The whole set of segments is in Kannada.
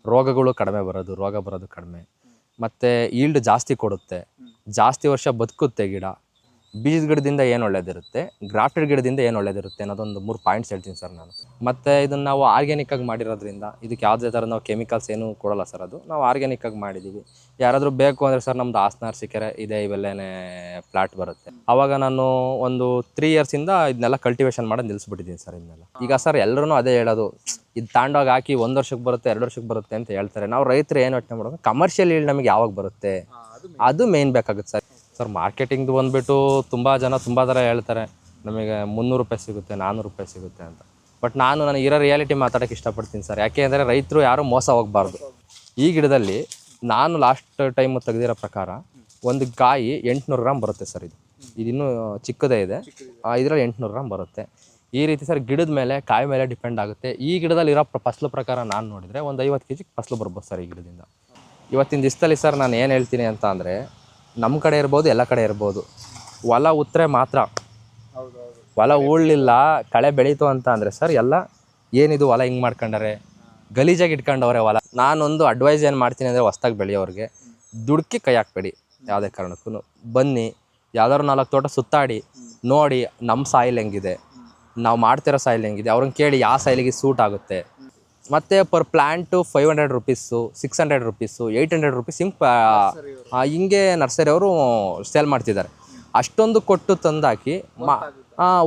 ರೋಗಗಳು ಕಡಿಮೆ ಬರೋದು, ರೋಗ ಬರೋದು ಕಡಿಮೆ, ಮತ್ತು ಈಲ್ಡ್ ಜಾಸ್ತಿ ಕೊಡುತ್ತೆ, ಜಾಸ್ತಿ ವರ್ಷ ಬದುಕುತ್ತೆ ಗಿಡ. ಬೀಜದ ಗಿಡದಿಂದ ಏನು ಒಳ್ಳೇದಿರುತ್ತೆ, ಗ್ರಾಫ್ಟೆಡ್ ಗಿಡದಿಂದ ಏನು ಒಳ್ಳೇದಿರುತ್ತೆ ಅನ್ನೋದೊಂದು 3 ಪಾಯಿಂಟ್ಸ್ ಹೇಳ್ತೀನಿ ಸರ್ ನಾನು. ಮತ್ತು ಇದನ್ನು ನಾವು ಆರ್ಗ್ಯಾನಿಕ್ಕಾಗಿ ಮಾಡಿರೋದ್ರಿಂದ ಇದಕ್ಕೆ ಯಾವುದೇ ಥರ ನಾವು ಕೆಮಿಕಲ್ಸ್ ಏನೂ ಕೊಡೋಲ್ಲ ಸರ್. ಅದು ನಾವು ಆರ್ಗ್ಯಾನಿಕ್ಕಾಗಿ ಮಾಡಿದ್ದೀವಿ. ಯಾರಾದರೂ ಬೇಕು ಅಂದರೆ ಸರ್ ನಮ್ಮದು ಹಾಸನ ಅರಸೀಕೆರೆ ಇದೆ, ಇವೆಲ್ಲೇ ಪ್ಲಾಟ್ ಬರುತ್ತೆ. ಆವಾಗ ನಾನು ಒಂದು 3 ಇಯರ್ಸಿಂದ ಇದನ್ನೆಲ್ಲ ಕಲ್ಟಿವೇಷನ್ ಮಾಡೋದು ನಿಲ್ಲಿಸ್ಬಿಟ್ಟಿದ್ದೀನಿ ಸರ್. ಇದನ್ನೆಲ್ಲ ಈಗ ಸರ್ ಎಲ್ಲರೂ ಅದೇ ಹೇಳೋದು, ಇದು ತಾಂಡೋಗಿ ಹಾಕಿ 1 ವರ್ಷಕ್ಕೆ ಬರುತ್ತೆ, 2 ವರ್ಷಕ್ಕೆ ಬರುತ್ತೆ ಅಂತ ಹೇಳ್ತಾರೆ. ನಾವು ರೈತರು ಏನು ಯೋಚನೆ ಮಾಡೋದು, ಕಮರ್ಷಿಯಲ್ ಈಲ್ಡ್ ನಮಗೆ ಯಾವಾಗ ಬರುತ್ತೆ, ಅದು ಮೇನ್ ಬೇಕಾಗುತ್ತೆ ಸರ್. ಮಾರ್ಕೆಟಿಂಗ್ದು ಬಂದುಬಿಟ್ಟು ತುಂಬ ಜನ ತುಂಬ ಥರ ಹೇಳ್ತಾರೆ, ನಮಗೆ 300 ರೂಪಾಯಿ ಸಿಗುತ್ತೆ, 400 ರೂಪಾಯಿ ಸಿಗುತ್ತೆ ಅಂತ. ಬಟ್ ನನಗೆ ಇರೋ ರಿಯಾಲಿಟಿ ಮಾತಾಡೋಕ್ಕೆ ಇಷ್ಟಪಡ್ತೀನಿ ಸರ್. ಯಾಕೆ ಅಂದರೆ ರೈತರು ಯಾರೂ ಮೋಸ ಹೋಗಬಾರ್ದು. ಈ ಗಿಡದಲ್ಲಿ ನಾನು ಲಾಸ್ಟ್ ಟೈಮ್ ತೆಗೆದಿರೋ ಪ್ರಕಾರ ಒಂದು ಕಾಯಿ 800 ಗ್ರಾಮ್ ಬರುತ್ತೆ ಸರ್. ಇನ್ನೂ ಚಿಕ್ಕದೇ ಇದೆ, ಇದರಲ್ಲಿ 800 ಗ್ರಾಮ್ ಬರುತ್ತೆ. ಈ ರೀತಿ ಸರ್ ಗಿಡದ ಮೇಲೆ, ಕಾಯಿ ಮೇಲೆ ಡಿಪೆಂಡ್ ಆಗುತ್ತೆ. ಈ ಗಿಡದಲ್ಲಿರೋ ಫಸಲು ಪ್ರಕಾರ ನಾನು ನೋಡಿದರೆ ಒಂದು 50 kg ಫಸಲು ಬರ್ಬೋದು ಸರ್ ಈ ಗಿಡದಿಂದ. ಇವತ್ತಿನ ದಿವಸದಲ್ಲಿ ಸರ್ ನಾನು ಏನು ಹೇಳ್ತೀನಿ ಅಂತ ಅಂದರೆ, ನಮ್ಮ ಕಡೆ ಇರ್ಬೋದು, ಎಲ್ಲ ಕಡೆ ಇರ್ಬೋದು, ಹೊಲ ಉತ್ತರೆ ಮಾತ್ರ. ಹೊಲ ಉಳ್ಳಿಲ್ಲ, ಕಳೆ ಬೆಳೀತು ಅಂತ ಅಂದರೆ ಸರ್ ಎಲ್ಲ ಏನಿದು ಹೊಲ ಹಿಂಗೆ ಮಾಡ್ಕೊಂಡಾರೆ, ಗಲೀಜಾಗಿ ಇಟ್ಕೊಂಡವ್ರೆ ಹೊಲ. ನಾನೊಂದು ಅಡ್ವೈಸ್ ಏನು ಮಾಡ್ತೀನಿ ಅಂದರೆ, ಹೊಸ್ದಾಗಿ ಬೆಳೆಯೋರಿಗೆ ದುಡ್ಕಿ ಕೈ ಹಾಕ್ಬೇಡಿ ಯಾವುದೇ ಕಾರಣಕ್ಕೂ. ಬನ್ನಿ, ಯಾವ್ದಾದ್ರು 4 ತೋಟ ಸುತ್ತಾಡಿ ನೋಡಿ, ನಮ್ಮ ಸಾಯಿಲ್ ಹೆಂಗಿದೆ, ನಾವು ಮಾಡ್ತಿರೋ ಸಾಯಿಲ್ ಹೆಂಗಿದೆ, ಅವ್ರನ್ನ ಕೇಳಿ ಯಾವ ಸಾಯಿಲಿಗೆ ಸೂಟ್ ಆಗುತ್ತೆ. ಮತ್ತು per plant 500 rupees, 600 rupees, 800 rupees ಹಿಂಗೆ ನರ್ಸರಿಯವರು ಸೇಲ್ ಮಾಡ್ತಿದ್ದಾರೆ. ಅಷ್ಟೊಂದು ಕೊಟ್ಟು ತಂದಾಕಿ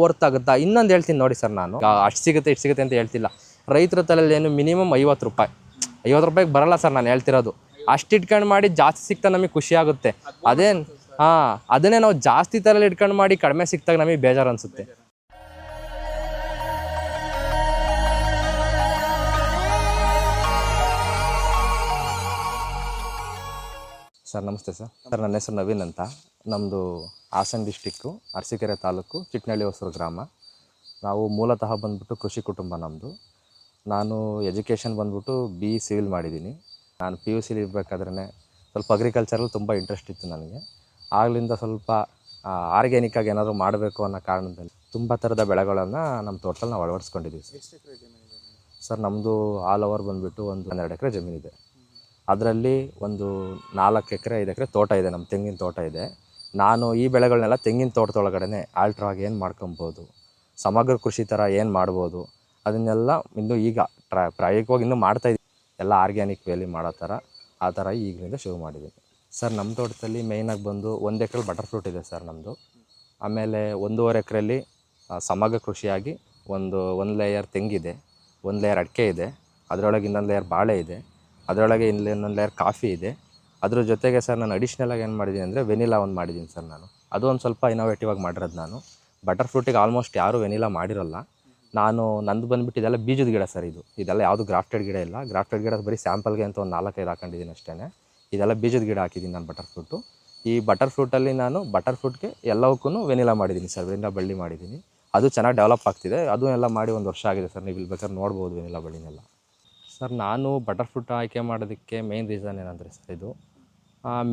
ಹೊರ್ತಾಗುತ್ತಾ? ಇನ್ನೊಂದು ಹೇಳ್ತೀನಿ ನೋಡಿ ಸರ್, ನಾನು ಅಷ್ಟು ಸಿಗುತ್ತೆ ಇಷ್ಟು ಸಿಗುತ್ತೆ ಅಂತ ಹೇಳ್ತಿಲ್ಲ. ರೈತರ ತಲೆಯಲ್ಲಿ ಏನು ಮಿನಿಮಮ್ 50 ರೂಪಾಯಿ, 50 ರೂಪಾಯಿಗೆ ಬರೋಲ್ಲ ಸರ್ ನಾನು ಹೇಳ್ತಿರೋದು. ಅಷ್ಟು ಇಟ್ಕೊಂಡು ಮಾಡಿ ಜಾಸ್ತಿ ಸಿಗ್ತಾ ನಮಗೆ ಖುಷಿ ಆಗುತ್ತೆ. ಅದನ್ನೇ ನಾವು ಜಾಸ್ತಿ ತಲೆಯಲ್ಲಿ ಇಟ್ಕೊಂಡು ಮಾಡಿ ಕಡಿಮೆ ಸಿಕ್ತಾಗ ನಮಗೆ ಬೇಜಾರು ಅನಿಸುತ್ತೆ. ಸರ್ ನಮಸ್ತೆ ಸರ್. ನನ್ನ ಹೆಸರು ನವೀನ್ ಅಂತ. ನಮ್ಮದು ಹಾಸನ ಡಿಸ್ಟಿಕ್ಕು, ಅರಸೀಕೆರೆ ತಾಲೂಕು, ಚಿಟ್ನಳ್ಳಿ ಹೊಸೂರು ಗ್ರಾಮ. ನಾವು ಮೂಲತಃ ಬಂದ್ಬಿಟ್ಟು ಕೃಷಿ ಕುಟುಂಬ ನಮ್ಮದು. ನಾನು ಎಜುಕೇಷನ್ ಬಂದ್ಬಿಟ್ಟು BE ಸಿವಿಲ್ ಮಾಡಿದ್ದೀನಿ. ನಾನು PUC ಇರಬೇಕಾದ್ರೆ ಸ್ವಲ್ಪ ಅಗ್ರಿಕಲ್ಚರಲ್ಲಿ ತುಂಬ ಇಂಟ್ರೆಸ್ಟ್ ಇತ್ತು ನನಗೆ. ಆಗಲಿಂದ ಸ್ವಲ್ಪ ಆರ್ಗ್ಯಾನಿಕ್ಕಾಗಿ ಏನಾದರೂ ಮಾಡಬೇಕು ಅನ್ನೋ ಕಾರಣದಲ್ಲಿ ತುಂಬ ಥರದ ಬೆಳೆಗಳನ್ನು ನಮ್ಮ ತೋಟದಲ್ಲಿ ನಾವು ಅಳವಡಿಸ್ಕೊಂಡಿದ್ದೀವಿ ಸರ್. ನಮ್ಮದು ಆಲ್ ಓವರ್ ಬಂದುಬಿಟ್ಟು ಒಂದು 12 ಎಕರೆ ಜಮೀನಿದೆ. ಅದರಲ್ಲಿ ಒಂದು 4 ಎಕರೆ 5 ಎಕರೆ ತೋಟ ಇದೆ, ನಮ್ಮ ತೆಂಗಿನ ತೋಟ ಇದೆ. ನಾನು ಈ ಬೆಳೆಗಳನ್ನೆಲ್ಲ ತೆಂಗಿನ ತೋಟದೊಳಗಡೆ ಆಲ್ಟ್ರಾಗಿ ಏನು ಮಾಡ್ಕೊಬೋದು, ಸಮಗ್ರ ಕೃಷಿ ಥರ ಏನು ಮಾಡ್ಬೋದು, ಅದನ್ನೆಲ್ಲ ಇನ್ನೂ ಈಗ ಪ್ರಾಯೋಗಿಕವಾಗಿ ಇನ್ನೂ ಮಾಡ್ತಾಯಿದ್ದೀವಿ. ಎಲ್ಲ ಆರ್ಗ್ಯಾನಿಕ್ ವೇಲಿ ಮಾಡೋ ಥರ, ಆ ಥರ ಈಗಲಿಂದ ಶುರು ಮಾಡಿದ್ದೀನಿ ಸರ್. ನಮ್ಮ ತೋಟದಲ್ಲಿ ಮೇಯ್ನಾಗಿ ಬಂದು 1 ಎಕರೆಲಿ ಬಟರ್ ಫ್ರೂಟ್ ಇದೆ ಸರ್ ನಮ್ಮದು. ಆಮೇಲೆ 1.5 ಎಕರೆಯಲ್ಲಿ ಸಮಗ್ರ ಕೃಷಿಯಾಗಿ ಒಂದು ಲೇಯರ್ ತೆಂಗಿದೆ, 1 ಲೇಯರ್ ಅಡಿಕೆ ಇದೆ, ಅದರೊಳಗೆ ಇನ್ನೊಂದು ಲೇಯರ್ ಬಾಳೆ ಇದೆ, ಅದರೊಳಗೆ ಇನ್ನೊಂದು ಲೇಯರ್ ಕಾಫಿ ಇದೆ. ಅದ್ರ ಜೊತೆಗೆ ಸರ್ ನಾನು ಅಡಿಷ್ನಲಾಗಿ ಏನು ಮಾಡಿದ್ದೀನಿ ಅಂದರೆ ವೆನಿಲಾ ಒಂದು ಮಾಡಿದ್ದೀನಿ ಸರ್ ನಾನು. ಅದು ಒಂದು ಸ್ವಲ್ಪ ಇನೋವೇಟಿವ್ ಆಗಿ ಮಾಡಿರೋದು ನಾನು. ಬಟರ್ ಫ್ರೂಟಿಗೆ ಆಲ್ಮೋಸ್ಟ್ ಯಾರೂ ವೆನಿಲಾ ಮಾಡಿರೋಲ್ಲ. ನಂದು ಬಂದುಬಿಟ್ಟು ಇದೆಲ್ಲ ಬೀಜದ ಗಿಡ ಸರ್. ಇದೆಲ್ಲ ಯಾವುದು ಗ್ರಾಫ್ಟೆಡ್ ಗಿಡ ಇಲ್ಲ. ಗ್ರಾಫ್ಟೆಡ್ ಗಿಡ ಬರೀ ಸ್ಯಾಂಪಲ್ಗೆ ಅಂತ ಒಂದು 4-5 ಹಾಕೊಂಡಿದ್ದೀನಿ ಅಷ್ಟೇ. ಇದೆಲ್ಲ ಬೀಜದ ಗಿಡ ಹಾಕಿದ್ದೀನಿ ನಾನು ಬಟರ್ ಫ್ರೂಟು. ಈ ಬಟರ್ ಫ್ರೂಟಲ್ಲಿ ನಾನು ಬಟರ್ ಫ್ರೂಟ್ಗೆ ಎಲ್ಲವಕ್ಕೂ ವೆನಿಲಾ ಮಾಡಿದ್ದೀನಿ ಸರ್, ವೆನಿಲಾ ಬಳ್ಳಿ ಮಾಡಿದ್ದೀನಿ. ಅದು ಚೆನ್ನಾಗಿ ಡೆವಲಪ್ ಆಗ್ತಿದೆ. ಅದು ಎಲ್ಲ ಮಾಡಿ 1 ವರ್ಷ ಆಗಿದೆ ಸರ್. ನೀವು ಇಲ್ಲಿ ಬೇಕಾದ್ರೆ ನೋಡ್ಬೋದು ವೆನಿಲಾ ಬಳ್ಳಿನೆಲ್ಲ ಸರ್. ನಾನು ಬಟರ್ ಫ್ರೂಟ್ ಆಯ್ಕೆ ಮಾಡೋದಕ್ಕೆ ಮೇಯ್ನ್ ರೀಸನ್ ಏನಂದರೆ ಸರ್, ಇದು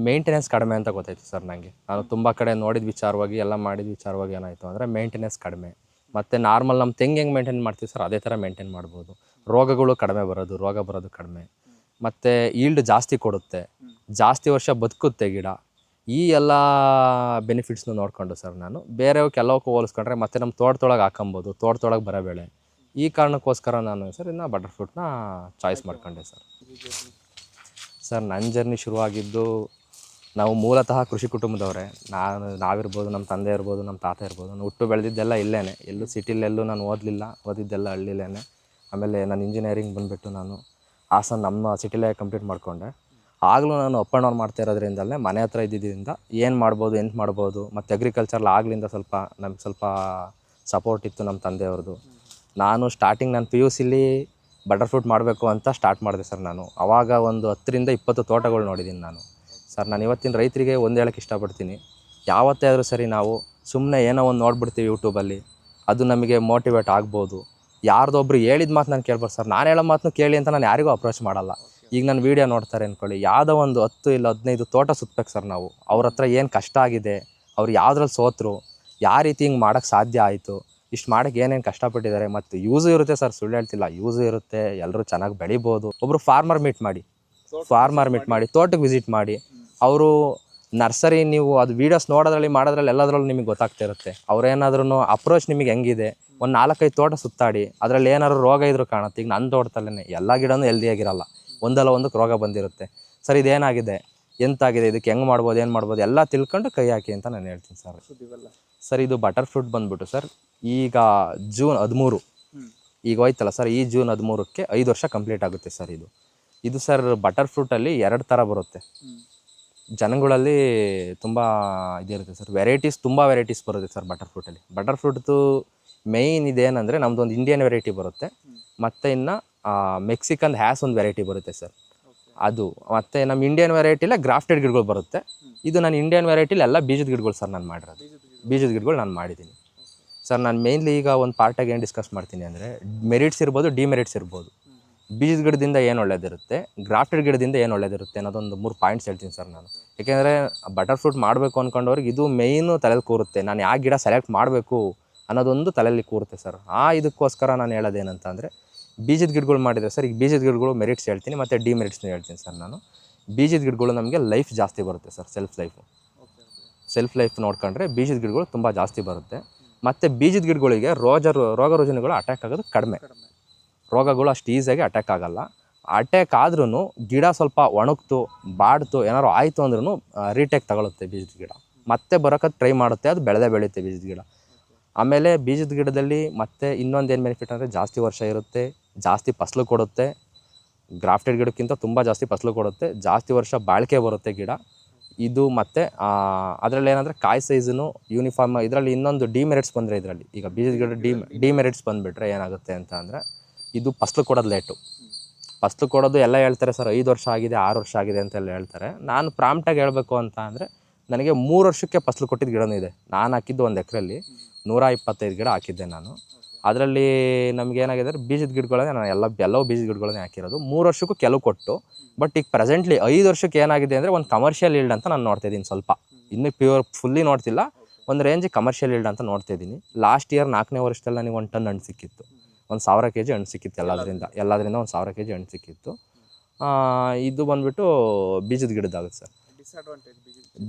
ಮೇಂಟೆನೆನ್ಸ್ ಕಡಿಮೆ ಅಂತ ಗೊತ್ತಾಯಿತು ಸರ್ ನನಗೆ. ನಾನು ತುಂಬ ಕಡೆ ನೋಡಿದ ವಿಚಾರವಾಗಿ, ಎಲ್ಲ ಮಾಡಿದ ವಿಚಾರವಾಗಿ ಏನಾಯಿತು ಅಂದರೆ ಮೇಂಟೆನೆನ್ಸ್ ಕಡಿಮೆ. ಮತ್ತು ನಾರ್ಮಲ್ ನಮ್ಮ ತೆಂಗು ಹೆಂಗೆ ಮೇಂಟೈನ್ ಮಾಡ್ತೀವಿ ಸರ್, ಅದೇ ಥರ ಮೇಂಟೈನ್ ಮಾಡ್ಬೋದು. ರೋಗಗಳು ಕಡಿಮೆ ಬರೋದು, ರೋಗ ಬರೋದು ಕಡಿಮೆ, ಮತ್ತು ಈಲ್ಡ್ ಜಾಸ್ತಿ ಕೊಡುತ್ತೆ, ಜಾಸ್ತಿ ವರ್ಷ ಬದುಕುತ್ತೆ ಗಿಡ. ಈ ಎಲ್ಲ ಬೆನಿಫಿಟ್ಸ್ನು ನೋಡಿಕೊಂಡು ಸರ್ ನಾನು ಬೇರೆಯವ್ಕೆ ಎಲ್ಲವಕ್ಕೂ ಹೋಲಿಸ್ಕೊಂಡ್ರೆ ಮತ್ತು ನಮ್ಮ ತೋಟದೊಳಗೆ ಹಾಕೊಬೋದು, ತೋಟದೊಳಗೆ ಬರೋ ಬೆಳೆ. ಈ ಕಾರಣಕ್ಕೋಸ್ಕರ ನಾನು ಸರ್ ಇನ್ನು ಬಟರ್ ಫ್ರೂಟ್ನ ಚಾಯ್ಸ್ ಮಾಡ್ಕೊಂಡೆ ಸರ್. ನನ್ನ ಜರ್ನಿ ಶುರುವಾಗಿದ್ದು, ನಾವು ಮೂಲತಃ ಕೃಷಿ ಕುಟುಂಬದವರೇ. ನಾವಿರ್ಬೋದು, ನಮ್ಮ ತಂದೆ ಇರ್ಬೋದು, ನಮ್ಮ ತಾತ ಇರ್ಬೋದು. ನಾನು ಹುಟ್ಟು ಬೆಳೆದಿದ್ದೆಲ್ಲ ಇಲ್ಲೇ, ಎಲ್ಲೂ ಸಿಟಿಲೆಲ್ಲೂ ನಾನು ಓದಲಿಲ್ಲ, ಓದಿದ್ದೆಲ್ಲ ಹಳ್ಳಿಲೇ. ಆಮೇಲೆ ನಾನು ಇಂಜಿನಿಯರಿಂಗ್ ಬಂದುಬಿಟ್ಟು ನಾನು ಹಾಸನ ನಮ್ಮ ಸಿಟಿಲೇ ಕಂಪ್ಲೀಟ್ ಮಾಡಿಕೊಂಡೆ. ಆಗಲೂ ನಾನು ಅಪ್ ಆ್ಯಂಡ್ ಡೌನ್ ಮಾಡ್ತಾ ಇರೋದ್ರಿಂದಲೇ ಮನೆ ಹತ್ರ ಇದ್ದಿದ್ದರಿಂದ ಏನು ಮಾಡ್ಬೋದು, ಎಂತ ಮಾಡ್ಬೋದು. ಮತ್ತು ಅಗ್ರಿಕಲ್ಚರ್ಲಿ ಆಗಲಿಂದ ನಮ್ಗೆ ಸ್ವಲ್ಪ ಸಪೋರ್ಟ್ ಇತ್ತು ನಮ್ಮ ತಂದೆಯವ್ರದ್ದು. ನಾನು PUCಲಿ ಬಟರ್ ಫ್ರೂಟ್ ಮಾಡಬೇಕು ಅಂತ ಸ್ಟಾರ್ಟ್ ಮಾಡಿದೆ ಸರ್ ನಾನು. ಆವಾಗ ಒಂದು 10ರಿಂದ 20 ತೋಟಗಳು ನೋಡಿದ್ದೀನಿ ನಾನು ಸರ್. ನಾನು ಇವತ್ತಿನ ರೈತರಿಗೆ ಒಂದು ಹೇಳೋಕ್ಕೆ ಇಷ್ಟಪಡ್ತೀನಿ, ಯಾವತ್ತೇ ಆದರೂ ಸರಿ ನಾವು ಸುಮ್ಮನೆ ಏನೋ ಒಂದು ನೋಡ್ಬಿಡ್ತೀವಿ ಯೂಟ್ಯೂಬಲ್ಲಿ, ಅದು ನಮಗೆ ಮೋಟಿವೇಟ್ ಆಗ್ಬೋದು. ಯಾರ್ದೊಬ್ರು ಹೇಳಿದ ಮಾತು ನಾನು ಕೇಳ್ಬೋದು ಸರ್. ನಾನು ಹೇಳೋ ಮಾತನ್ನು ಕೇಳಿ ಅಂತ ನಾನು ಯಾರಿಗೂ ಅಪ್ರೋಚ್ ಮಾಡಲ್ಲ. ಈಗ ನನ್ನ ವೀಡಿಯೋ ನೋಡ್ತಾರೆ ಅಂದ್ಕೊಳ್ಳಿ, ಯಾವುದೋ ಒಂದು 10 ಇಲ್ಲ 15 ತೋಟ ಸುತ್ತಬೇಕು ಸರ್ ನಾವು. ಅವ್ರ ಹತ್ರ ಏನು ಕಷ್ಟ ಆಗಿದೆ, ಅವ್ರು ಯಾವುದ್ರಲ್ಲಿ ಸೋತರು, ಯಾವ ರೀತಿ ಹಿಂಗೆ ಮಾಡೋಕ್ಕೆ ಸಾಧ್ಯ ಆಯಿತು, ಇಷ್ಟು ಮಾಡೋಕ್ಕೆ ಏನೇನು ಕಷ್ಟಪಟ್ಟಿದ್ದಾರೆ. ಮತ್ತು ಯೂಸು ಇರುತ್ತೆ ಸರ್, ಸುಳ್ಳು ಹೇಳ್ತಿಲ್ಲ, ಯೂಸು ಇರುತ್ತೆ. ಎಲ್ಲರೂ ಚೆನ್ನಾಗಿ ಬೆಳಿಬೋದು. ಒಬ್ಬರು ಫಾರ್ಮರ್ ಮೀಟ್ ಮಾಡಿ ತೋಟಕ್ಕೆ ವಿಸಿಟ್ ಮಾಡಿ. ಅವರು ನರ್ಸರಿ ನೀವು ಅದು ವೀಡಿಯೋಸ್ ಮಾಡೋದ್ರಲ್ಲಿ ಎಲ್ಲದರಲ್ಲೂ ನಿಮಗೆ ಗೊತ್ತಾಗ್ತಾ ಇರುತ್ತೆ. ಅವ್ರೇನಾದ್ರೂ ಅಪ್ರೋಚ್ ನಿಮಗೆ ಹೆಂಗಿದೆ, ಒಂದು 4-5 ತೋಟ ಸುತ್ತಾಡಿ, ಅದರಲ್ಲಿ ಏನಾದ್ರು ರೋಗ ಇದ್ರೂ ಕಾಣುತ್ತೆ. ಈಗ ನನ್ನ ತೋಟದಲ್ಲೇ ಎಲ್ಲ ಗಿಡನೂ ಹೆಲ್ದಿಯಾಗಿರಲ್ಲ, ಒಂದಲ್ಲ ಒಂದಕ್ಕೆ ರೋಗ ಬಂದಿರುತ್ತೆ. ಸರ್ ಇದೇನಾಗಿದೆ, ಎಂತಾಗಿದೆ, ಇದಕ್ಕೆ ಹೆಂಗೆ ಮಾಡ್ಬೋದು, ಏನು ಮಾಡ್ಬೋದು ಎಲ್ಲ ತಿಳ್ಕೊಂಡು ಕೈ ಹಾಕಿ ಅಂತ ನಾನು ಹೇಳ್ತೀನಿ ಸರ್. ಸರ್ ಇದು ಬಟರ್ ಫ್ರೂಟ್ ಬಂದ್ಬಿಟ್ಟು ಸರ್ ಈಗ ಜೂನ್ 13 ಈಗ ಹೋಯ್ತಲ್ಲ ಸರ್, ಈ ಜೂನ್ 13ಕ್ಕೆ 5 ವರ್ಷ ಕಂಪ್ಲೀಟ್ ಆಗುತ್ತೆ ಸರ್. ಇದು ಸರ್ ಬಟರ್ ಫ್ರೂಟಲ್ಲಿ 2 ಥರ ಬರುತ್ತೆ. ಜನಗಳಲ್ಲಿ ತುಂಬ ಇದಿರುತ್ತೆ ಸರ್, ವೆರೈಟೀಸ್ ತುಂಬ ವೆರೈಟೀಸ್ ಬರುತ್ತೆ ಸರ್ ಬಟರ್ ಫ್ರೂಟಲ್ಲಿ. ಬಟರ್ ಫ್ರೂಟ್ದು ಮೇಯ್ನ್ ಇದೇನೆಂದರೆ ನಮ್ಮದೊಂದು ಇಂಡಿಯನ್ ವೆರೈಟಿ ಬರುತ್ತೆ, ಮತ್ತು ಇನ್ನು ಮೆಕ್ಸಿಕನ್ ಹ್ಯಾಸ್ ಒಂದು ವೆರೈಟಿ ಬರುತ್ತೆ ಸರ್ ಅದು. ಮತ್ತು ನಮ್ಮ ಇಂಡಿಯನ್ ವೆರೈಟಿಲೇ ಗ್ರಾಫ್ಟೆಡ್ ಗಿಡಗಳು ಬರುತ್ತೆ. ಇದು ನಾನು ಇಂಡಿಯನ್ ವೆರೈಟಿಲಿ ಎಲ್ಲ ಬೀಜದ ಗಿಡಗಳು ಸರ್ ನಾನು ಮಾಡಿರೋದು. ಬೀಜದ ಗಿಡಗಳು ನಾನು ಮಾಡಿದ್ದೀನಿ ಸರ್. ನಾನು ಮೇಯ್ನ್ಲಿ ಈಗ ಒಂದು ಪಾರ್ಟಾಗಿ ಏನು ಡಿಸ್ಕಸ್ ಮಾಡ್ತೀನಿ ಅಂದರೆ, ಮೆರಿಟ್ಸ್ ಇರ್ಬೋದು, ಡಿಮೆರಿಟ್ಸ್ ಇರ್ಬೋದು. ಬೀಜದ ಗಿಡದಿಂದ ಏನು ಒಳ್ಳೇದಿರುತ್ತೆ, ಗ್ರಾಫ್ಟೆಡ್ ಗಿಡದಿಂದ ಏನು ಒಳ್ಳೇದಿರುತ್ತೆ ಅನ್ನೋದೊಂದು 3 ಪಾಯಿಂಟ್ಸ್ ಹೇಳ್ತೀನಿ ಸರ್ ನಾನು. ಯಾಕೆಂದರೆ ಬಟರ್ ಫ್ರೂಟ್ ಮಾಡಬೇಕು ಅಂದ್ಕೊಂಡವ್ರಿಗೆ ಇದು ಮೇಯ್ನು ತಲೆಯಲ್ಲಿ ಕೂರುತ್ತೆ. ನಾನು ಯಾವ ಗಿಡ ಸೆಲೆಕ್ಟ್ ಮಾಡಬೇಕು ಅನ್ನೋದೊಂದು ತಲೆಯಲ್ಲಿ ಕೂರುತ್ತೆ ಸರ್. ಇದಕ್ಕೋಸ್ಕರ ನಾನು ಹೇಳೋದೇನಂತ ಅಂದರೆ, ಬೀಜದ ಗಿಡಗಳು ಮಾಡಿದರೆ ಸರ್, ಈಗ ಬೀಜದ ಗಿಡಗಳು ಮೆರಿಟ್ಸ್ ಹೇಳ್ತೀನಿ ಮತ್ತು ಡಿಮೆರಿಟ್ಸ್ನ ಹೇಳ್ತೀನಿ ಸರ್ ನಾನು. ಬೀಜದ ಗಿಡಗಳು ನಮಗೆ ಲೈಫ್ ಜಾಸ್ತಿ ಬರುತ್ತೆ ಸರ್, ಸೆಲ್ಫ್ ಲೈಫ್ ನೋಡ್ಕೊಂಡ್ರೆ ಬೀಜದ ಗಿಡಗಳು ತುಂಬ ಜಾಸ್ತಿ ಬರುತ್ತೆ. ಮತ್ತು ಬೀಜದ ಗಿಡಗಳಿಗೆ ರೋಗ ರುಜಿನಗಳು ಅಟ್ಯಾಕ್ ಆಗೋದು ಕಡಿಮೆ. ರೋಗಗಳು ಅಷ್ಟು ಈಸಿಯಾಗಿ ಅಟ್ಯಾಕ್ ಆಗೋಲ್ಲ. ಅಟ್ಯಾಕ್ ಆದ್ರೂ ಗಿಡ ಸ್ವಲ್ಪ ಒಣಗ್ತು, ಬಾಡ್ತು, ಏನಾದ್ರು ಆಯಿತು ಅಂದ್ರೂ ರೀಟೇಕ್ ತಗೊಳುತ್ತೆ ಬೀಜದ ಗಿಡ, ಮತ್ತೆ ಬರೋಕ್ಕೆ ಟ್ರೈ ಮಾಡುತ್ತೆ, ಅದು ಬೆಳೆಯುತ್ತೆ ಬೀಜದ ಗಿಡ. ಆಮೇಲೆ ಬೀಜದ ಗಿಡದಲ್ಲಿ ಮತ್ತೆ ಇನ್ನೊಂದು ಏನು ಬೆನಿಫಿಟ್ ಅಂದರೆ, ಜಾಸ್ತಿ ವರ್ಷ ಇರುತ್ತೆ, ಜಾಸ್ತಿ ಫಸಲು ಕೊಡುತ್ತೆ. ಗ್ರಾಫ್ಟೆಡ್ ಗಿಡಕ್ಕಿಂತ ತುಂಬ ಜಾಸ್ತಿ ಫಸಲು ಕೊಡುತ್ತೆ, ಜಾಸ್ತಿ ವರ್ಷ ಬಾಳಿಕೆ ಬರುತ್ತೆ ಗಿಡ ಇದು. ಮತ್ತು ಅದರಲ್ಲಿ ಏನಂದರೆ ಕಾಯಿ ಸೈಜನ್ನು ಯೂನಿಫಾರ್ಮ್. ಇದರಲ್ಲಿ ಇನ್ನೊಂದು ಡಿಮೆರಿಟ್ಸ್ ಬಂದರೆ, ಇದರಲ್ಲಿ ಈಗ ಬೀಜದ ಗಿಡ ಡಿಮೆರಿಟ್ಸ್ ಬಂದುಬಿಟ್ರೆ ಏನಾಗುತ್ತೆ ಅಂತ ಅಂದರೆ, ಇದು ಫಸಲು ಕೊಡೋದು ಲೇಟು. ಫಸಲು ಕೊಡೋದು ಎಲ್ಲ ಹೇಳ್ತಾರೆ ಸರ್, 5 ವರ್ಷ ಆಗಿದೆ, 6 ವರ್ಷ ಆಗಿದೆ ಅಂತೆಲ್ಲ ಹೇಳ್ತಾರೆ. ನಾನು ಪ್ರಾಂಪ್ಟಾಗಿ ಹೇಳಬೇಕು ಅಂತ ಅಂದರೆ, ನನಗೆ 3 ವರ್ಷಕ್ಕೆ ಫಸಲು ಕೊಟ್ಟಿದ್ದು ಗಿಡನೂ ಇದೆ. ನಾನು ಹಾಕಿದ್ದು 1 ಎಕರೆಯಲ್ಲಿ 125 ಗಿಡ ಹಾಕಿದ್ದೆ ನಾನು. ಅದರಲ್ಲಿ ನಮಗೇನಾಗಿದೆ ಅಂದರೆ, ಬೀಜದ ಗಿಡಗಳನ್ನೇ ನಾನು ಎಲ್ಲವೂ ಬೀಜದ ಗಿಡಗಳನ್ನೇ ಹಾಕಿರೋದು. 3 ವರ್ಷಕ್ಕೂ ಕೆಲವು ಕೊಟ್ಟು, ಬಟ್ ಈಗ ಪ್ರೆಸೆಂಟ್ಲಿ 5 ವರ್ಷಕ್ಕೆ ಏನಾಗಿದೆ ಅಂದರೆ, ಒಂದು ಕಮರ್ಷಿಯಲ್ ಈಲ್ಡ್ ಅಂತ ನಾನು ನೋಡ್ತಾಯಿದ್ದೀನಿ. ಸ್ವಲ್ಪ ಇನ್ನೂ ಫುಲ್ಲಿ ನೋಡ್ತಿಲ್ಲ, ಒಂದು ರೇಂಜಿಗೆ ಕಮರ್ಷಿಯಲ್ ಈಲ್ಡ್ ಅಂತ ನೋಡ್ತಾಯಿದ್ದೀನಿ. ಲಾಸ್ಟ್ ಇಯರ್ 4ನೇ ವರ್ಷದಲ್ಲಿ ನನಗೆ 1 ಟನ್ ಹಣ್ಣು ಸಿಕ್ಕಿತ್ತು, 1000 kg ಹಣ್ಣು ಸಿಕ್ಕಿತ್ತು. ಎಲ್ಲದರಿಂದ 1000 kg ಹಣ್ಣು ಸಿಕ್ಕಿತ್ತು. ಇದು ಬಂದುಬಿಟ್ಟು ಬೀಜದ ಗಿಡದಾಗುತ್ತೆ ಸರ್.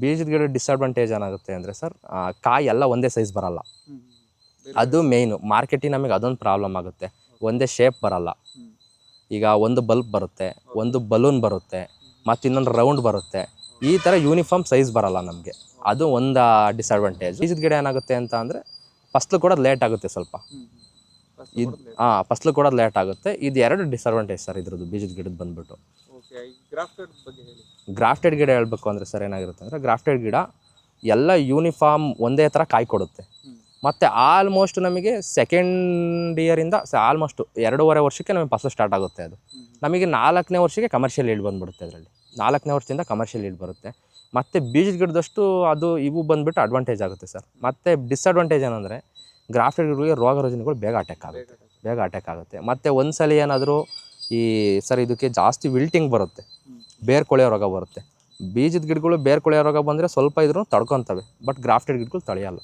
ಬೀಜದ ಗಿಡ ಡಿಸ್ಅಡ್ವಾಂಟೇಜ್ ಏನಾಗುತ್ತೆ ಅಂದರೆ ಸರ್, ಕಾಯಿ ಎಲ್ಲ ಒಂದೇ ಸೈಜ್ ಬರಲ್ಲ. ಅದು ಮೇಯ್ನು ಮಾರ್ಕೆಟಿಗೆ ನಮಗೆ ಅದೊಂದು ಪ್ರಾಬ್ಲಮ್ ಆಗುತ್ತೆ. ಒಂದೇ ಶೇಪ್ ಬರಲ್ಲ. ಈಗ ಒಂದು ಬಲ್ಬ್ ಬರುತ್ತೆ, ಒಂದು ಬಲೂನ್ ಬರುತ್ತೆ, ಮತ್ತು ಇನ್ನೊಂದು ರೌಂಡ್ ಬರುತ್ತೆ. ಈ ಥರ ಯೂನಿಫಾರ್ಮ್ ಸೈಜ್ ಬರಲ್ಲ ನಮಗೆ, ಅದು ಒಂದು ಡಿಸ್ಅಡ್ವಾಂಟೇಜ್. ಬೀಜದ ಗಿಡ ಏನಾಗುತ್ತೆ ಅಂತ ಅಂದರೆ, ಫಸಲು ಕೊಡೋದು ಲೇಟ್ ಆಗುತ್ತೆ ಸ್ವಲ್ಪ. ಫಸಲು ಕೊಡೋದು ಲೇಟ್ ಆಗುತ್ತೆ. ಇದು 2 ಡಿಸ್ಅಡ್ವಾಂಟೇಜ್ ಸರ್ ಇದ್ರದ್ದು ಬೀಜದ ಗಿಡದ ಬಂದುಬಿಟ್ಟು. ಗ್ರಾಫ್ಟೆಡ್ ಗಿಡ ಹೇಳಬೇಕು ಅಂದರೆ ಸರ್, ಏನಾಗಿರುತ್ತೆ ಅಂದರೆ, ಗ್ರಾಫ್ಟೆಡ್ ಗಿಡ ಎಲ್ಲ ಯೂನಿಫಾರ್ಮ್ ಒಂದೇ ಥರ ಕಾಯಿ ಕೊಡುತ್ತೆ. ಮತ್ತು ಆಲ್ಮೋಸ್ಟ್ ನಮಗೆ ಸೆಕೆಂಡ್ ಇಯರಿಂದ ಆಲ್ಮೋಸ್ಟ್ 2.5 ವರ್ಷಕ್ಕೆ ನಮಗೆ ಫಸಲು ಸ್ಟಾರ್ಟ್ ಆಗುತ್ತೆ. ಅದು ನಮಗೆ 4ನೇ ವರ್ಷಕ್ಕೆ ಕಮರ್ಷಿಯಲ್ ಈಲ್ಡ್ ಬಂದುಬಿಡುತ್ತೆ. ಅದರಲ್ಲಿ 4ನೇ ವರ್ಷದಿಂದ ಕಮರ್ಷಿಯಲ್ ಈಲ್ಡ್ ಬರುತ್ತೆ. ಮತ್ತು ಬೀಜದ ಗಿಡದಷ್ಟು ಇವು ಬಂದುಬಿಟ್ಟು ಅಡ್ವಾಂಟೇಜ್ ಆಗುತ್ತೆ ಸರ್. ಮತ್ತು ಡಿಸ್ಅಡ್ವಾಂಟೇಜ್ ಏನಂದರೆ, ಗ್ರಾಫ್ಟೆಡ್ ಗಿಡಗಳಿಗೆ ರೋಗ ರುಜಿನಗಳು ಬೇಗ ಅಟ್ಯಾಕ್ ಆಗುತ್ತೆ. ಮತ್ತು ಒಂದು ಸಲ ಏನಾದರೂ ಇದಕ್ಕೆ ಜಾಸ್ತಿ ವಿಲ್ಟಿಂಗ್ ಬರುತ್ತೆ, ಬೇರು ಕೊಳೆಯೋ ರೋಗ ಬರುತ್ತೆ. ಬೀಜದ ಗಿಡಗಳು ಬೇರು ಕೊಳೆಯೋ ರೋಗ ಬಂದರೆ ಸ್ವಲ್ಪ ಇದ್ರೂ ತಡ್ಕೊತವೆ, ಬಟ್ ಗ್ರಾಫ್ಟೆಡ್ ಗಿಡಗಳು ತಡೆಯಲ್ಲ.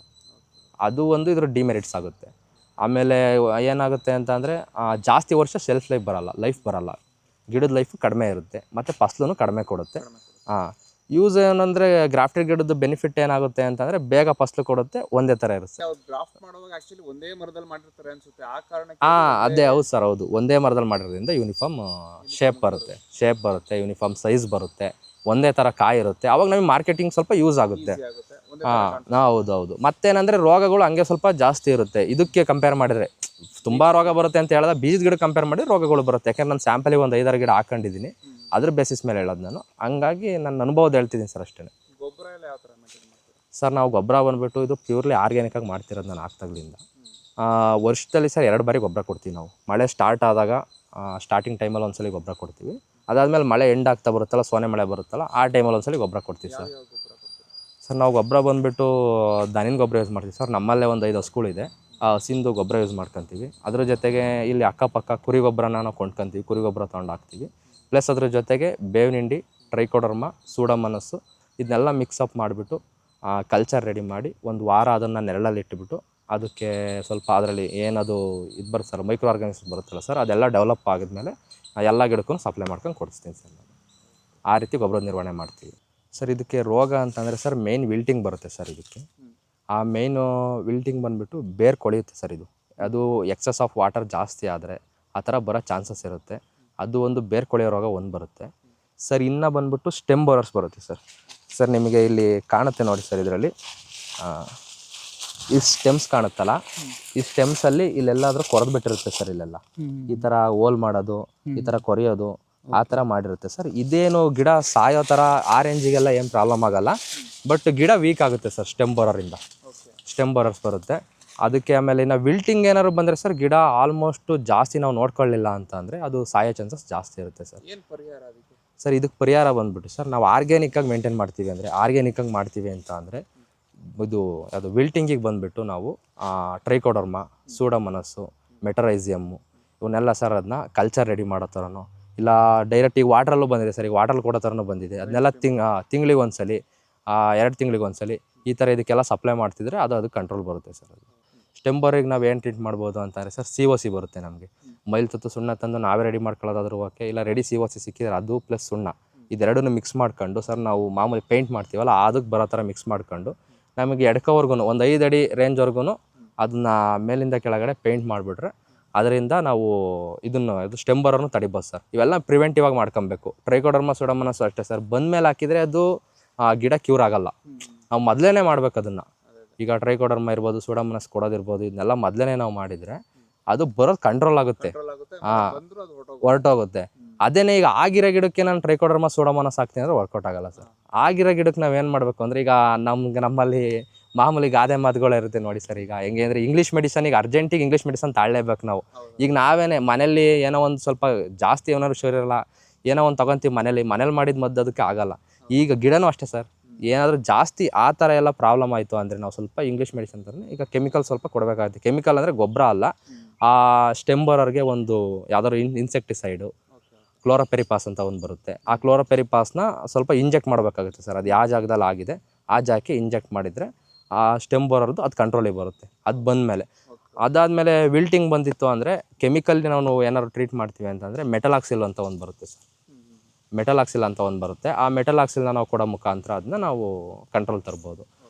ಅದು ಒಂದು ಇದ್ರ ಡಿಮೆರಿಟ್ಸ್ ಆಗುತ್ತೆ. ಆಮೇಲೆ ಏನಾಗುತ್ತೆ ಅಂತ ಅಂದರೆ, ಜಾಸ್ತಿ ವರ್ಷ ಲೈಫ್ ಬರಲ್ಲ. ಗಿಡದ ಲೈಫು ಕಡಿಮೆ ಇರುತ್ತೆ, ಮತ್ತು ಫಸಲು ಕಡಿಮೆ ಕೊಡುತ್ತೆ. ಯೂಸ್ ಏನಂದರೆ, ಗ್ರಾಫ್ಟೆಡ್ ಗಿಡದ ಬೆನಿಫಿಟ್ ಏನಾಗುತ್ತೆ ಅಂತಂದರೆ, ಬೇಗ ಫಸಲು ಕೊಡುತ್ತೆ, ಒಂದೇ ಥರ ಇರುತ್ತೆ. ಅದೇ ಹೌದು ಸರ್, ಹೌದು. ಒಂದೇ ಮರದಲ್ಲಿ ಮಾಡಿರೋದ್ರಿಂದ ಯೂನಿಫಾರ್ಮ್ ಶೇಪ್ ಬರುತ್ತೆ, ಯೂನಿಫಾರ್ಮ್ ಸೈಜ್ ಬರುತ್ತೆ, ಒಂದೇ ಥರ ಕಾಯಿ ಇರುತ್ತೆ. ಆವಾಗ ನಮಗೆ ಮಾರ್ಕೆಟಿಂಗ್ ಸ್ವಲ್ಪ ಯೂಸ್ ಆಗುತ್ತೆ. ಹೌದು. ಮತ್ತೇನಂದರೆ, ರೋಗಗಳು ಹಂಗೆ ಸ್ವಲ್ಪ ಜಾಸ್ತಿ ಇರುತ್ತೆ. ಇದಕ್ಕೆ ಕಂಪೇರ್ ಮಾಡಿದರೆ ತುಂಬ ರೋಗ ಬರುತ್ತೆ ಅಂತ ಹೇಳಿದ್ರೆ, ಬೀಜದ ಗಿಡ ಕಂಪೇರ್ ಮಾಡಿದ್ರೆ ರೋಗಗಳು ಬರುತ್ತೆ. ಯಾಕೆಂದ್ರೆ ನಾನು ಸ್ಯಾಂಪಲಿಗೆ ಒಂದು 5-6 ಗಿಡ ಹಾಕೊಂಡಿದ್ದೀನಿ, ಅದ್ರ ಬೇಸಿಸ್ ಮೇಲೆ ಹೇಳೋದು ನಾನು. ಹಂಗಾಗಿ ನನ್ನ ಅನುಭವದ ಹೇಳ್ತಿದ್ದೀನಿ ಸರ್, ಅಷ್ಟೇ. ಸರ್ ನಾವು ಗೊಬ್ಬರ ಬಂದುಬಿಟ್ಟು ಇದು ಪ್ಯೂರ್ಲಿ ಆರ್ಗ್ಯಾನಿಕಾಗಿ ಮಾಡ್ತಿರೋದು ನಾನು ಆಗ್ತಾಗ್ಲಿಂದ. ವರ್ಷದಲ್ಲಿ ಸರ್ 2 ಬಾರಿ ಗೊಬ್ಬರ ಕೊಡ್ತೀವಿ ನಾವು. ಮಳೆ ಸ್ಟಾರ್ಟ್ ಆದಾಗ ಸ್ಟಾರ್ಟಿಂಗ್ ಟೈಮಲ್ಲಿ ಒಂದ್ಸಲ ಗೊಬ್ಬರ ಕೊಡ್ತೀವಿ. ಅದಾದಮೇಲೆ ಮಳೆ ಎಂಡ್ ಆಗ್ತಾ ಬರುತ್ತಲ್ಲ, ಸೋನೆ ಮಳೆ ಬರುತ್ತಲ್ಲ, ಆ ಟೈಮಲ್ಲಿ ಒಂದ್ಸಲ ಗೊಬ್ಬರ ಕೊಡ್ತೀವಿ ಸರ್. ನಾವು ಗೊಬ್ಬರ ಬಂದುಬಿಟ್ಟು ದನಿನ ಗೊಬ್ಬರ ಯೂಸ್ ಮಾಡ್ತೀವಿ ಸರ್. ನಮ್ಮಲ್ಲೇ ಒಂದು 5 ಹಸುಗಳಿದೆ, ಆ ಹಸಿಂದು ಗೊಬ್ಬರ ಯೂಸ್ ಮಾಡ್ಕೊತೀವಿ. ಅದ್ರ ಜೊತೆಗೆ ಇಲ್ಲಿ ಅಕ್ಕಪಕ್ಕ ಕುರಿ ಗೊಬ್ಬರನ ನಾವು ಕೊಂಡ್ಕೊತೀವಿ, ಕುರಿ ಗೊಬ್ಬರ ತೊಗೊಂಡು ಹಾಕ್ತೀವಿ. ಪ್ಲಸ್ ಅದ್ರ ಜೊತೆಗೆ ಬೇವಿನ ಹಿಂಡಿ, ಟ್ರೈಕೋಡರ್ಮ, ಸೂಡೋಮೋನಾಸ್ ಇದನ್ನೆಲ್ಲ ಮಿಕ್ಸಪ್ ಮಾಡಿಬಿಟ್ಟು ಕಲ್ಚರ್ ರೆಡಿ ಮಾಡಿ 1 ವಾರ ಅದನ್ನು ನೆರಳಲ್ಲಿ ಇಟ್ಬಿಟ್ಟು ಅದಕ್ಕೆ ಸ್ವಲ್ಪ ಅದರಲ್ಲಿ ಏನದು ಇದು ಬರುತ್ತೆ ಸರ್, ಮೈಕ್ರೋ ಆರ್ಗಾನಿಸಮ್ ಬರುತ್ತಲ್ಲ ಸರ್, ಅದೆಲ್ಲ ಡೆವಲಪ್ ಆಗಿದ್ಮೇಲೆ ಎಲ್ಲ ಗಿಡಕ್ಕೂ ಸಪ್ಲೈ ಮಾಡ್ಕೊಂಡು ಕೊಡಿಸ್ತೀನಿ ಸರ್ ನಾನು. ಆ ರೀತಿ ಗೊಬ್ಬರದ ನಿರ್ವಹಣೆ ಮಾಡ್ತೀವಿ ಸರ್. ಇದಕ್ಕೆ ರೋಗ ಅಂತಂದರೆ ಸರ್ ಮೇಯ್ನ್ ವಿಲ್ಟಿಂಗ್ ಬರುತ್ತೆ ಸರ್ ಇದಕ್ಕೆ. ಆ ಮೇಯ್ನು ವಿಲ್ಟಿಂಗ್ ಬಂದುಬಿಟ್ಟು ಬೇರು ಕೊಳೆಯುತ್ತೆ ಸರ್. ಅದು ಎಕ್ಸಸ್ ಆಫ್ ವಾಟರ್ ಜಾಸ್ತಿ ಆದರೆ ಆ ಥರ ಬರೋ ಚಾನ್ಸಸ್ ಇರುತ್ತೆ. ಅದು ಒಂದು ಬೇರು ಕೊಳೆಯೋ ರೋಗ ಒಂದು ಬರುತ್ತೆ ಸರ್. ಇನ್ನು ಬಂದುಬಿಟ್ಟು ಸ್ಟೆಮ್ ಬೋರರ್ಸ್ ಬರುತ್ತೆ ಸರ್. ಸರ್ ನಿಮಗೆ ಇಲ್ಲಿ ಕಾಣುತ್ತೆ ನೋಡಿ ಸರ್, ಇದರಲ್ಲಿ ಈ ಸ್ಟೆಮ್ಸ್ ಕಾಣುತ್ತಲ್ಲ, ಈ ಸ್ಟೆಮ್ಸಲ್ಲಿ ಇಲ್ಲೆಲ್ಲಾದರೂ ಕೊರೆದು ಬಿಟ್ಟಿರುತ್ತೆ ಸರ್. ಇಲ್ಲೆಲ್ಲ ಈ ಥರ ಹೋಲ್ ಮಾಡೋದು, ಈ ಥರ ಕೊರೆಯೋದು, ಆ ಥರ ಮಾಡಿರುತ್ತೆ ಸರ್. ಇದೇನು ಗಿಡ ಸಾಯೋ ಥರ ಆರೆಂಜಿಗೆಲ್ಲ ಏನು ಪ್ರಾಬ್ಲಮ್ ಆಗೋಲ್ಲ, ಬಟ್ ಗಿಡ ವೀಕ್ ಆಗುತ್ತೆ ಸರ್ ಸ್ಟೆಮ್ ಬೋರರಿಂದ. ಸ್ಟೆಮ್ ಬೋರರ್ಸ್ ಬರುತ್ತೆ ಅದಕ್ಕೆ. ಆಮೇಲೆ ನಾವು ವಿಲ್ಟಿಂಗ್ ಏನಾದ್ರು ಬಂದರೆ ಸರ್, ಗಿಡ ಆಲ್ಮೋಸ್ಟು ಜಾಸ್ತಿ ನಾವು ನೋಡ್ಕೊಳ್ಳಿಲ್ಲ ಅಂತ ಅಂದರೆ ಅದು ಸಾಯೋ ಚಾನ್ಸಸ್ ಜಾಸ್ತಿ ಇರುತ್ತೆ ಸರ್. ಏನು ಪರಿಹಾರ ಅದಕ್ಕೆ ಸರ್? ಇದಕ್ಕೆ ಪರಿಹಾರ ಬಂದುಬಿಟ್ಟು ಸರ್, ನಾವು ಆರ್ಗ್ಯಾನಿಕ್ಕಾಗಿ ಮೇಂಟೈನ್ ಮಾಡ್ತೀವಿ ಅಂದರೆ, ಆರ್ಗ್ಯಾನಿಕ್ಕಾಗಿ ಮಾಡ್ತೀವಿ ಅಂತ ಅಂದರೆ ಇದು ಅದು ವಿಲ್ಟಿಂಗಿಗೆ ಬಂದುಬಿಟ್ಟು ನಾವು ಟ್ರೈಕೋಡರ್ಮ, ಸೂಡೋಮೋನಾಸು, ಮೆಟರೈಸಿಯಮ್ಮು ಇವನ್ನೆಲ್ಲ ಸರ್ ಅದನ್ನ ಕಲ್ಚರ್ ರೆಡಿ ಮಾಡೋ ಥರನೋ, ಇಲ್ಲ ಡೈರೆಕ್ಟ್ ಈಗ ವಾಟ್ರಲ್ಲೂ ಬಂದಿದೆ ಸರ್. ಈಗ ವಾಟ್ರಲ್ಲಿ ಕೊಡೋ ಥರನೂ ಬಂದಿದೆ. ಅದನ್ನೆಲ್ಲ ತಿಂಗಳಿಗೆ ಒಂದ್ಸಲಿ, 2 ತಿಂಗಳಿಗೆ ಒಂದ್ಸಲಿ ಈ ಥರ ಇದಕ್ಕೆಲ್ಲ ಸಪ್ಲೈ ಮಾಡ್ತಿದ್ರೆ ಅದು ಕಂಟ್ರೋಲ್ ಬರುತ್ತೆ ಸರ್. ಅದು ಸ್ಟೆಮ್ ಬೋರಿಗೆ ನಾವು ಏನು ಟ್ರೀಟ್ ಮಾಡ್ಬೋದು ಅಂತಾರೆ ಸರ್, COC ಬರುತ್ತೆ ನಮಗೆ. ಮೈಲ್ತುತ್ತು ಸುಣ್ಣ ತಂದು ನಾವೇ ರೆಡಿ ಮಾಡ್ಕೊಳ್ಳೋದಾದ್ರೂ ಓಕೆ, ಇಲ್ಲ ರೆಡಿ COC ಸಿಕ್ಕಿದ್ರೆ ಅದು ಪ್ಲಸ್ ಸುಣ್ಣ ಇದೆರಡನ್ನೂ ಮಿಕ್ಸ್ ಮಾಡ್ಕೊಂಡು ಸರ್, ನಾವು ಮಾಮೂಲಿ ಪೇಂಟ್ ಮಾಡ್ತೀವಲ್ಲ ಅದಕ್ಕೆ ಬರೋ ಥರ ಮಿಕ್ಸ್ ಮಾಡ್ಕೊಂಡು ನಮಗೆ ಎಡ್ಕೋವರೆಗೂ ಒಂದು 5 ಅಡಿ ರೇಂಜ್ವರೆಗೂ ಅದನ್ನ ಮೇಲಿಂದ ಕೆಳಗಡೆ ಪೇಂಟ್ ಮಾಡಿಬಿಟ್ರೆ ಅದರಿಂದ ನಾವು ಇದು ಸ್ಟೆಮ್ ಬೋರರ್ನು ತಡಿಬೋದು ಸರ್. ಇವೆಲ್ಲ ಪ್ರಿವೆಂಟಿವ್ ಆಗಿ ಮಾಡ್ಕೊಬೇಕು. ಟ್ರೈಕೋಡರ್ಮ, ಸೂಡೋಮೋನಾಸ್ ಅಷ್ಟೇ ಸರ್. ಬಂದಮೇಲೆ ಹಾಕಿದರೆ ಅದು ಗಿಡ ಕ್ಯೂರ್ ಆಗಲ್ಲ. ನಾವು ಮೊದಲೇ ಮಾಡ್ಬೇಕು ಅದನ್ನು. ಈಗ ಟ್ರೈಕೋಡರ್ಮ ಇರ್ಬೋದು, ಸೂಡೋಮೋನಾಸ್ ಕೊಡೋದಿರ್ಬೋದು, ಇದನ್ನೆಲ್ಲ ಮೊದಲೇ ನಾವು ಮಾಡಿದರೆ ಅದು ಬರೋದು ಕಂಟ್ರೋಲ್ ಆಗುತ್ತೆ, ಹೊರಟೋಗುತ್ತೆ. ಅದೇನೇ ಈಗ ಆಗಿರೋ ಗಿಡಕ್ಕೆ ನಾನು ಟ್ರೈಕೋಡರ್ಮ, ಸೂಡೋಮೋನಾಸ್ ಹಾಕ್ತೀನಿ ಅಂದರೆ ವರ್ಕೌಟ್ ಆಗಲ್ಲ ಸರ್. ಆಗಿರೋ ಗಿಡಕ್ಕೆ ನಾವು ಏನು ಮಾಡಬೇಕು ಅಂದರೆ, ಈಗ ನಮ್ಮಲ್ಲಿ ಮಾಮೂಲಿ ಗಾದೆ ಮಾತುಗಳು ಇರುತ್ತೆ ನೋಡಿ ಸರ್. ಈಗ ಹೆಂಗೆ ಅಂದರೆ ಇಂಗ್ಲೀಷ್ ಮೆಡಿಸನ್, ಈಗ ಇಂಗ್ಲೀಷ್ ಮೆಡಿಸನ್ ತಾಳಲೇಬೇಕು ನಾವು. ಈಗ ನಾವೇನೇ ಮನೇಲಿ ಏನೋ ಒಂದು ಸ್ವಲ್ಪ ಜಾಸ್ತಿ ಏನಾದ್ರು ಹುಷಾರಿರಲ್ಲ, ಏನೋ ಒಂದು ತೊಗೊತೀವಿ ಮನೇಲಿ ಮಾಡಿದ ಮದ್ದು ಅದಕ್ಕೆ ಆಗಲ್ಲ. ಈಗ ಗಿಡನೂ ಅಷ್ಟೇ ಸರ್. ಏನಾದರೂ ಜಾಸ್ತಿ ಆ ಥರ ಎಲ್ಲ ಪ್ರಾಬ್ಲಮ್ ಆಯಿತು ಅಂದರೆ ನಾವು ಸ್ವಲ್ಪ ಇಂಗ್ಲೀಷ್ ಮೆಡಿಸನ್ ಥರನೇ ಈಗ ಕೆಮಿಕಲ್ ಸ್ವಲ್ಪ ಕೊಡಬೇಕಾಗುತ್ತೆ. ಕೆಮಿಕಲ್ ಅಂದರೆ ಗೊಬ್ಬರ ಅಲ್ಲ, ಆ ಸ್ಟೆಮ್ ಬೋರರ್ಗೆ ಒಂದು ಯಾವ್ದಾದ್ರು ಇನ್ಸೆಕ್ಟಿಸೈಡು, ಕ್ಲೋರೋಪೆರಿಪಾಸ್ ಅಂತ ಒಂದು ಬರುತ್ತೆ. ಆ ಕ್ಲೋರೋಪೆರಿಪಾಸ್ನ ಸ್ವಲ್ಪ ಇಂಜೆಕ್ಟ್ ಮಾಡಬೇಕಾಗುತ್ತೆ ಸರ್. ಅದು ಯಾವ ಜಾಗದಲ್ಲಿ ಆಗಿದೆ ಆ ಜಾಗಕ್ಕೆ ಇಂಜೆಕ್ಟ್ ಮಾಡಿದರೆ ಆ ಸ್ಟೆಮ್ ಬೋರರ್ದು ಅದು ಕಂಟ್ರೋಲಿಗೆ ಬರುತ್ತೆ. ಅದು ಬಂದಮೇಲೆ ಅದಾದಮೇಲೆ ವಿಲ್ಟಿಂಗ್ ಬಂದಿತ್ತು ಅಂದರೆ ಕೆಮಿಕಲ್ ನಾವು ಏನಾದ್ರು ಟ್ರೀಟ್ ಮಾಡ್ತೀವಿ ಅಂತಂದರೆ ಮೆಟಲಾಕ್ಸಿಲ್ ಅಂತ ಒಂದು ಬರುತ್ತೆ ಸರ್. ಮೆಟಲಾಕ್ಸಿಲ್ ಅಂತ ಒಂದು ಬರುತ್ತೆ. ಆ ಮೆಟಲಾಕ್ಸಿಲ್ನ ನಾವು ಕೊಡೋ ಮುಖಾಂತರ ಅದನ್ನ ನಾವು ಕಂಟ್ರೋಲ್ ತರ್ಬೋದು.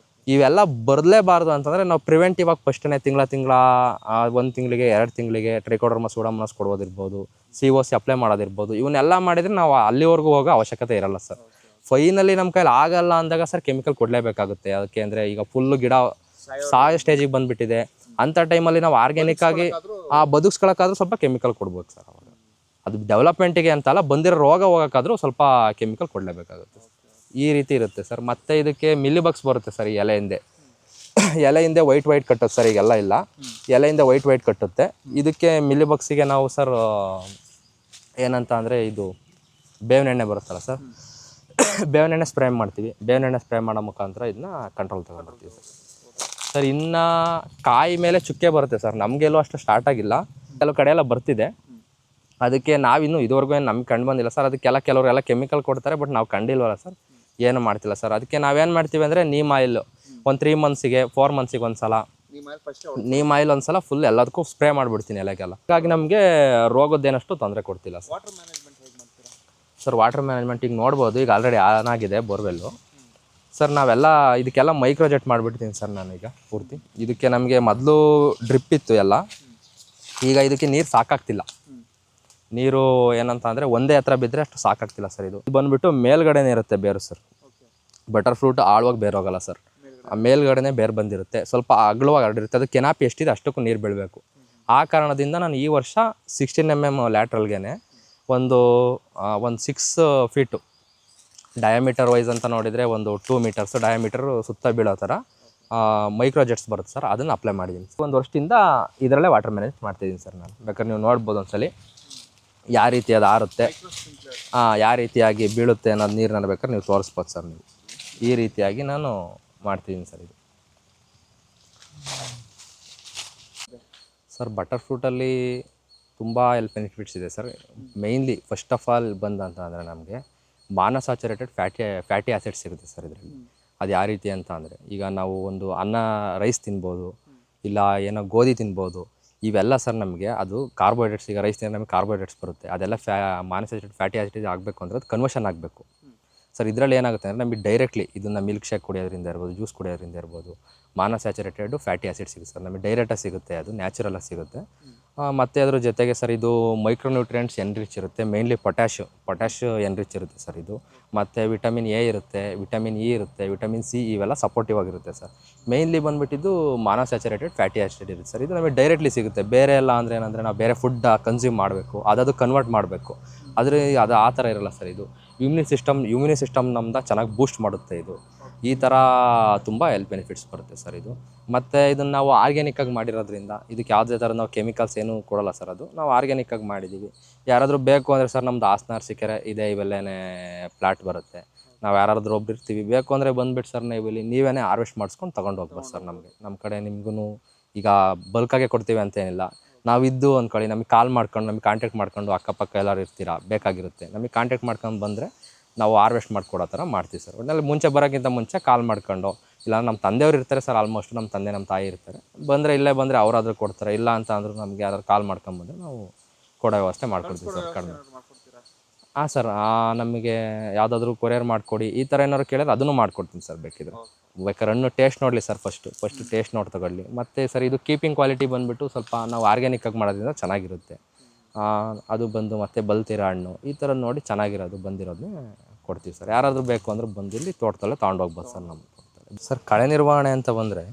ಇವೆಲ್ಲ ಬರಲೇಬಾರ್ದು ಅಂತಂದರೆ ನಾವು ಪ್ರಿವೆಂಟಿವ್ ಆಗಿ ಫಸ್ಟೇ ತಿಂಗಳ 1 ತಿಂಗಳಿಗೆ 2 ತಿಂಗಳಿಗೆ ಟ್ರೈಕೋಡರ್ಮ, ಸೂಡೋಮೋನಾಸ್ ಕೊಡೋದಿರ್ಬೋದು, COC ಅಪ್ಲೈ ಮಾಡೋದಿರ್ಬೋದು. ಇವನ್ನೆಲ್ಲ ಮಾಡಿದರೆ ನಾವು ಅಲ್ಲಿವರೆಗೂ ಹೋಗೋ ಅವಶ್ಯಕತೆ ಇರಲ್ಲ ಸರ್. ಫೈನಲಿ ನಮ್ಮ ಕೈಲಿ ಆಗಲ್ಲ ಅಂದಾಗ ಸರ್ ಕೆಮಿಕಲ್ ಕೊಡಲೇಬೇಕಾಗುತ್ತೆ. ಅದಕ್ಕೆ ಅಂದರೆ ಈಗ ಫುಲ್ಲು ಗಿಡ ಸಾಯೋ ಸ್ಟೇಜಿಗೆ ಬಂದುಬಿಟ್ಟಿದೆ ಅಂಥ ಟೈಮಲ್ಲಿ ನಾವು ಆರ್ಗ್ಯಾನಿಕ್ಕಾಗಿ ಬದುಕ್ಸ್ಕೊಳಕ್ಕಾದ್ರೂ ಸ್ವಲ್ಪ ಕೆಮಿಕಲ್ ಕೊಡ್ಬೋದು ಸರ್. ಅವಾಗ ಅದು ಡೆವಲಪ್ಮೆಂಟಿಗೆ ಅಂತಲ್ಲ, ಬಂದಿರೋ ರೋಗ ಹೋಗೋಕ್ಕಾದ್ರೂ ಸ್ವಲ್ಪ ಕೆಮಿಕಲ್ ಕೊಡಲೇಬೇಕಾಗುತ್ತೆ. ಈ ರೀತಿ ಇರುತ್ತೆ ಸರ್. ಮತ್ತು ಇದಕ್ಕೆ ಮಿಲಿಬಗ್ಸ್ ಬರುತ್ತೆ ಸರ್. ಈ ಎಲೆ ಹಿಂದೆ ವೈಟ್ ಕಟ್ಟುತ್ತೆ ಸರ್. ಈಗೆಲ್ಲ ಇಲ್ಲ, ಎಲೆಯಿಂದ ವೈಟ್ ಕಟ್ಟುತ್ತೆ. ಇದಕ್ಕೆ ಮಿಲಿಬಗ್ಸಿಗೆ ನಾವು ಸರ್ ಏನಂತ ಅಂದರೆ ಇದು ಬೇವಿನ ಎಣ್ಣೆ ಬರುತ್ತಲ್ಲ ಸರ್, ಬೇವಿನ ಎಣ್ಣೆ ಸ್ಪ್ರೇ ಮಾಡ್ತೀವಿ. ಬೇವಿನ ಎಣ್ಣೆ ಸ್ಪ್ರೇ ಮಾಡೋ ಮುಖಾಂತರ ಇದನ್ನ ಕಂಟ್ರೋಲ್ ತಗೊಂಡ್ಬರ್ತೀವಿ ಸರ್. ಇನ್ನು ಕಾಯಿ ಮೇಲೆ ಚುಕ್ಕೆ ಬರುತ್ತೆ ಸರ್. ನಮಗೆಲ್ಲೂ ಅಷ್ಟು ಸ್ಟಾರ್ಟ್ ಆಗಿಲ್ಲ, ಕೆಲವು ಕಡೆ ಎಲ್ಲ ಬರ್ತಿದೆ. ಅದಕ್ಕೆ ನಾವಿನ್ನೂ ಇದುವರೆಗೂ ಏನು ನಮ್ಗೆ ಕಂಡು ಬಂದಿಲ್ಲ ಸರ್. ಅದಕ್ಕೆಲ್ಲ ಕೆಲವರೆಲ್ಲ ಕೆಮಿಕಲ್ ಕೊಡ್ತಾರೆ, ಬಟ್ ನಾವು ಕಂಡಿಲ್ವಲ್ಲ ಸರ್, ಏನು ಮಾಡ್ತಿಲ್ಲ ಸರ್. ಅದಕ್ಕೆ ನಾವೇನು ಮಾಡ್ತೀವಿ ಅಂದರೆ ನೀಮ್ ಆಯಿಲ್ ಒಂದು 3 ಮಂತ್ಸಿಗೆ 4 ಮಂತ್ಸಿಗೆ ಒಂದ್ಸಲ ನೀಮ್ ಆಯಿಲ್ ಒಂದ್ಸಲ ಫುಲ್ ಎಲ್ಲದಕ್ಕೂ ಸ್ಪ್ರೇ ಮಾಡಿಬಿಡ್ತೀನಿ ಎಲೆಗೆಲ್ಲ. ಹಾಗಾಗಿ ನಮಗೆ ರೋಗದ್ದೇನಷ್ಟು ತೊಂದರೆ ಕೊಡ್ತಿಲ್ಲ ಸರ್. ಸರ್ ವಾಟರ್ ಮ್ಯಾನೇಜ್ಮೆಂಟ್ ಈಗ ನೋಡ್ಬೋದು, ಈಗ ಆಲ್ರೆಡಿ ಆನ್ ಆಗಿದೆ ಬೋರ್ವೆಲ್ಲು ಸರ್. ನಾವೆಲ್ಲ ಇದಕ್ಕೆಲ್ಲ ಮೈಕ್ರೋಜೆಟ್ ಮಾಡಿಬಿಡ್ತೀನಿ ಸರ್ ನಾನೀಗ ಪೂರ್ತಿ. ಇದಕ್ಕೆ ನಮಗೆ ಮೊದಲು ಡ್ರಿಪ್ ಇತ್ತು ಎಲ್ಲ, ಈಗ ಇದಕ್ಕೆ ನೀರು ಸಾಕಾಗ್ತಿಲ್ಲ. ನೀರು ಏನಂತ ಅಂದರೆ ಒಂದೇ ಹತ್ರ ಬಿದ್ದರೆ ಅಷ್ಟು ಸಾಕಾಗ್ತಿಲ್ಲ ಸರ್. ಇದು ಬಂದುಬಿಟ್ಟು ಮೇಲ್ಗಡೆನೇ ಇರುತ್ತೆ ಬೇರು ಸರ್. ಬಟರ್ ಫ್ರೂಟ್ ಆಳವಾಗಿ ಬೇರು ಹೋಗಲ್ಲ ಸರ್, ಆ ಮೇಲ್ಗಡೆನೇ ಬೇರು ಬಂದಿರುತ್ತೆ. ಸ್ವಲ್ಪ ಅಗಲವಾಗಿ ಹರಡಿರುತ್ತೆ. ಅದು ಕೆನಾಪಿ ಎಷ್ಟಿದೆ ಅಷ್ಟಕ್ಕೂ ನೀರು ಬೀಳಬೇಕು. ಆ ಕಾರಣದಿಂದ ನಾನು ಈ ವರ್ಷ 16 mm ಲ್ಯಾಟ್ರಲ್ಗೆ ಒಂದು 6 ಫೀಟು ಡಯಾಮೀಟರ್ ವೈಸ್ ಅಂತ ನೋಡಿದರೆ ಒಂದು 2 ಮೀಟರ್ಸ್ ಡಯಾಮೀಟರು ಸುತ್ತ ಬೀಳೋ ಥರ ಮೈಕ್ರೋಜೆಟ್ಸ್ ಬರುತ್ತೆ ಸರ್. ಅದನ್ನು ಅಪ್ಲೈ ಮಾಡಿದ್ದೀನಿ. 1 ವರ್ಷದಿಂದ ಇದರಲ್ಲೇ ವಾಟರ್ ಮ್ಯಾನೇಜ್ ಮಾಡ್ತಿದ್ದೀನಿ ಸರ್ ನಾನು. ಬೇಕಾದ್ರೆ ನೀವು ನೋಡ್ಬೋದು ಒಂದ್ಸಲಿ ಯಾವ ರೀತಿ ಅದು ಆರುತ್ತೆ, ಯಾವ ರೀತಿಯಾಗಿ ಬೀಳುತ್ತೆ ಅನ್ನೋದು ನೀರನ್ನ ಬೇಕಾದ್ರೆ ನೀವು ತೋರಿಸ್ಬೋದು ಸರ್. ನೀವು ಈ ರೀತಿಯಾಗಿ ನಾನು ಮಾಡ್ತಿದ್ದೀನಿ ಸರ್. ಇದು ಸರ್ ಬಟರ್ ಫ್ರೂಟಲ್ಲಿ ತುಂಬ ಹೆಲ್ತ್ ಬೆನಿಫಿಟ್ಸ್ ಇದೆ sir. Mainly first of all ಬಂದಂತ ಅಂದರೆ ನಮಗೆ ಮಾನೋಸ್ಯಾಚುರೇಟೆಡ್ ಫ್ಯಾಟಿ ಆ್ಯಸಿಡ್ಸ್ ಸಿಗುತ್ತೆ ಸರ್ ಇದರಲ್ಲಿ. ಅದು ಯಾವ ರೀತಿ ಅಂತ ಅಂದರೆ, ಈಗ ನಾವು ಒಂದು ರೈಸ್ ತಿನ್ಬೋದು, ಇಲ್ಲ ಏನೋ ಗೋಧಿ ತಿನ್ಬೋದು. ಇವೆಲ್ಲ ಸರ್ ನಮಗೆ ಅದು ಕಾರ್ಬೋಹೈಡ್ರೇಟ್ಸ್, ಈಗ ರೈಸ್ ತಿಂದರೆ ನಮಗೆ ಕಾರ್ಬೋಹೈಡ್ರೇಟ್ಸ್ ಬರುತ್ತೆ, ಅದೆಲ್ಲ ಮಾನೋಸ್ಯಾಚುರೇಟೆಡ್ ಫ್ಯಾಟಿ ಆಸಿಡ್ ಆಗಬೇಕು ಅಂದರೆ ಅದು ಕನ್ವರ್ಷನ್ ಆಗಬೇಕು ಸರ್. ಇದರಲ್ಲಿ ಏನಾಗುತ್ತೆ ಅಂದರೆ ನಮಗೆ ಡೈರೆಕ್ಟ್ಲಿ ಇದನ್ನು ಮಿಲ್ಕ್ ಶೇಕ್ ಕುಡಿಯೋದ್ರಿಂದ ಇರ್ಬೋದು, ಜ್ಯೂಸ್ ಕುಡಿಯೋದ್ರಿಂದ ಇರ್ಬೋದು, ಮಾನೋಸ್ಯಾಚುರೇಟೆಡ್ ಫ್ಯಾಟಿ ಆಸಿಡ್ ಸಿಗುತ್ತೆ ಸರ್ ನಮಗೆ, ಡೈರೆಕ್ಟಾಗಿ ಸಿಗುತ್ತೆ, ಅದು ನ್ಯಾಚುರಲಾಗಿ ಸಿಗುತ್ತೆ. ಮತ್ತು ಅದ್ರ ಜೊತೆಗೆ ಸರ್ ಇದು ಮೈಕ್ರೋನ್ಯೂಟ್ರಿಯೆಂಟ್ಸ್ ಎನ್ರಿಚ್ ಇರುತ್ತೆ, ಮೇನ್ಲಿ ಪೊಟ್ಯಾಶ್ ಎನ್ರಿಚ್ ಇರುತ್ತೆ ಸರ್ ಇದು. ಮತ್ತು ವಿಟಮಿನ್ ಎ ಇರುತ್ತೆ, ವಿಟಮಿನ್ ಇ ಇರುತ್ತೆ, ವಿಟಮಿನ್ ಸಿ, ಇವೆಲ್ಲ ಸಪೋರ್ಟಿವ್ ಆಗಿರುತ್ತೆ sir. Mainly ಬಂದುಬಿಟ್ಟಿದ್ದು monounsaturated fatty acid ಇರುತ್ತೆ ಸರ್. ಇದು ನಮಗೆ ಡೈರೆಕ್ಟ್ಲಿ ಸಿಗುತ್ತೆ. ಬೇರೆ ಎಲ್ಲ ಅಂದರೆ ಏನಂದರೆ ನಾವು ಬೇರೆ ಫುಡ್ ಕನ್ಸ್ಯೂಮ್ ಮಾಡಬೇಕು, ಅದು ಕನ್ವರ್ಟ್ ಮಾಡಬೇಕು, ಆದರೆ ಅದು ಆ ಥರ ಇರೋಲ್ಲ ಸರ್. ಇದು ಇಮ್ಯುನಿ ಸಿಸ್ಟಮ್ ನಮ್ದು ಚೆನ್ನಾಗಿ ಬೂಸ್ಟ್ ಮಾಡುತ್ತೆ ಇದು. ಈ ಥರ ತುಂಬ ಹೆಲ್ತ್ ಬೆನಿಫಿಟ್ಸ್ ಬರುತ್ತೆ ಸರ್ ಇದು. ಮತ್ತು ಇದನ್ನು ನಾವು ಆರ್ಗ್ಯಾನಿಕ್ಕಾಗಿ ಮಾಡಿರೋದ್ರಿಂದ ಇದಕ್ಕೆ ಯಾವುದೇ ಥರ ನಾವು ಕೆಮಿಕಲ್ಸ್ ಏನೂ ಕೊಡೋಲ್ಲ ಸರ್. ಅದು ನಾವು ಆರ್ಗ್ಯಾನಿಕ್ಕಾಗಿ ಮಾಡಿದ್ದೀವಿ. ಯಾರಾದರೂ ಬೇಕು ಅಂದರೆ ಸರ್ ನಮ್ದು ಹಾಸನ ಅರಸೀಕೆರೆ ಇದೆ, ಇವೆಲ್ಲೇ ಪ್ಲಾಟ್ ಬರುತ್ತೆ. ನಾವು ಯಾರಾದ್ರೂ ಒಬ್ರು ಇರ್ತೀವಿ, ಬೇಕು ಅಂದರೆ ಬಂದುಬಿಟ್ಟು ಸರ್ ನೀವು ಇಲ್ಲಿ ನೀವೇ ಹಾರ್ವೆಸ್ಟ್ ಮಾಡಿಸ್ಕೊಂಡು ತೊಗೊಂಡು ಹೋಗ್ಬೋದು ಸರ್. ನಮ್ಮ ಕಡೆ ನಿಮಗೂ ಈಗ ಬಲ್ಕಾಗೆ ಕೊಡ್ತೀವಿ ಅಂತೇನಿಲ್ಲ. ನಾವಿದ್ದು ಅಂದ್ಕೊಳ್ಳಿ, ನಮಗೆ ಕಾಲ್ ಮಾಡ್ಕೊಂಡು, ನಮಗೆ ಕಾಂಟ್ಯಾಕ್ಟ್ ಮಾಡ್ಕೊಂಡು, ಅಕ್ಕಪಕ್ಕ ಎಲ್ಲರೂ ಇರ್ತೀರಾ, ಬೇಕಾಗಿರುತ್ತೆ, ನಮಗೆ ಕಾಂಟ್ಯಾಕ್ಟ್ ಮಾಡ್ಕೊಂಡು ಬಂದರೆ ನಾವು ಹಾರ್ವೆಸ್ಟ್ ಮಾಡಿಕೊಡೋ ಥರ ಮಾಡ್ತೀವಿ ಸರ್. ಒಟ್ಟಿನಲ್ಲಿ ಮುಂಚೆ ಬರೋಕ್ಕಿಂತ ಮುಂಚೆ ಕಾಲ್ ಮಾಡ್ಕೊಂಡು, ಇಲ್ಲ ನಮ್ಮ ತಂದೆಯವರು ಇರ್ತಾರೆ ಸರ್, ಆಲ್ಮೋಸ್ಟ್ ನಮ್ಮ ತಂದೆ ನಮ್ಮ ತಾಯಿ ಇರ್ತಾರೆ, ಇಲ್ಲೇ ಬಂದರೆ ಅವರಾದರೂ ಕೊಡ್ತಾರೆ. ಇಲ್ಲ ಅಂತ ಅಂದರೂ ನಮಗೆ ಯಾರಾದ್ರು ಕಾಲ್ ಮಾಡ್ಕೊಂಬಂದರೆ ನಾವು ಕೊಡೋ ವ್ಯವಸ್ಥೆ ಮಾಡ್ಕೊಡ್ತೀವಿ ಸರ್. ಕಡಿಮೆ ಹಾಂ ಸರ್, ನಮಗೆ ಯಾವುದಾದ್ರೂ ಕೊರಿಯರ್ ಮಾಡಿಕೊಡಿ ಈ ಥರ ಏನಾದ್ರು ಕೇಳಿದ್ರೆ ಅದನ್ನು ಮಾಡ್ಕೊಡ್ತೀನಿ ಸರ್. ಬೇಕಾದ್ರೆ ಹಣ್ಣು ಟೇಸ್ಟ್ ನೋಡಲಿ ಸರ್, ಫಸ್ಟ್ ಟೇಸ್ಟ್ ನೋಡಿ ತಗೊಳ್ಳಿ. ಮತ್ತು ಸರ್ ಇದು ಕೀಪಿಂಗ್ ಕ್ವಾಲಿಟಿ ಬಂದುಬಿಟ್ಟು ಸ್ವಲ್ಪ ನಾವು ಆರ್ಗ್ಯಾನಿಕ್ಕಾಗಿ ಮಾಡೋದ್ರಿಂದ ಚೆನ್ನಾಗಿರುತ್ತೆ. ಅದು ಬಂದು ಮತ್ತು ಬಲ್ತಿರೋ ಹಣ್ಣು ಈ ಥರ ನೋಡಿ ಚೆನ್ನಾಗಿರೋದು ಬಂದಿರೋದನ್ನೇ ಕೊಡ್ತೀವಿ ಸರ್. ಯಾರಾದರೂ ಬೇಕು ಅಂದರೆ ಬಂದು ಇಲ್ಲಿ ತೋಟದಲ್ಲೇ ತೊಗೊಂಡೋಗ್ಬೋದು ಸರ್. ನಮ್ಮ ತೋಟದಲ್ಲಿ ಸರ್ ಕಳೆ ನಿರ್ವಹಣೆ ಅಂತ ಬಂದರೆ,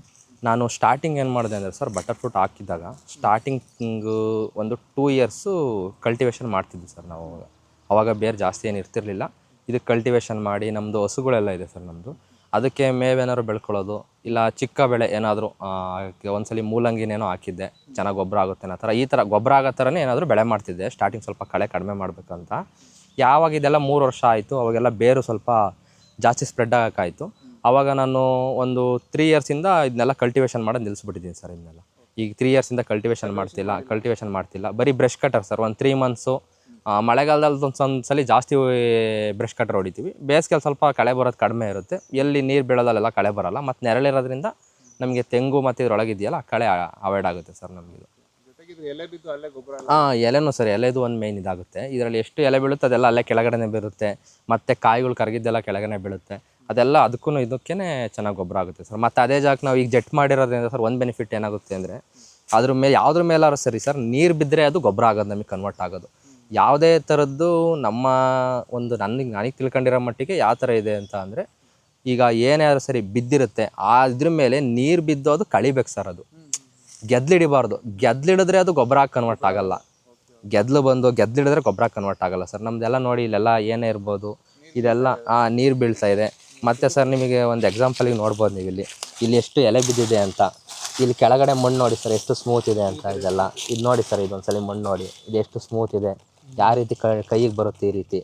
ನಾನು ಸ್ಟಾರ್ಟಿಂಗ್ ಏನು ಮಾಡಿದೆ ಅಂದರೆ ಸರ್, ಬಟರ್ ಫ್ರೂಟ್ ಹಾಕಿದ್ದಾಗ ಸ್ಟಾರ್ಟಿಂಗು ಒಂದು 2 ಇಯರ್ಸು ಕಲ್ಟಿವೇಷನ್ ಮಾಡ್ತಿದ್ವಿ ಸರ್ ನಾವು. ಅವಾಗ ಬೇರೆ ಜಾಸ್ತಿ ಏನು ಇರ್ತಿರಲಿಲ್ಲ. ಇದಕ್ಕೆ ಕಲ್ಟಿವೇಷನ್ ಮಾಡಿ ನಮ್ಮದು ಹಸುಗಳೆಲ್ಲ ಇದೆ ಸರ್ ನಮ್ಮದು. ಅದಕ್ಕೆ ಮೇವೇನಾದ್ರು ಬೆಳ್ಕೊಳ್ಳೋದು, ಇಲ್ಲ ಚಿಕ್ಕ ಬೆಳೆ ಏನಾದರೂ ಒಂದ್ಸಲಿ ಮೂಲಂಗಿನೇನೋ ಹಾಕಿದ್ದೆ, ಚೆನ್ನಾಗಿ ಗೊಬ್ಬರ ಆಗುತ್ತೆ ಅನ್ನೋ ಥರ, ಈ ಥರ ಗೊಬ್ಬರ ಆಗೋ ಥರನೇ ಏನಾದರೂ ಬೆಳೆ ಮಾಡ್ತಿದ್ದೆ ಸ್ಟಾರ್ಟಿಂಗ್, ಸ್ವಲ್ಪ ಕಳೆ ಕಡಿಮೆ ಮಾಡಬೇಕಂತ. ಯಾವಾಗ ಇದೆಲ್ಲ 3 ವರ್ಷ ಆಯಿತು, ಅವಾಗೆಲ್ಲ ಬೇರು ಸ್ವಲ್ಪ ಜಾಸ್ತಿ ಸ್ಪ್ರೆಡ್ ಆಗೋಕ್ಕಾಯಿತು. ಆವಾಗ ನಾನು ಒಂದು 3 ಇಯರ್ಸಿಂದ ಇದನ್ನೆಲ್ಲ ಕಲ್ಟಿವೇಷನ್ ಮಾಡೋದು ನಿಲ್ಲಿಸ್ಬಿಟ್ಟಿದ್ದೀನಿ ಸರ್. ಇದನ್ನೆಲ್ಲ ಈಗ 3 ಇಯರ್ಸಿಂದ ಕಲ್ಟಿವೇಷನ್ ಮಾಡ್ತಿಲ್ಲ. ಬರೀ ಬ್ರಷ್ ಕಟರ್ ಸರ್. ಒಂದು 3 ಮಂತ್ಸು ಮಳೆಗಾಲದಲ್ಲಿ ಒಂದ್ಸಲಿ ಜಾಸ್ತಿ ಬ್ರಷ್ ಕಟ್ರ್ ಹೊಡಿತೀವಿ. ಬೇಸಿಗೆಯಲ್ಲಿ ಸ್ವಲ್ಪ ಕಳೆ ಬರೋದು ಕಡಿಮೆ ಇರುತ್ತೆ, ಎಲ್ಲಿ ನೀರು ಬೀಳೋದಲ್ಲೆಲ್ಲ ಕಳೆ ಬರೋಲ್ಲ. ಮತ್ತು ನೆರಳಿರೋದ್ರಿಂದ ನಮಗೆ ತೆಂಗು ಮತ್ತು ಇದರೊಳಗಿದೆಯಲ್ಲ ಕಳೆ ಅವಾಯ್ಡ್ ಆಗುತ್ತೆ ಸರ್ ನಮಗಿದು. ಎಲೆನೂ ಸರ್, ಎಲೆದು ಒಂದು ಮೇಯ್ನ್ ಇದಾಗುತ್ತೆ. ಇದರಲ್ಲಿ ಎಷ್ಟು ಎಲೆ ಬೀಳುತ್ತೆ ಅದೆಲ್ಲ ಅಲ್ಲೇ ಕೆಳಗಡೆ ಬೀರುತ್ತೆ. ಮತ್ತು ಕಾಯಿಗಳು ಕರಗಿದ್ದೆಲ್ಲ ಕೆಳಗಡೆ ಬೀಳುತ್ತೆ. ಅದೆಲ್ಲ ಇದಕ್ಕೇ ಚೆನ್ನಾಗಿ ಗೊಬ್ಬರ ಆಗುತ್ತೆ ಸರ್. ಮತ್ತು ಅದೇ ಜಾಗಕ್ಕೆ ನಾವು ಈಗ ಜೆಟ್ ಮಾಡಿರೋದ್ರಿಂದ ಸರ್ ಒಂದು ಬೆನಿಫಿಟ್ ಏನಾಗುತ್ತೆ ಅಂದರೆ, ಅದ್ರ ಮೇಲೆ ಯಾವುದ್ರ ಮೇಲಾದ್ರೂ ಸರಿ ಸರ್, ನೀರು ಬಿದ್ದರೆ ಅದು ಗೊಬ್ಬರ ಆಗೋದು, ನಮಗೆ ಕನ್ವರ್ಟ್ ಆಗೋದು. ಯಾವುದೇ ಥರದ್ದು ನಮ್ಮ ಒಂದು ನನಗೆ ತಿಳ್ಕೊಂಡಿರೋ ಮಟ್ಟಿಗೆ ಯಾವ ಥರ ಇದೆ ಅಂತ ಅಂದರೆ, ಈಗ ಏನೇ ಆದರೂ ಸರಿ ಬಿದ್ದಿರುತ್ತೆ, ಇದ್ರ ಮೇಲೆ ನೀರು ಬಿದ್ದು ಅದು ಕಳಿಬೇಕು ಸರ್. ಅದು ಗೆದ್ಲಿಡಿಬಾರ್ದು. ಗೆದ್ಲಿಡಿದ್ರೆ ಅದು ಗೊಬ್ಬರ ಕನ್ವರ್ಟ್ ಆಗೋಲ್ಲ. ಗೆದ್ಲಿಡಿದ್ರೆ ಗೊಬ್ಬರ ಕನ್ವರ್ಟ್ ಆಗೋಲ್ಲ ಸರ್. ನಮ್ಮದೆಲ್ಲ ನೋಡಿ ಇಲ್ಲೆಲ್ಲ ಏನೇ ಇರ್ಬೋದು, ಇದೆಲ್ಲ ನೀರು ಬೀಳ್ತಾ ಇದೆ. ಮತ್ತು ಸರ್ ನಿಮಗೆ ಒಂದು ಎಕ್ಸಾಂಪಲಿಗೆ ನೋಡ್ಬೋದು ನೀವು ಇಲ್ಲಿ ಎಷ್ಟು ಎಲೆ ಬಿದ್ದಿದೆ ಅಂತ. ಇಲ್ಲಿ ಕೆಳಗಡೆ ಮಣ್ಣು ನೋಡಿ ಸರ್, ಎಷ್ಟು ಸ್ಮೂತ್ ಇದೆ ಅಂತ. ಇದೆಲ್ಲ ಇದು ನೋಡಿ ಸರ್, ಇದೊಂದ್ಸಲಿ ಮಣ್ಣು ನೋಡಿ, ಇದು ಎಷ್ಟು ಸ್ಮೂತ್ ಇದೆ, ಯಾವ ರೀತಿ ಕೈಗೆ ಬರುತ್ತೆ ಈ ರೀತಿ.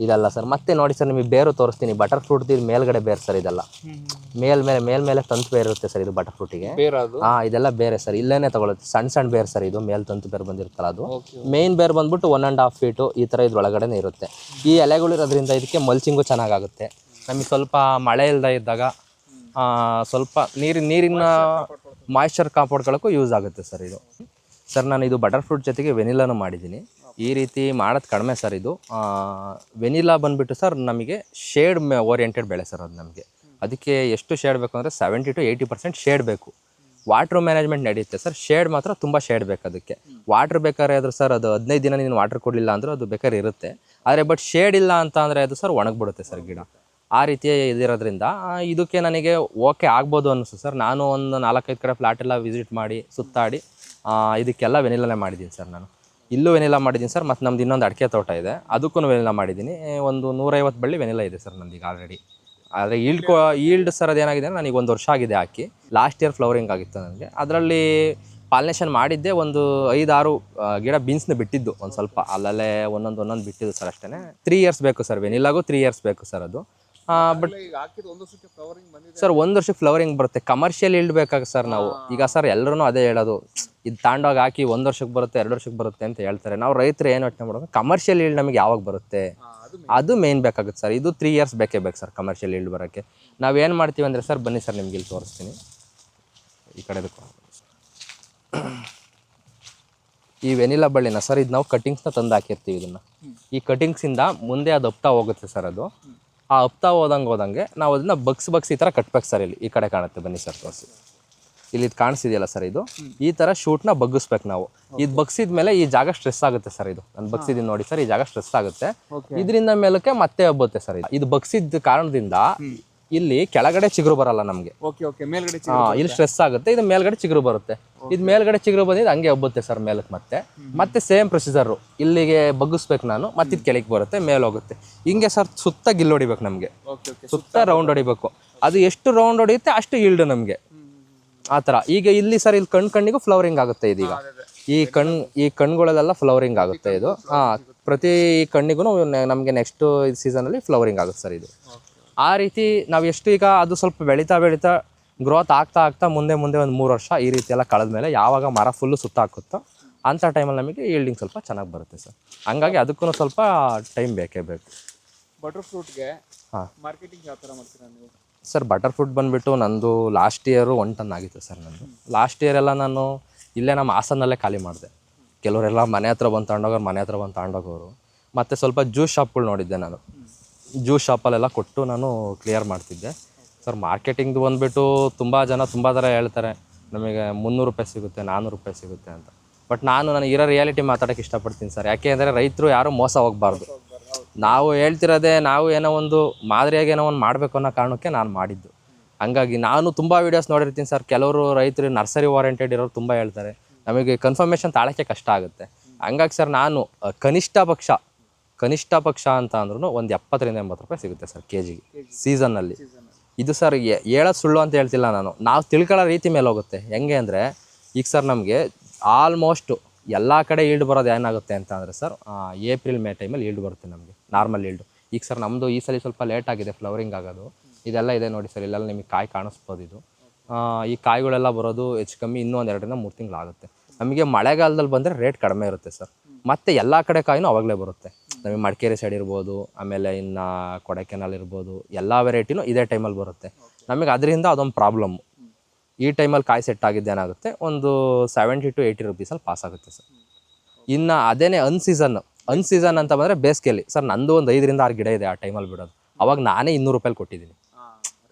ಇದೆಲ್ಲ ಸರ್. ಮತ್ತೆ ನೋಡಿ ಸರ್, ನಿಮಗೆ ಬೇರು ತೋರಿಸ್ತೀನಿ. ಬಟರ್ ಫ್ರೂಟ್ ಮೇಲ್ಗಡೆ ಬೇರು ಸರ್. ಇದೆಲ್ಲ ಮೇಲ್ಮೇಲೆ ತಂತು ಬೇರು ಇರುತ್ತೆ ಸರ್ ಇದು ಬಟರ್ ಫ್ರೂಟಿಗೆ. ಇದೆಲ್ಲ ಬೇರೆ ಸರ್, ಇಲ್ಲೇನೆ ತಗೊಳುತ್ತೆ. ಸಣ್ಣ ಬೇರು ಸರ್ ಇದು, ಮೇಲ್ ತಂತು ಬೇರು ಬಂದಿರುತ್ತಲ್ಲ ಅದು. ಮೇನ್ ಬೇರು ಬಂದ್ಬಿಟ್ಟು 1.5 ಫೀಟು ಈ ಥರ ಇದ್ರೊಳಗಡೆ ಇರುತ್ತೆ. ಈ ಎಲೆಗಳು ಇರೋದ್ರಿಂದ ಇದಕ್ಕೆ ಮಲ್ಚಿಂಗು ಚೆನ್ನಾಗಾಗುತ್ತೆ. ನಮಗೆ ಸ್ವಲ್ಪ ಮಳೆ ಇಲ್ಲದೆ ಇದ್ದಾಗ ಸ್ವಲ್ಪ ನೀರಿನ ಮಾಯ್ಶ್ಚರ್ ಕಾಪಾಡ್ಕೊಳ್ಳೋಕ್ಕೂ ಯೂಸ್ ಆಗುತ್ತೆ ಸರ್ ಇದು. ಸರ್ ನಾನು ಇದು ಬಟರ್ ಫ್ರೂಟ್ ಜೊತೆಗೆ ವೆನಿಲಾನು ಮಾಡಿದ್ದೀನಿ. ಈ ರೀತಿ ಮಾಡೋದು ಕಡಿಮೆ ಸರ್ ಇದು. ವೆನಿಲಾ ಬಂದುಬಿಟ್ಟು ಸರ್ ನಮಗೆ ಶೇಡ್ ಓರಿಯೆಂಟೆಡ್ ಬೆಳೆ ಸರ್ ಅದು. ನಮಗೆ ಅದಕ್ಕೆ ಎಷ್ಟು ಶೇಡ್ ಬೇಕು ಅಂದರೆ 70 to 80% ಶೇಡ್ ಬೇಕು. ವಾಟ್ರ್ ಮ್ಯಾನೇಜ್ಮೆಂಟ್ ನಡೆಯುತ್ತೆ ಸರ್, ಶೇಡ್ ಮಾತ್ರ ತುಂಬ ಶೇಡ್ ಬೇಕು ಅದಕ್ಕೆ. ವಾಟ್ರ್ ಬೇಕಾದ್ರೆ ಆದರೂ ಸರ್ ಅದು 15 ದಿನ ನೀನು ವಾಟ್ರ್ ಕೊಡಲಿಲ್ಲ ಅಂದರೂ ಅದು ಬೇಕಾದ್ರೆ ಇರುತ್ತೆ. ಆದರೆ ಬಟ್ ಶೇಡ್ ಇಲ್ಲ ಅಂತ ಅಂದರೆ ಅದು ಸರ್ ಒಣಗಿಬಿಡುತ್ತೆ ಸರ್ ಗಿಡ. ಆ ರೀತಿ ಇದಿರೋದ್ರಿಂದ ಇದಕ್ಕೆ ನನಗೆ ಓಕೆ ಆಗ್ಬೋದು ಅನ್ನಿಸ್ತು ಸರ್. ನಾನು ಒಂದು 4-5 ಕಡೆ ಫ್ಲಾಟೆಲ್ಲ ವಿಸಿಟ್ ಮಾಡಿ ಸುತ್ತಾಡಿ ಇದಕ್ಕೆಲ್ಲ ವೆನಿಲಾನೇ ಮಾಡಿದ್ದೀನಿ ಸರ್. ನಾನು ಇಲ್ಲೂ ವೆನಿಲಾ ಮಾಡಿದ್ದೀನಿ ಸರ್. ಮತ್ತು ನಮ್ದು ಇನ್ನೊಂದು ಅಡಿಕೆ ತೋಟ ಇದೆ, ಅದಕ್ಕೂ ವೆನಿಲಾ ಮಾಡಿದ್ದೀನಿ. ಒಂದು 150 ಬಳ್ಳಿ ವೆನಿಲಾ ಇದೆ ಸರ್ ನಮ್ದು ಈಗ ಆಲ್ರೆಡಿ. ಆದರೆ ಈಲ್ಡ್ ಸರ್ ಅದೇನಾಗಿದೆ ನನಗೆ 1 ವರ್ಷ ಆಗಿದೆ ಹಾಕಿ. ಲಾಸ್ಟ್ ಇಯರ್ ಫ್ಲವರಿಂಗ್ ಆಗಿತ್ತು ನನಗೆ. ಅದರಲ್ಲಿ ಪಾಲಿನೇಷನ್ ಮಾಡಿದ್ದೆ ಒಂದು 5-6 ಗಿಡ ಬೀನ್ಸ್ನ ಬಿಟ್ಟಿದ್ದು ಒಂದು ಸ್ವಲ್ಪ, ಅಲ್ಲಲ್ಲೇ ಒಂದೊಂದು ಬಿಟ್ಟಿದ್ದು ಸರ್ ಅಷ್ಟೇ. 3 ಇಯರ್ಸ್ ಬೇಕು ಸರ್, ವೆನಿಲಾಗೂ 3 ಇಯರ್ಸ್ ಬೇಕು ಸರ್ ಅದು. ಬಟ್ ಸರ್ 1 ವರ್ಷಕ್ಕೆ ಫ್ಲವರಿಂಗ್ ಬರುತ್ತೆ. ಕಮರ್ಷಿಯಲ್ ಈಲ್ಡ್ ಬೇಕಾಗುತ್ತೆ ಸರ್ ನಾವು. ಈಗ ಸರ್ ಎಲ್ಲರೂ ಅದೇ ಹೇಳೋದು, ಇದು ತಾಂಡೋಗಿ ಹಾಕಿ 1 ವರ್ಷಕ್ಕೆ ಬರುತ್ತೆ 2 ವರ್ಷಕ್ಕೆ ಬರುತ್ತೆ ಅಂತ ಹೇಳ್ತಾರೆ. ನಾವು ರೈತರು ಏನು ಯೋಚನೆ ಮಾಡೋದು, ಕಮರ್ಷಿಯಲ್ ಈಲ್ಡ್ ನಮಗೆ ಯಾವಾಗ ಬರುತ್ತೆ ಅದು ಮೇನ್ ಬೇಕಾಗುತ್ತೆ ಸರ್. ಇದು 3 ಇಯರ್ಸ್ ಬೇಕೇ ಬೇಕು ಸರ್ ಕಮರ್ಷಿಯಲ್ ಈಲ್ಡ್ ಬರೋಕ್ಕೆ. ನಾವೇನು ಮಾಡ್ತೀವಿ ಅಂದರೆ ಸರ್, ಬನ್ನಿ ಸರ್ ನಿಮ್ಗೆ ಇಲ್ಲಿ ತೋರಿಸ್ತೀನಿ. ಈ ಕಡೆ ಈ ವೆನಿಲಾ ಬಳ್ಳಿನ ಸರ್ ಇದು ನಾವು ಕಟಿಂಗ್ಸ್ನ ತಂದು ಹಾಕಿರ್ತೀವಿ ಇದನ್ನು. ಈ ಕಟಿಂಗ್ಸಿಂದ ಮುಂದೆ ಅದು ಹಪ್ತಾ ಹೋಗುತ್ತೆ ಸರ್. ಅದು ಆ ಹಪ್ತಾ ಹೋದಂಗೆ ನಾವು ಅದನ್ನ ಬಗ್ಸಿ ಈ ಥರ ಕಟ್ಬೇಕು ಸರ್. ಇಲ್ಲಿ ಈ ಕಡೆ ಕಾಣುತ್ತೆ, ಬನ್ನಿ ಸರ್ ತೋರಿಸಿ. ಇಲ್ಲಿ ಇದು ಕಾಣಿಸಿದೆಯಲ್ಲ ಸರ್, ಇದು ಈ ಥರ ಶೂಟ್ನ ಬಗ್ಗಿಸ್ಬೇಕು ನಾವು. ಇದು ಬಗ್ಸಿದ ಮೇಲೆ ಈ ಜಾಗ ಸ್ಟ್ರೆಸ್ ಆಗುತ್ತೆ ಸರ್. ಇದು ನಾನು ಬಗ್ಸಿದ್ದೀನಿ ನೋಡಿ ಸರ್, ಈ ಜಾಗ ಸ್ಟ್ರೆಸ್ ಆಗುತ್ತೆ. ಇದರಿಂದ ಮೇಲಕ್ಕೆ ಮತ್ತೆ ಹಬ್ಬುತ್ತೆ ಸರ್. ಇದು ಬಗ್ಸಿದ ಕಾರಣದಿಂದ ಇಲ್ಲಿ ಕೆಳಗಡೆ ಚಿಗುರು ಬರಲ್ಲ ನಮಗೆ. ಇಲ್ಲಿ ಸ್ಟ್ರೆಸ್ ಆಗುತ್ತೆ, ಇದು ಮೇಲ್ಗಡೆ ಚಿಗುರು ಬರುತ್ತೆ. ಇದು ಮೇಲ್ಗಡೆ ಚಿಗುರು ಬಂದಿದ್ದು ಹಂಗೆ ಹಬ್ಬುತ್ತೆ ಸರ್ ಮೇಲಕ್ಕೆ. ಮತ್ತೆ ಸೇಮ್ ಪ್ರೊಸೀಜರು, ಇಲ್ಲಿಗೆ ಬಗ್ಗಿಸ್ಬೇಕು ನಾನು, ಮತ್ತೆ ಇದು ಕೆಳಗೆ ಬರುತ್ತೆ, ಮೇಲೆ ಹೋಗುತ್ತೆ. ಹಿಂಗೆ ಸರ್ ಸುತ್ತ ಗಿಲ್ ಹೊಡಿಬೇಕು ನಮಗೆ, ಸುತ್ತ ರೌಂಡ್ ಹೊಡಿಬೇಕು. ಅದು ಎಷ್ಟು ರೌಂಡ್ ಹೊಡಿಯುತ್ತೆ ಅಷ್ಟು ಈಲ್ಡ್ ನಮಗೆ, ಆ ಥರ. ಈಗ ಇಲ್ಲಿ ಸರ್ ಇಲ್ಲಿ ಕಣ್ಣಿಗೂ ಫ್ಲವರಿಂಗ್ ಆಗುತ್ತೆ. ಇದೀಗ ಈ ಕಣ್ಗಳಲ್ಲೆಲ್ಲ ಫ್ಲವರಿಂಗ್ ಆಗುತ್ತೆ ಇದು. ಪ್ರತಿ ಕಣ್ಣಿಗೂ ನಮಗೆ ನೆಕ್ಸ್ಟ್ ಸೀಸನಲ್ಲಿ ಫ್ಲವರಿಂಗ್ ಆಗುತ್ತೆ ಸರ್ ಇದು. ಆ ರೀತಿ ನಾವು ಎಷ್ಟು ಈಗ ಅದು ಸ್ವಲ್ಪ ಬೆಳೀತಾ ಗ್ರೋತ್ ಆಗ್ತಾ ಮುಂದೆ ಒಂದು 3 ವರ್ಷ ಈ ರೀತಿ ಎಲ್ಲ ಕಳೆದ್ಮೇಲೆ ಯಾವಾಗ ಮರ ಫುಲ್ಲು ಸುತ್ತ ಹಾಕುತ್ತೋ ಅಂಥ ಟೈಮಲ್ಲಿ ನಮಗೆ ಈಲ್ಡಿಂಗ್ ಸ್ವಲ್ಪ ಚೆನ್ನಾಗಿ ಬರುತ್ತೆ ಸರ್. ಹಂಗಾಗಿ ಅದಕ್ಕೂ ಸ್ವಲ್ಪ ಟೈಮ್ ಬೇಕೇ ಬೇಕು. ಬಟರ್ ಫ್ರೂಟ್ಗೆ ಮಾರ್ಕೆಟಿಂಗ್ ಯಾವ ಥರ ಮಾಡ್ತೀರಾ ನೀವು ಸರ್? ಬಟರ್ ಫ್ರೂಟ್ ಬಂದುಬಿಟ್ಟು ನಂದು ಲಾಸ್ಟ್ ಇಯರು 1 ಟನ್ ಆಗಿತ್ತು ಸರ್. ನಂದು ಲಾಸ್ಟ್ ಇಯರ್ ಎಲ್ಲ ನಾನು ಇಲ್ಲೇ ನಮ್ಮ ಹಾಸನಲ್ಲೇ ಖಾಲಿ ಮಾಡಿದೆ. ಕೆಲವರೆಲ್ಲ ಮನೆ ಹತ್ರ ಬಂದು ತಗೊಂಡೋಗೋರು. ಮತ್ತು ಸ್ವಲ್ಪ ಜ್ಯೂಸ್ ಶಾಪ್ಗಳು ನೋಡಿದ್ದೆ ನಾನು. ಜ್ಯೂಸ್ ಶಾಪಲ್ಲೆಲ್ಲ ಕೊಟ್ಟು ನಾನು ಕ್ಲಿಯರ್ ಮಾಡ್ತಿದ್ದೆ ಸರ್. ಮಾರ್ಕೆಟಿಂಗ್ದು ಬಂದುಬಿಟ್ಟು ತುಂಬ ಜನ ತುಂಬ ಥರ ಹೇಳ್ತಾರೆ, ನಮಗೆ 300 ರೂಪಾಯಿ ಸಿಗುತ್ತೆ, 400 ರೂಪಾಯಿ ಸಿಗುತ್ತೆ ಅಂತ. ಬಟ್ ನನಗೆ ಇರೋ ರಿಯಾಲಿಟಿ ಮಾತಾಡೋಕ್ಕೆ ಇಷ್ಟಪಡ್ತೀನಿ ಸರ್. ಯಾಕೆ ಅಂದರೆ ರೈತರು ಯಾರೂ ಮೋಸ ಹೋಗಬಾರ್ದು. ನಾವು ಹೇಳ್ತಿರೋದೇ, ನಾವು ಏನೋ ಒಂದು ಮಾದರಿಯಾಗಿ ಏನೋ ಒಂದು ಮಾಡಬೇಕು ಅನ್ನೋ ಕಾರಣಕ್ಕೆ ನಾನು ಮಾಡಿದ್ದು. ಹಂಗಾಗಿ ನಾನು ತುಂಬ ವೀಡಿಯೋಸ್ ನೋಡಿರ್ತೀನಿ ಸರ್. ಕೆಲವರು ರೈತರು ನರ್ಸರಿ ಓರಿಯೆಂಟೆಡ್ ಇರೋರು ತುಂಬ ಹೇಳ್ತಾರೆ, ನಮಗೆ ಕನ್ಫರ್ಮೇಷನ್ ತಾಳೋಕ್ಕೆ ಕಷ್ಟ ಆಗುತ್ತೆ. ಹಂಗಾಗಿ ಸರ್ ನಾನು ಕನಿಷ್ಠ ಪಕ್ಷ ಅಂತ ಅಂದ್ರೂ ಒಂದು 70 ರಿಂದ 80 ರೂಪಾಯಿ ಸಿಗುತ್ತೆ ಸರ್ ಕೆಜಿಗೆ ಸೀಸನ್ನಲ್ಲಿ. ಇದು ಸರ್ ಹೇಳೋದು ಸುಳ್ಳು ಅಂತ ಹೇಳ್ತಿಲ್ಲ ನಾನು, ನಾವು ತಿಳ್ಕೊಳ್ಳೋ ರೀತಿ ಮೇಲೆ ಹೋಗುತ್ತೆ. ಹೆಂಗೆ ಅಂದರೆ ಈಗ ಸರ್ ನಮಗೆ ಆಲ್ಮೋಸ್ಟ್ ಎಲ್ಲ ಕಡೆ ಈಲ್ಡ್ ಬರೋದು ಏನಾಗುತ್ತೆ ಅಂತ ಅಂದರೆ ಸರ್, ಏಪ್ರಿಲ್ ಮೇ ಟೈಮಲ್ಲಿ ಈಲ್ಡ್ ಬರುತ್ತೆ ನಮಗೆ, ನಾರ್ಮಲ್ ಈಲ್ಡು. ಈಗ ಸರ್ ನಮ್ಮದು ಈ ಸಲ ಸ್ವಲ್ಪ ಲೇಟ್ ಆಗಿದೆ ಫ್ಲವರಿಂಗ್ ಆಗೋದು. ಇದೆಲ್ಲ ಇದೆ ನೋಡಿ ಸರ್, ಇಲ್ಲೆಲ್ಲ ನಿಮಗೆ ಕಾಯಿ ಕಾಣಿಸ್ಬೋದು. ಇದು ಈ ಕಾಯಿಗಳೆಲ್ಲ ಬರೋದು ಹೆಚ್ಚು ಕಮ್ಮಿ ಇನ್ನೂ 1 2 ರಿಂದ 3 ತಿಂಗಳಾಗುತ್ತೆ. ನಮಗೆ ಮಳೆಗಾಲದಲ್ಲಿ ಬಂದರೆ ರೇಟ್ ಕಡಿಮೆ ಇರುತ್ತೆ ಸರ್. ಮತ್ತು ಎಲ್ಲ ಕಡೆ ಕಾಯಿನೂ ಅವಾಗಲೇ ಬರುತ್ತೆ. ನಮಗೆ ಮಡಿಕೇರಿ ಸೈಡ್ ಇರ್ಬೋದು, ಆಮೇಲೆ ಇನ್ನು ಕೊಡೈಕೆನಾಲ್ ಇರ್ಬೋದು, ಎಲ್ಲ ವೆರೈಟಿನೂ ಇದೇ ಟೈಮಲ್ಲಿ ಬರುತ್ತೆ. ನಮಗೆ ಅದರಿಂದ ಅದೊಂದು ಪ್ರಾಬ್ಲಮ್ಮು. ಈ ಟೈಮಲ್ಲಿ ಕಾಯಿ ಸೆಟ್ ಆಗಿದ್ದು ಏನಾಗುತ್ತೆ, ಒಂದು 70 to 80 ರೂಪೀಸಲ್ಲಿ ಪಾಸ್ ಆಗುತ್ತೆ ಸರ್. ಇನ್ನು ಅದೇನೇ ಅನ್ಸೀಸನ್ ಅಂತ ಬಂದರೆ ಬೇಸಿಗೆಯಲ್ಲಿ ಸರ್, ನಂದು ಒಂದು 5 ರಿಂದ 6 ಗಿಡ ಇದೆ ಆ ಟೈಮಲ್ಲಿ ಬಿಡೋದು. ಅವಾಗ ನಾನೇ 200 ರೂಪಾಯಿ ಕೊಟ್ಟಿದ್ದೀನಿ.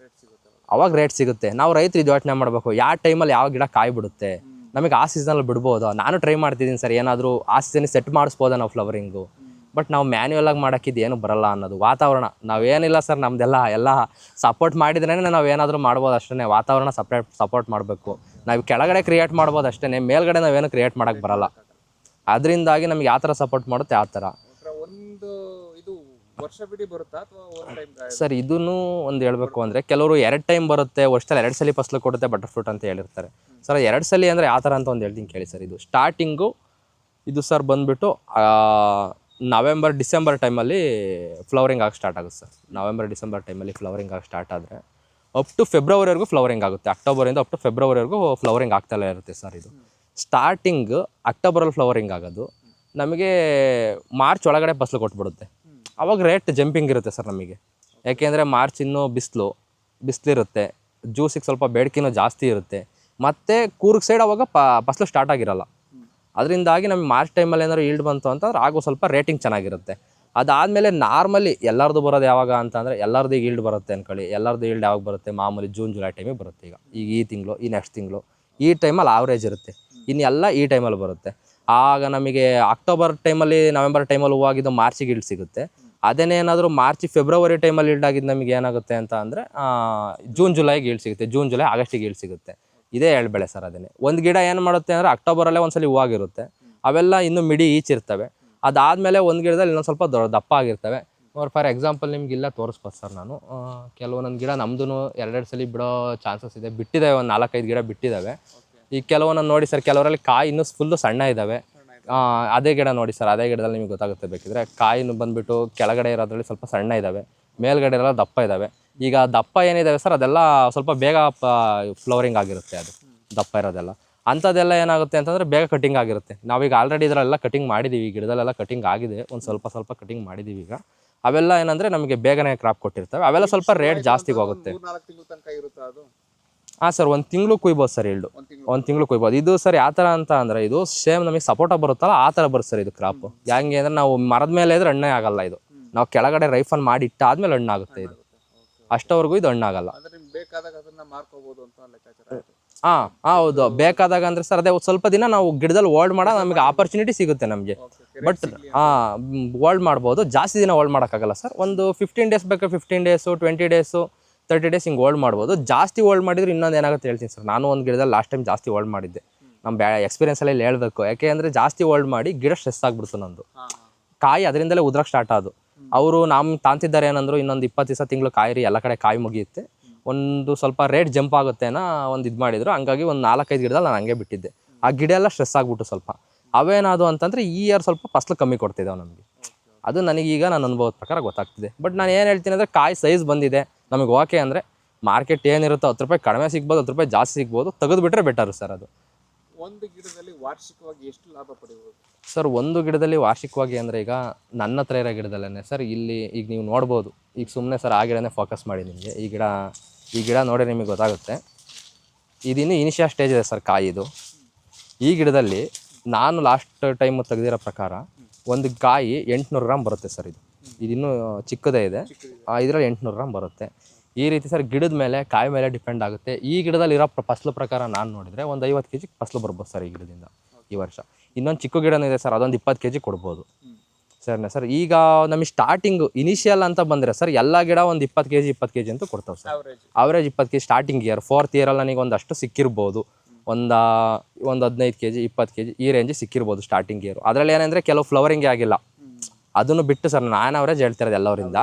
ಅವಾಗ ರೇಟ್ ಸಿಗುತ್ತೆ. ನಾವು ರೈತರು ಇದು ಯೋಚನೆ ಮಾಡಬೇಕು, ಯಾವ ಟೈಮಲ್ಲಿ ಯಾವ ಗಿಡ ಕಾಯಿ ಬಿಡುತ್ತೆ, ನಮಗೆ ಆ ಸೀಸನಲ್ಲಿ ಬಿಡ್ಬೋದು. ನಾನು ಟ್ರೈ ಮಾಡ್ತಿದ್ದೀನಿ ಸರ್, ಏನಾದರೂ ಆ ಸೀಸನಿಗೆ ಸೆಟ್ ಮಾಡಿಸ್ಬೋದಾ ನಾವು ಫ್ಲವರಿಂಗು. ಬಟ್ ನಾವು ಮ್ಯಾನ್ಯುವಲಾಗಿ ಮಾಡೋಕ್ಕಿದ್ದು ಏನು ಬರಲ್ಲ ಅನ್ನೋದು ವಾತಾವರಣ. ನಾವೇನಿಲ್ಲ ಸರ್, ನಮ್ಮದೆಲ್ಲ ಸಪೋರ್ಟ್ ಮಾಡಿದ್ರೇ ನಾವು ಏನಾದರೂ ಮಾಡ್ಬೋದು ಅಷ್ಟೇ. ವಾತಾವರಣ ಸಪೋರ್ಟ್ ಮಾಡಬೇಕು. ನಾವು ಕೆಳಗಡೆ ಕ್ರಿಯೇಟ್ ಮಾಡ್ಬೋದು ಅಷ್ಟೇ, ಮೇಲ್ಗಡೆ ನಾವೇನು ಕ್ರಿಯೇಟ್ ಮಾಡೋಕ್ಕೆ ಬರಲ್ಲ. ಅದರಿಂದಾಗಿ ನಮ್ಗೆ ಯಾವ ಥರ ಸಪೋರ್ಟ್ ಮಾಡುತ್ತೆ ಆ ಥರ. ಸರ್ ಇದನ್ನು ಒಂದು ಹೇಳಬೇಕು ಅಂದರೆ, ಕೆಲವರು 2 ಟೈಮ್ ಬರುತ್ತೆ, ವರ್ಷದಲ್ಲಿ 2 ಸಲ ಫಸಲು ಕೊಡುತ್ತೆ ಬಟರ್ ಫ್ರೂಟ್ ಅಂತ ಹೇಳಿರ್ತಾರೆ ಸರ್. 2 ಸಲ ಅಂದರೆ ಯಾವ ಥರ ಅಂತ ಒಂದು ಹೇಳ್ತೀನಿ ಕೇಳಿ ಸರ್. ಇದು ಸ್ಟಾರ್ಟಿಂಗು ಇದು ಸರ್ ಬಂದುಬಿಟ್ಟು ನವೆಂಬರ್ ಡಿಸೆಂಬರ್ ಟೈಮಲ್ಲಿ ಫ್ಲವರಿಂಗ್ ಆಗಿ ಸ್ಟಾರ್ಟ್ ಆಗುತ್ತೆ ಸರ್. ನವೆಂಬರ್ ಡಿಸೆಂಬರ್ ಟೈಮಲ್ಲಿ ಫ್ಲವರಿಂಗ್ ಆಗಿ ಸ್ಟಾರ್ಟ್ ಆದರೆ ಅಪ್ ಟು ಫೆಬ್ರವರಿವರೆಗೂ ಫ್ಲವರಿಂಗ್ ಆಗುತ್ತೆ. ಅಕ್ಟೋಬರಿಂದ ಅಪ್ ಟು ಫೆಬ್ರವರಿವರೆಗೂ ಫ್ಲವರಿಂಗ್ ಆಗ್ತಲೇ ಇರುತ್ತೆ ಸರ್. ಇದು ಸ್ಟಾರ್ಟಿಂಗ್ ಅಕ್ಟೋಬರಲ್ಲಿ ಫ್ಲವರಿಂಗ್ ಆಗೋದು, ನಮಗೆ ಮಾರ್ಚ್ ಒಳಗಡೆ ಫಸಲು ಕೊಟ್ಬಿಡುತ್ತೆ. ಅವಾಗ ರೇಟ್ ಜಂಪಿಂಗ್ ಇರುತ್ತೆ ಸರ್ ನಮಗೆ. ಯಾಕೆಂದರೆ ಮಾರ್ಚ್ ಇನ್ನೂ ಬಿಸಿಲಿರುತ್ತೆ, ಜ್ಯೂಸಿಗೆ ಸ್ವಲ್ಪ ಬೇಡಿಕೆನೂ ಜಾಸ್ತಿ ಇರುತ್ತೆ. ಮತ್ತು ಕೂರ್ಗ್ ಸೈಡ್ ಅವಾಗ ಫಸಲು ಸ್ಟಾರ್ಟ್ ಆಗಿರಲ್ಲ. ಅದರಿಂದಾಗಿ ನಮಗೆ ಮಾರ್ಚ್ ಟೈಮಲ್ಲಿ ಏನಾದ್ರು ಈಲ್ಡ್ ಬಂತು ಅಂತಂದ್ರೆ ಆಗೋ ಸ್ವಲ್ಪ ರೇಟಿಂಗ್ ಚೆನ್ನಾಗಿರುತ್ತೆ. ಅದಾದಮೇಲೆ ನಾರ್ಮಲಿ ಎಲ್ಲರದು ಬರೋದು ಯಾವಾಗ ಅಂತಂದರೆ, ಎಲ್ಲರದ್ದು ಈಗ ಈಲ್ಡ್ ಬರುತ್ತೆ ಅಂದ್ಕೊಳ್ಳಿ. ಎಲ್ಲರದ್ದು ಈಲ್ಡ್ ಯಾವಾಗ ಬರುತ್ತೆ, ಮಾಮೂಲಿ ಜೂನ್ ಜುಲೈ ಟೈಮಿಗೆ ಬರುತ್ತೆ. ಈಗ ಈ ತಿಂಗಳು, ಈ ನೆಕ್ಸ್ಟ್ ತಿಂಗಳು ಈ ಟೈಮಲ್ಲಿ ಆವ್ರೇಜ್ ಇರುತ್ತೆ. ಇನ್ನೆಲ್ಲ ಈ ಟೈಮಲ್ಲಿ ಬರುತ್ತೆ. ಆಗ ನಮಗೆ ಅಕ್ಟೋಬರ್ ಟೈಮಲ್ಲಿ, ನವೆಂಬರ್ ಟೈಮಲ್ಲಿ ಹೂವಾಗಿದ್ದು ಮಾರ್ಚಿಗೆ ಈಲ್ಡ್ ಸಿಗುತ್ತೆ. ಅದೇನೇನಾದರೂ ಮಾರ್ಚ್ ಫೆಬ್ರವರಿ ಟೈಮಲ್ಲಿ ಈಲ್ಡ್ ಆಗಿದ್ದು ನಮಗೆ ಏನಾಗುತ್ತೆ ಅಂತ ಅಂದರೆ ಜೂನ್ ಜುಲೈಗೆ ಈಲ್ಡ್ ಸಿಗುತ್ತೆ, ಜೂನ್ ಜುಲೈ ಆಗಸ್ಟಿಗೆ ಈಲ್ಡ್ ಸಿಗುತ್ತೆ. ಇದೇ ಎಳ್ಬೆಳೆ ಸರ್. ಅದನ್ನೇ ಒಂದು ಗಿಡ ಏನು ಮಾಡುತ್ತೆ ಅಂದರೆ ಅಕ್ಟೋಬರಲ್ಲೇ ಒಂದ್ಸಲಿ ಹೂವಾಗಿರುತ್ತೆ, ಅವೆಲ್ಲ ಇನ್ನೂ ಮಿಡಿ ಈಚಿರ್ತವೆ. ಅದಾದಮೇಲೆ ಒಂದು ಗಿಡದಲ್ಲಿ ಇನ್ನೊಂದು ಸ್ವಲ್ಪ ದಪ್ಪ ಆಗಿರ್ತವೆ. ಫಾರ್ ಎಕ್ಸಾಂಪಲ್ ನಿಮ್ಗೆ ಇಲ್ಲ ತೋರಿಸ್ಬೋದು ಸರ್ ನಾನು. ಕೆಲವೊಂದೊಂದು ಗಿಡ ನಮ್ಮದು 2 ಸಲ ಬಿಡೋ ಚಾನ್ಸಸ್ ಇದೆ, ಬಿಟ್ಟಿದ್ದಾವೆ. ಒಂದು 4-5 ಗಿಡ ಬಿಟ್ಟಿದ್ದಾವೆ. ಈಗ ಕೆಲವೊಂದನ್ನು ನೋಡಿ ಸರ್, ಕೆಲವರಲ್ಲಿ ಕಾಯಿ ಇನ್ನೂ ಫುಲ್ಲು ಸಣ್ಣ ಇದ್ದಾವೆ. ಅದೇ ಗಿಡ ನೋಡಿ ಸರ್, ಅದೇ ಗಿಡದಲ್ಲಿ ನಿಮಗೆ ಗೊತ್ತಾಗುತ್ತೆ ಬೇಕಿದ್ರೆ. ಕಾಯಿನ ಬಂದುಬಿಟ್ಟು ಕೆಳಗಡೆ ಇರೋದ್ರಲ್ಲಿ ಸ್ವಲ್ಪ ಸಣ್ಣ ಇದ್ದಾವೆ, ಮೇಲ್ಗಡೆ ಇರೋಲ್ಲ ದಪ್ಪ ಇದ್ದಾವೆ. ಈಗ ದಪ್ಪ ಏನಿದ್ದಾವೆ ಸರ್, ಅದೆಲ್ಲ ಸ್ವಲ್ಪ ಬೇಗ ಫ್ಲವರಿಂಗ್ ಆಗಿರುತ್ತೆ. ಅದು ದಪ್ಪ ಇರೋದೆಲ್ಲ ಅಂಥದ್ದೆಲ್ಲ ಏನಾಗುತ್ತೆ ಅಂತಂದರೆ ಬೇಗ ಕಟಿಂಗ್ ಆಗಿರುತ್ತೆ. ನಾವೀಗ ಆಲ್ರೆಡಿ ಇದರಲ್ಲೆಲ್ಲ ಕಟಿಂಗ್ ಮಾಡಿದ್ದೀವಿ, ಈ ಗಿಡದಲ್ಲೆಲ್ಲ ಕಟಿಂಗ್ ಆಗಿದೆ, ಒಂದು ಸ್ವಲ್ಪ ಕಟಿಂಗ್ ಮಾಡಿದ್ದೀವಿ. ಈಗ ಅವೆಲ್ಲ ಏನಂದರೆ ನಮಗೆ ಬೇಗನೆ ಕ್ರಾಪ್ ಕೊಟ್ಟಿರ್ತವೆ. ಅವೆಲ್ಲ ಸ್ವಲ್ಪ ರೇಟ್ ಜಾಸ್ತಿಗೆ ಹೋಗುತ್ತೆ. ಹಾಂ ಸರ್, ಒಂದು ತಿಂಗಳು ಕುಯ್ಬೋದು ಸರ್ ಎಳ್ಳು. ಒಂದು ತಿಂಗಳು ಕುಯ್ಬೋದು. ಇದು ಸರ್ ಯಾವ ಥರ ಅಂತ ಅಂದರೆ ಇದು ಸೇಮ್ ನಮಗೆ ಸಪೋಟ ಬರುತ್ತಲ್ಲ ಆ ಥರ ಬರುತ್ತೆ ಸರ್ ಇದು ಕ್ರಾಪು. ಹೆಂಗೆ ಅಂದರೆ ನಾವು ಮರದ ಮೇಲೆ ಇದ್ರೆ ಹಣ್ಣೇ ಆಗಲ್ಲ ಇದು. ನಾವು ಕೆಳಗಡೆ ರೈಫನ್ ಮಾಡಿ ಇಟ್ಟಾದ್ಮೇಲೆ ಹಣ್ಣಾಗುತ್ತೆ ಇದು. ಅಷ್ಟವರೆಗೂ ಇದು ಹಣ್ಣಾಗಲ್ಲ. ಹಾಂ ಹೌದು, ಬೇಕಾದಾಗ ಅಂದರೆ ಸರ್ ಅದೇ ಸ್ವಲ್ಪ ದಿನ ನಾವು ಗಿಡದಲ್ಲಿ ಹೋಲ್ಡ್ ಮಾಡೋ ನಮಗೆ ಆಪರ್ಚುನಿಟಿ ಸಿಗುತ್ತೆ ನಮಗೆ. ಬಟ್ ಹೋಲ್ಡ್ ಮಾಡ್ಬೋದು, ಜಾಸ್ತಿ ದಿನ ಹೋಲ್ಡ್ ಮಾಡೋಕ್ಕಾಗಲ್ಲ ಸರ್. ಒಂದು 15 ಡೇಸ್ ಬೇಕಾದ್ರೆ 15 ಡೇಸು, 20 ಡೇಸು, 30 ಡೇಸ್ ಹಿಂಗೆ ಹೋಲ್ಡ್ ಮಾಡ್ಬೋದು. ಜಾಸ್ತಿ ಹೋಲ್ಡ್ ಮಾಡಿದ್ರೆ ಇನ್ನೊಂದು ಏನಾಗುತ್ತೆ ಹೇಳ್ತೀನಿ ಸರ್. ನಾನು ಒಂದು ಗಿಡದಲ್ಲಿ ಲಾಸ್ಟ್ ಟೈಮ್ ಜಾಸ್ತಿ ಹೋಲ್ಡ್ ಮಾಡಿದ್ದೆ. ನಮ್ಮ ಎಕ್ಸ್ಪೀರಿಯನ್ಸಲ್ಲಿ ಹೇಳಬೇಕು. ಯಾಕೆ ಅಂದರೆ ಜಾಸ್ತಿ ಹೋಲ್ಡ್ ಮಾಡಿ ಗಿಡ ಸ್ಟ್ರೆಸ್ ಆಗಿಬಿಡ್ತು ನಂದು. ಕಾಯಿ ಅದರಿಂದಲೇ ಉದ್ರಕ್ಕೆ ಸ್ಟಾರ್ಟ್ ಆದವು. ಅವರು ನಮ್ಮ ತಾಂತಿದ್ದಾರೆ ಏನಂದ್ರು ಇನ್ನೊಂದು 20 ದಿವಸ ತಿಂಗಳು ಕಾಯಿರಿ, ಎಲ್ಲ ಕಡೆ ಕಾಯಿ ಮುಗಿಯುತ್ತೆ, ಒಂದು ಸ್ವಲ್ಪ ರೇಟ್ ಜಂಪ್ ಆಗುತ್ತೆ ಅನ್ನೋ ಒಂದು ಇದು ಮಾಡಿದ್ರು. ಹಂಗಾಗಿ ಒಂದು 4-5 ಗಿಡದಲ್ಲಿ ನಾನು ಹಂಗೆ ಬಿಟ್ಟಿದ್ದೆ. ಆ ಗಿಡ ಎಲ್ಲ ಸ್ಟ್ರೆಸ್ ಆಗಿಬಿಟ್ಟು ಸ್ವಲ್ಪ. ಅವೇನಾದು ಅಂತಂದರೆ ಈ ಇಯರ್ ಸ್ವಲ್ಪ ಫಸಲು ಕಮ್ಮಿ ಕೊಡ್ತಿದ್ದಾವೆ ನಮಗೆ. ಅದು ನನಗೀಗ ನನ್ನ ಅನುಭವದ ಪ್ರಕಾರ ಗೊತ್ತಾಗ್ತಿದೆ. ಬಟ್ ನಾನು ಏನು ಹೇಳ್ತೀನಿ ಅಂದರೆ ಕಾಯಿ ಸೈಜ್ ಬಂದಿದೆ ನಮಗೆ ಓಕೆ ಅಂದರೆ ಮಾರ್ಕೆಟ್ ಏನಿರುತ್ತೋ 10 ರೂಪಾಯಿ ಕಡಿಮೆ ಸಿಗ್ಬೋದು, 10 ರೂಪಾಯಿ ಜಾಸ್ತಿ ಸಿಗ್ಬೋದು, ತೆಗೆದುಬಿಟ್ರೆ ಬೆಟರು ಸರ್. ಅದು ಒಂದು ಗಿಡದಲ್ಲಿ ವಾರ್ಷಿಕವಾಗಿ ಎಷ್ಟು ಲಾಭ ಪಡೆಯಬಹುದು ಸರ್? ಒಂದು ಗಿಡದಲ್ಲಿ ವಾರ್ಷಿಕವಾಗಿ ಅಂದರೆ ಈಗ ನನ್ನ ಹತ್ರ ಇರೋ ಗಿಡದಲ್ಲೇ ಸರ್, ಇಲ್ಲಿ ಈಗ ನೀವು ನೋಡ್ಬೋದು. ಈಗ ಸುಮ್ಮನೆ ಸರ್ ಆ ಗಿಡನೇ ಫೋಕಸ್ ಮಾಡಿ ನಿಮಗೆ. ಈ ಗಿಡ ನೋಡಿ ನಿಮಗೆ ಗೊತ್ತಾಗುತ್ತೆ. ಇದಿನ್ನು ಇನಿಷಿಯಲ್ ಸ್ಟೇಜ್ ಇದೆ ಸರ್ ಕಾಯಿದು. ಈ ಗಿಡದಲ್ಲಿ ನಾನು ಲಾಸ್ಟ್ ಟೈಮ್ ತೆಗೆದಿರೋ ಪ್ರಕಾರ ಒಂದು ಕಾಯಿ 800 ಗ್ರಾಮ್ ಬರುತ್ತೆ ಸರ್. ಇದಿನ್ನೂ ಚಿಕ್ಕದೇ ಇದೆ. ಇದರಲ್ಲಿ 800 ಗ್ರಾಮ್ ಬರುತ್ತೆ. ಈ ರೀತಿ ಸರ್ ಗಿಡದ ಮೇಲೆ ಕಾಯಿ ಮೇಲೆ ಡಿಪೆಂಡ್ ಆಗುತ್ತೆ. ಈ ಗಿಡದಲ್ಲಿ ಇರೋ ಫಸಲು ಪ್ರಕಾರ ನಾನು ನೋಡಿದರೆ ಒಂದು 50 kg ಫಸಲು ಬರ್ಬೋದು ಸರ್ ಈ ಗಿಡದಿಂದ ಈ ವರ್ಷ. ಇನ್ನೊಂದು ಚಿಕ್ಕ ಗಿಡನೂ ಇದೆ ಸರ್, ಅದೊಂದು 20 kg ಕೊಡ್ಬೋದು ಸರ್. ಈಗ ನಮಗೆ ಸ್ಟಾರ್ಟಿಂಗ್ ಇನಿಷಿಯಲ್ ಅಂತ ಬಂದರೆ ಸರ್ ಎಲ್ಲ ಗಿಡ ಒಂದು 20 kg ಅಂತೂ ಕೊಡ್ತಾವೆ sir. Average 20 kg starting year. 4th ಇಯರಲ್ಲಿ ನನಗೆ ಒಂದಷ್ಟು ಸಿಕ್ಕಿರ್ಬೋದು. ಒಂದು 15 kg 20 kg ಈ ರೇಂಜ್ ಸಿಕ್ಕಿರ್ಬೋದು ಸ್ಟಾರ್ಟಿಂಗ್ ಇಯರ್. ಅದರಲ್ಲಿ ಏನಂದರೆ ಕೆಲವು ಫ್ಲವರಿಂಗೇ ಆಗಿಲ್ಲ, ಅದನ್ನು ಬಿಟ್ಟು ಸರ್ ನಾನು ಅವರೇಜ್ ಹೇಳ್ತಿರೋದು ಎಲ್ಲವರಿಂದ.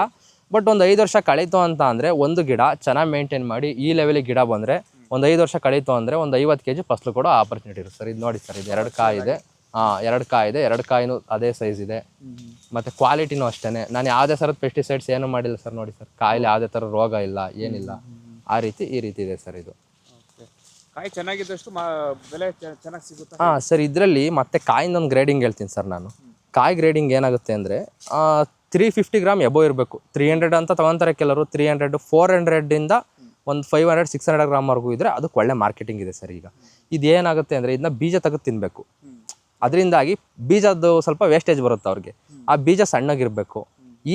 ಬಟ್ ಒಂದು 5 ವರ್ಷ ಕಳೀತು ಅಂತ ಅಂದರೆ ಒಂದು ಗಿಡ ಚೆನ್ನಾಗಿ ಮೇಂಟೈನ್ ಮಾಡಿ ಈ ಲೆವೆಲಿಗೆ ಗಿಡ ಬಂದರೆ ಒಂದು 5 ವರ್ಷ ಕಳೀತು ಅಂದರೆ ಒಂದು 50 kg ಫಸಲು ಕೊಡೋ ಆಪರ್ಚುನಿಟಿ ಇರುತ್ತೆ ಸರ್. ಇದು ನೋಡಿ ಸರ್, ಇದು 2 ಕಾಯಿ ಇದೆ. 2 ಕಾಯಿ ಇದೆ. 2 ಕಾಯಿನೂ ಅದೇ ಸೈಜ್ ಇದೆ. ಮತ್ತು ಕ್ವಾಲಿಟಿನೂ ಅಷ್ಟೇ. ನಾನು ಯಾವುದೇ ಥರದ ಪೆಸ್ಟಿಸೈಡ್ಸ್ ಏನೂ ಮಾಡಿಲ್ಲ ಸರ್. ನೋಡಿ ಸರ್, ಕಾಯಿಲೆ ಯಾವುದೇ ಥರ ರೋಗ ಇಲ್ಲ, ಏನಿಲ್ಲ. ಆ ರೀತಿ ಈ ರೀತಿ ಇದೆ ಸರ್ ಇದು. ಕಾಯಿ ಚೆನ್ನಾಗಿದ್ದಷ್ಟು ಬೆಲೆ ಚೆನ್ನಾಗಿ ಸಿಗುತ್ತೆ. ಹಾಂ ಸರ್, ಇದರಲ್ಲಿ ಮತ್ತೆ ಕಾಯಿಂದ ಒಂದು ಗ್ರೇಡಿಂಗ್ ಹೇಳ್ತೀನಿ ಸರ್ ನಾನು. ಕಾಯಿ ಗ್ರೇಡಿಂಗ್ ಏನಾಗುತ್ತೆ ಅಂದರೆ 350 ಗ್ರಾಮ್ ಎಬೋ ಇರಬೇಕು. 300 ಅಂತ ತೊಗೊತಾರೆ ಕೆಲವರು. 300 400 ಒಂದು 500 600 ಗ್ರಾಮ್ವರೆಗೂ ಇದ್ದರೆ ಅದಕ್ಕೆ ಒಳ್ಳೆ ಮಾರ್ಕೆಟಿಂಗ್ ಇದೆ ಸರ್. ಈಗ ಇದೇನಾಗುತ್ತೆ ಅಂದರೆ ಇದನ್ನ ಬೀಜ ತೆಗೆದು ತಿನ್ನಬೇಕು. ಅದರಿಂದಾಗಿ ಬೀಜದ್ದು ಸ್ವಲ್ಪ ವೇಸ್ಟೇಜ್ ಬರುತ್ತೆ ಅವ್ರಿಗೆ. ಆ ಬೀಜ ಸಣ್ಣಗಿರಬೇಕು.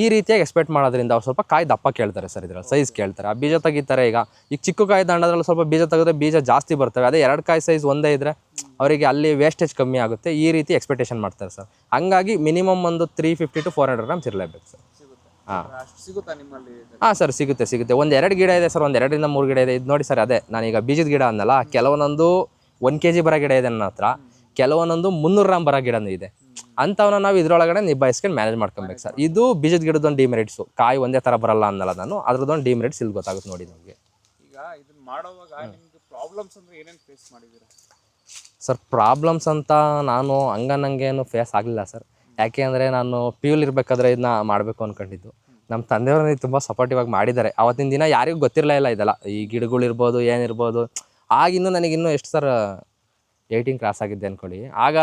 ಈ ರೀತಿಯಾಗಿ ಎಕ್ಸ್ಪೆಕ್ಟ್ ಮಾಡೋದ್ರಿಂದ ಅವ್ರು ಸ್ವಲ್ಪ ಕಾಯಿ ದಪ್ಪ ಕೇಳ್ತಾರೆ ಸರ್. ಇದರಲ್ಲಿ ಸೈಜ್ ಕೇಳ್ತಾರೆ. ಆ ಬೀಜ ತೆಗಿತಾರೆ. ಈಗ ಚಿಕ್ಕ ಕಾಯಿ ದಂಡದ್ರಲ್ಲಿ ಸ್ವಲ್ಪ ಬೀಜ ತೆಗೆದ್ರೆ ಬೀಜ ಜಾಸ್ತಿ ಬರ್ತವೆ. ಅದೇ 2 ಕಾಯಿ ಸೈಜ್ ಒಂದೇ ಇದ್ದರೆ ಅವರಿಗೆ ಅಲ್ಲಿ ವೇಸ್ಟೇಜ್ ಕಮ್ಮಿ ಆಗುತ್ತೆ. ಈ ರೀತಿ ಎಕ್ಸ್ಪೆಕ್ಟೇಷನ್ ಮಾಡ್ತಾರೆ ಸರ್. ಹಂಗಾಗಿ ಮಿನಿಮಮ್ ಒಂದು 350 to 400 ಗ್ರಾಮ್ಸ್ ಇರಲೇಬೇಕು ಸರ್. ಹಾಂ ಸರ್, ಸಿಗುತ್ತೆ. ಒಂದು 2 ಗಿಡ ಇದೆ ಸರ್, ಒಂದು 2 ರಿಂದ 3 ಗಿಡ ಇದೆ. ಇದು ನೋಡಿ ಸರ್, ಅದೇ ನಾನೀಗ ಬೀಜದ ಗಿಡ ಅನ್ನಲ್ಲ, ಕೆಲವೊಂದೊಂದು 1 kg ಬರೋ ಗಿಡ ಇದೆ ನನ್ನ ಹತ್ರ, ಕೆಲವೊಂದೊಂದು 300 ಗ್ರಾಮ್ ಬರೋ ಗಿಡನೂ ಇದೆ. ಅಂಥವನ್ನ ನಾವು ಇದರೊಳಗಡೆ ನಿಭಾಯಿಸ್ಕೊಂಡು ಮ್ಯಾನೇಜ್ ಮಾಡ್ಕೊಬೇಕು ಸರ್. ಇದು ಬೀಜದ ಗಿಡದೊಂದು ಡಿಮೆರಿಟ್ಸು. ಕಾಯಿ ಒಂದೇ ಥರ ಬರಲ್ಲ ಅನ್ನಲ್ಲ ನಾನು, ಅದ್ರದ್ದೊಂದು ಡಿಮೆರಿಟ್ಸ್ ಇಲ್ಲಿ ಗೊತ್ತಾಗುತ್ತೆ ನೋಡಿ ನಮಗೆ. ಈಗ ಇದನ್ನ ಮಾಡುವಾಗ ನಿಮಗೆ ಪ್ರಾಬ್ಲಮ್ಸ್ ಅಂದರೆ ಏನೇನು ಫೇಸ್ ಮಾಡಿದ್ದೀರಾ ಸರ್? ಪ್ರಾಬ್ಲಮ್ಸ್ ಅಂತ ನಾನು ಹಂಗೇನು ಫೇಸ್ ಆಗಲಿಲ್ಲ ಸರ್. ಯಾಕೆ ಅಂದರೆ ನಾನು PU ಇರಬೇಕಾದ್ರೆ ಇದನ್ನ ಮಾಡಬೇಕು ಅಂದ್ಕೊಂಡಿದ್ದು. ನಮ್ಮ ತಂದೆಯವರು ನನಗೆ ತುಂಬ ಸಪೋರ್ಟಿವ್ ಆಗಿ ಮಾಡಿದ್ದಾರೆ. ಆವತ್ತಿನ ದಿನ ಯಾರಿಗೂ ಗೊತ್ತಿರಲಿಲ್ಲ ಇದೆಲ್ಲ, ಈ ಗಿಡಗಳಿರ್ಬೋದು ಏನಿರ್ಬೋದು. ಆಗಿನ್ನೂ ನನಗಿನ್ನೂ ಎಷ್ಟು ಸರ್ 18 ಕ್ರಾಸ್ ಆಗಿದ್ದೆ ಅಂದ್ಕೊಳ್ಳಿ. ಆಗ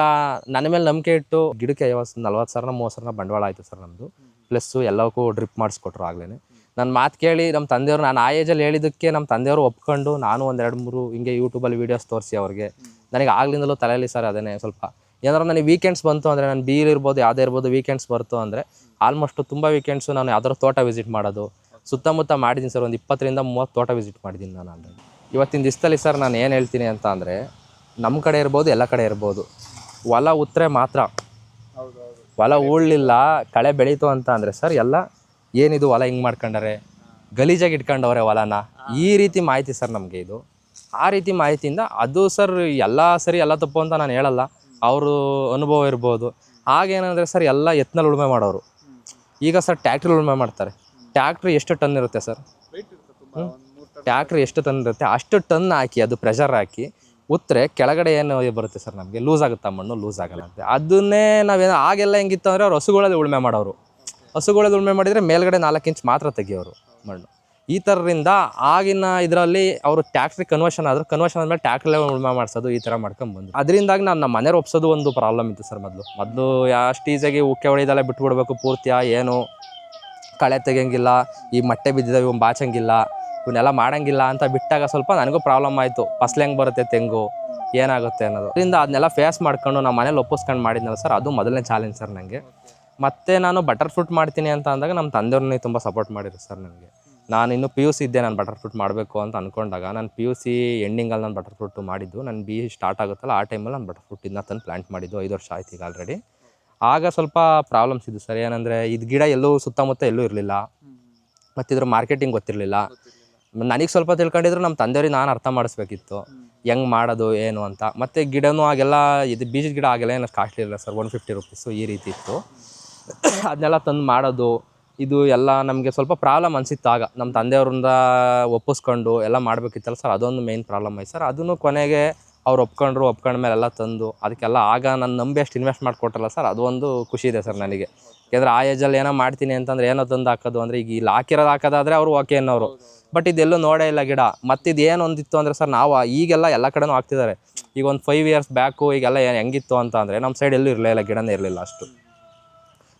ನನ್ನ ಮೇಲೆ ನಂಬಿಕೆ ಇಟ್ಟು ಗಿಡಕ್ಕೆ 40,000 30,000 ಬಂಡವಾಳ ಆಯಿತು ಸರ್ ನಮ್ಮದು. ಪ್ಲಸ್ಸು ಎಲ್ಲವಕ್ಕೂ ಡ್ರಿಪ್ ಮಾಡಿಸ್ಕೊಟ್ರು ಆಗಲೇ. ನನ್ನ ಮಾತು ಕೇಳಿ ನಮ್ಮ ತಂದೆಯವರು, ನಾನು ಆ ಏಜಲ್ಲಿ ಹೇಳಿದ್ದಕ್ಕೆ ನಮ್ಮ ತಂದೆಯವರು ಒಪ್ಕೊಂಡು ನಾನು ಒಂದು 2-3 ಹಿಂಗೆ ಯೂಟ್ಯೂಬಲ್ಲಿ ವೀಡಿಯೋಸ್ ತೋರಿಸಿ ಅವ್ರಿಗೆ. ನನಗೆ ಆಗ್ಲಿಂದಲೂ ತಲೆಯಲ್ಲಿ ಸರ್ ಅದೇ ಸ್ವಲ್ಪ ಏನಾದ್ರು ನನಗೆ ವೀಕೆಂಡ್ಸ್ ಬಂತು ಅಂದರೆ, ನಾನು ಬೀಲ್ ಇರ್ಬೋದು ಯಾವುದೇ ಇರ್ಬೋದು, ವೀಕೆಂಡ್ಸ್ ಬರ್ತು ಅಂದರೆ ಆಲ್ಮೋಸ್ಟ್ ತುಂಬ ವೀಕೆಂಡ್ಸು ನಾನು ಯಾವ್ದಾದ್ರು ತೋಟ ವಿಸಿಟ್ ಮಾಡೋದು. ಸುತ್ತಮುತ್ತ ಮಾಡಿದ್ದೀನಿ ಸರ್, ಒಂದು 20 ರಿಂದ 30 ತೋಟ ವಿಸಿಟ್ ಮಾಡಿದ್ದೀನಿ ನಾನು ಆಲ್ರೆಡಿ. ಇವತ್ತಿನ ದಿವಸದಲ್ಲಿ ಸರ್ ನಾನು ಏನು ಹೇಳ್ತೀನಿ ಅಂತ ಅಂದರೆ, ನಮ್ಮ ಕಡೆ ಇರ್ಬೋದು ಎಲ್ಲ ಕಡೆ ಇರ್ಬೋದು, ಹೊಲ ಉತ್ತರೆ ಮಾತ್ರ. ಹೊಲ ಉಳ್ಳಿಲ್ಲ, ಕಳೆ ಬೆಳೀತು ಅಂತ ಅಂದರೆ ಸರ್ ಎಲ್ಲ ಏನಿದು ಹೊಲ ಹಿಂಗೆ ಮಾಡ್ಕೊಂಡಾರೆ, ಗಲೀಜಾಗಿ ಇಟ್ಕೊಂಡವ್ರೆ ಹೊಲನ, ಈ ರೀತಿ ಮಾಹಿತಿ ಸರ್ ನಮಗೆ ಇದು. ಆ ರೀತಿ ಮಾಹಿತಿಯಿಂದ ಅದು ಸರ್ ಎಲ್ಲ ಸರಿ ಎಲ್ಲ ತಪ್ಪು ಅಂತ ನಾನು ಹೇಳಲ್ಲ, ಅವರು ಅನುಭವ ಇರ್ಬೋದು. ಆಗೇನಂದರೆ ಸರ್ ಎಲ್ಲ ಎತ್ನಲ್ಲಿ ಉಳುಮೆ ಮಾಡೋರು. ಈಗ ಸರ್ ಟ್ಯಾಕ್ಟ್ರಿ ಉಳುಮೆ ಮಾಡ್ತಾರೆ. ಟ್ಯಾಕ್ಟ್ರಿ ಎಷ್ಟು ಟನ್ ಇರುತ್ತೆ ಸರ್? ಟ್ಯಾಕ್ಟ್ರಿ ಎಷ್ಟು ಟನ್ ಇರುತ್ತೆ ಅಷ್ಟು ಟನ್ ಹಾಕಿ ಅದು ಪ್ರೆಷರ್ ಹಾಕಿ ಉತ್ತರೆ ಕೆಳಗಡೆ ಏನು ಬರುತ್ತೆ ಸರ್, ನಮಗೆ ಲೂಸ್ ಆಗುತ್ತಾ ಮಣ್ಣು? ಲೂಸ್ ಆಗಲ್ಲ ಅಂತ. ಅದನ್ನೇ ನಾವೇನೋ ಆಗೆಲ್ಲ ಹೆಂಗಿತ್ತು ಅಂದರೆ ಅವ್ರು ಹಸುಗಳಲ್ಲಿ ಉಳುಮೆ ಮಾಡೋರು. ಹಸುಗಳಲ್ಲಿ ಉಳುಮೆ ಮಾಡಿದರೆ ಮೇಲ್ಗಡೆ 4 ಇಂಚ್ ಮಾತ್ರ ತೆಗಿಯೋರು ಮಣ್ಣು. ಈ ಥರದಿಂದ ಆಗಿನ ಇದರಲ್ಲಿ ಅವರು ಟ್ಯಾಕ್ಟ್ರಿ ಕನ್ವರ್ಷನ್ ಆದರು. ಕನ್ವರ್ಷನ್ ಆದಮೇಲೆ ಟ್ಯಾಕ್ಟ್ರಲ್ಲೇ ಉಳುಮೆ ಮಾಡಿಸೋದು, ಈ ಥರ ಮಾಡ್ಕೊಂಡ್ಬಂದು. ಅದರಿಂದಾಗಿ ನಾನು ನಮ್ಮ ಮನೆಯವ್ರು ಒಪ್ಸೋದು ಒಂದು ಪ್ರಾಬ್ಲಮ್ ಇತ್ತು ಸರ್. ಮೊದಲು ಅಷ್ಟು ಈಸಿಯಾಗಿ ಉಕ್ಕೆ ಹೊಡೆದಲ್ಲೇ ಬಿಟ್ಬಿಡ್ಬೇಕು ಪೂರ್ತಿಯ, ಏನು ಕಳೆ ತೆಗಿಯಂಗಿಲ್ಲ, ಈ ಮಟ್ಟೆ ಬಿದ್ದಿದ್ದಾವೆ ಇವು ಬಾಚಂಗಿಲ್ಲ, ಇವನ್ನೆಲ್ಲ ಮಾಡೋಂಗಿಲ್ಲ ಅಂತ ಬಿಟ್ಟಾಗ ಸ್ವಲ್ಪ ನನಗೂ ಪ್ರಾಬ್ಲಮ್ ಆಯಿತು. ಫಸಲು ಹೆಂಗೆ ಬರುತ್ತೆ ತೆಂಗು, ಏನಾಗುತ್ತೆ ಅನ್ನೋದು. ಅದರಿಂದ ಅದನ್ನೆಲ್ಲ ಫೇಸ್ ಮಾಡ್ಕೊಂಡು ನಮ್ಮ ಮನೇಲಿ ಒಪ್ಪಿಸ್ಕೊಂಡು ಮಾಡಿದ್ನಲ್ಲ ಸರ್, ಅದು ಮೊದಲನೇ ಚಾಲೆಂಜ್ ಸರ್ ನನಗೆ. ಮತ್ತು ನಾನು ಬಟರ್ ಫ್ರೂಟ್ ಮಾಡ್ತೀನಿ ಅಂತ ಅಂದಾಗ ನಮ್ಮ ತಂದೆಯವ್ರನ್ನೇ ತುಂಬ ಸಪೋರ್ಟ್ ಮಾಡಿದ್ರು ಸರ್ ನನಗೆ. ನಾನು ಇನ್ನೂ ಪಿ ಯು ಸಿ ಇದ್ದೆ, ನಾನು ಬಟರ್ ಫ್ರೂಟ್ ಮಾಡಬೇಕು ಅಂತ ಅಂದ್ಕೊಂಡಾಗ ನಾನು ಪಿ ಯು ಸಿ ಎಂಡಿಂಗಲ್ಲಿ ನಾನು ಬಟರ್ ಫ್ರೂಟ್ ಮಾಡಿದ್ದು. ನನ್ನ ಬಿ ಸ್ಟಾರ್ಟ್ ಆಗುತ್ತಲ್ಲ ಆ ಟೈಮಲ್ಲಿ ನಾನು ಬಟರ್ ಫ್ರೂಟ್ ಇದನ್ನ ತಂದು ಪ್ಲ್ಯಾಂಟ್ ಮಾಡಿದ್ದು. 5 ವರ್ಷ ಆಯ್ತು ಈಗ ಆಲ್ರೆಡಿ. ಆಗ ಸ್ವಲ್ಪ ಪ್ರಾಬ್ಲಮ್ಸ್ ಇದ್ದು ಸರ್. ಏನಂದರೆ ಇದು ಗಿಡ ಎಲ್ಲೂ ಸುತ್ತಮುತ್ತ ಎಲ್ಲೂ ಇರಲಿಲ್ಲ, ಮತ್ತು ಇದ್ರ ಮಾರ್ಕೆಟಿಂಗ್ ಗೊತ್ತಿರಲಿಲ್ಲ. ನನಗೆ ಸ್ವಲ್ಪ ತಿಳ್ಕೊಂಡಿದ್ರು, ನಮ್ಮ ತಂದೆಯವ್ರಿಗೆ ನಾನು ಅರ್ಥ ಮಾಡಿಸ್ಬೇಕಿತ್ತು ಹೆಂಗೆ ಮಾಡೋದು ಏನು ಅಂತ. ಮತ್ತು ಗಿಡನೂ ಆಗೆಲ್ಲ ಇದು ಬೀಜದ ಗಿಡ ಆಗೆಲ್ಲ ಏನು ಕಾಸ್ಟ್ಲಿ ಇಲ್ಲ ಸರ್, 150 ರುಪೀಸು ಈ ರೀತಿ ಇತ್ತು. ಅದನ್ನೆಲ್ಲ ತಂದು ಮಾಡೋದು ಇದು ಎಲ್ಲ ನಮಗೆ ಸ್ವಲ್ಪ ಪ್ರಾಬ್ಲಮ್ ಅನಿಸಿತ್ತು. ಆಗ ನಮ್ಮ ತಂದೆಯವ್ರಿಂದ ಒಪ್ಪಿಸ್ಕೊಂಡು ಎಲ್ಲ ಮಾಡಬೇಕಿತ್ತಲ್ಲ ಸರ್, ಅದೊಂದು ಮೇಯ್ನ್ ಪ್ರಾಬ್ಲಮ್ ಆಯ್ತು ಸರ್. ಅದನ್ನು ಕೊನೆಗೆ ಅವ್ರು ಒಪ್ಕೊಂಡ್ಮೇಲೆ ಎಲ್ಲ ತಂದು ಅದಕ್ಕೆಲ್ಲ ಆಗ ನಾನು ನಂಬಿ ಅಷ್ಟು ಇನ್ವೆಸ್ಟ್ ಮಾಡಿಕೊಟ್ರಲ್ಲ ಸರ್, ಅದು ಒಂದು ಖುಷಿ ಇದೆ ಸರ್ ನನಗೆ. ಯಾಕೆಂದರೆ ಆ ಏಜಲ್ಲಿ ಏನೋ ಮಾಡ್ತೀನಿ ಅಂತಂದ್ರೆ ಏನೋ ತಂದು ಹಾಕೋದು ಅಂದರೆ, ಈಗ ಇಲ್ಲಿ ಹಾಕೋದಾದರೆ ಅವರು ಓಕೆ ಅನ್ನೋರು. ಬಟ್ ಇದೆಲ್ಲೂ ನೋಡೇ ಇಲ್ಲ ಗಿಡ. ಮತ್ತು ಇದು ಏನು ಒಂದಿತ್ತು ಅಂದರೆ ಸರ್, ನಾವು ಈಗೆಲ್ಲ ಎಲ್ಲ ಕಡೆನೂ ಹಾಕ್ತಿದ್ದಾರೆ. ಈಗ ಒಂದು 5 ಇಯರ್ಸ್ ಬ್ಯಾಕು ಈಗೆಲ್ಲ ಹೆಂಗಿತ್ತು ಅಂತ ಅಂದರೆ, ನಮ್ಮ ಸೈಡ್ ಎಲ್ಲೂ ಇರಲಿಲ್ಲ, ಗಿಡನೇ ಇರಲಿಲ್ಲ ಅಷ್ಟು.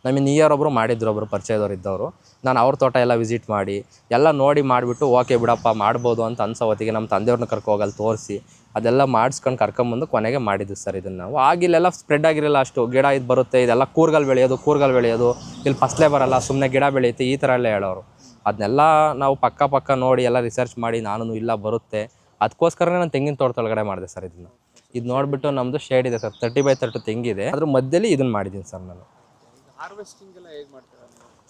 ನಮಗೆ ನಿಯರ್ ಒಬ್ಬರು ಮಾಡಿದ್ರು, ಒಬ್ಬರು ಪರಿಚಯದವ್ರು ಇದ್ದವರು. ನಾನು ಅವ್ರ ತೋಟ ಎಲ್ಲ ವಿಸಿಟ್ ಮಾಡಿ ಎಲ್ಲ ನೋಡಿ ಮಾಡಿಬಿಟ್ಟು ಓಕೆ ಬಿಡಪ್ಪ ಮಾಡ್ಬೋದು ಅಂತ ಅನ್ಸೋ ಹೊತ್ತಿಗೆ ನಮ್ಮ ತಂದೆಯವ್ರನ್ನ ಕರ್ಕೋಗಲ್ಲಿ ತೋರಿಸಿ ಅದೆಲ್ಲ ಮಾಡಿಸ್ಕೊಂಡು ಕರ್ಕೊಂಬಂದು ಕೊನೆಗೆ ಮಾಡಿದ್ದು ಸರ್ ಇದನ್ನು ನಾವು. ಆಗಿಲ್ಲೆಲ್ಲ ಸ್ಪ್ರೆಡ್ ಆಗಿರಲಿಲ್ಲ ಅಷ್ಟು. ಗಿಡ ಇದು ಬರುತ್ತೆ, ಇದೆಲ್ಲ ಕೂರ್ಗಲ್ ಬೆಳೆಯೋದು, ಇಲ್ಲಿ ಫಸಲೇ ಬರಲ್ಲ, ಸುಮ್ಮನೆ ಗಿಡ ಬೆಳೆಯುತ್ತೆ, ಈ ಥರ ಎಲ್ಲ ಹೇಳೋರು. ಅದನ್ನೆಲ್ಲ ನಾವು ಪಕ್ಕ ನೋಡಿ ಎಲ್ಲ ರಿಸರ್ಚ್ ಮಾಡಿ ನಾನು ಇಲ್ಲ ಬರುತ್ತೆ, ಅದಕ್ಕೋಸ್ಕರನೇ ನಾನು ತೆಂಗಿನ ತೋಟದೊಳಗಡೆ ಮಾಡಿದೆ ಸರ್ ಇದನ್ನು. ಇದು ನೋಡಿಬಿಟ್ಟು ನಮ್ಮದು ಶೇಡ್ ಇದೆ ಸರ್, 30x30 ತೆಂಗಿದೆ, ಅದ್ರ ಮಧ್ಯದಲ್ಲಿ ಇದನ್ನು ಮಾಡಿದ್ದೀನಿ ಸರ್ ನಾನು.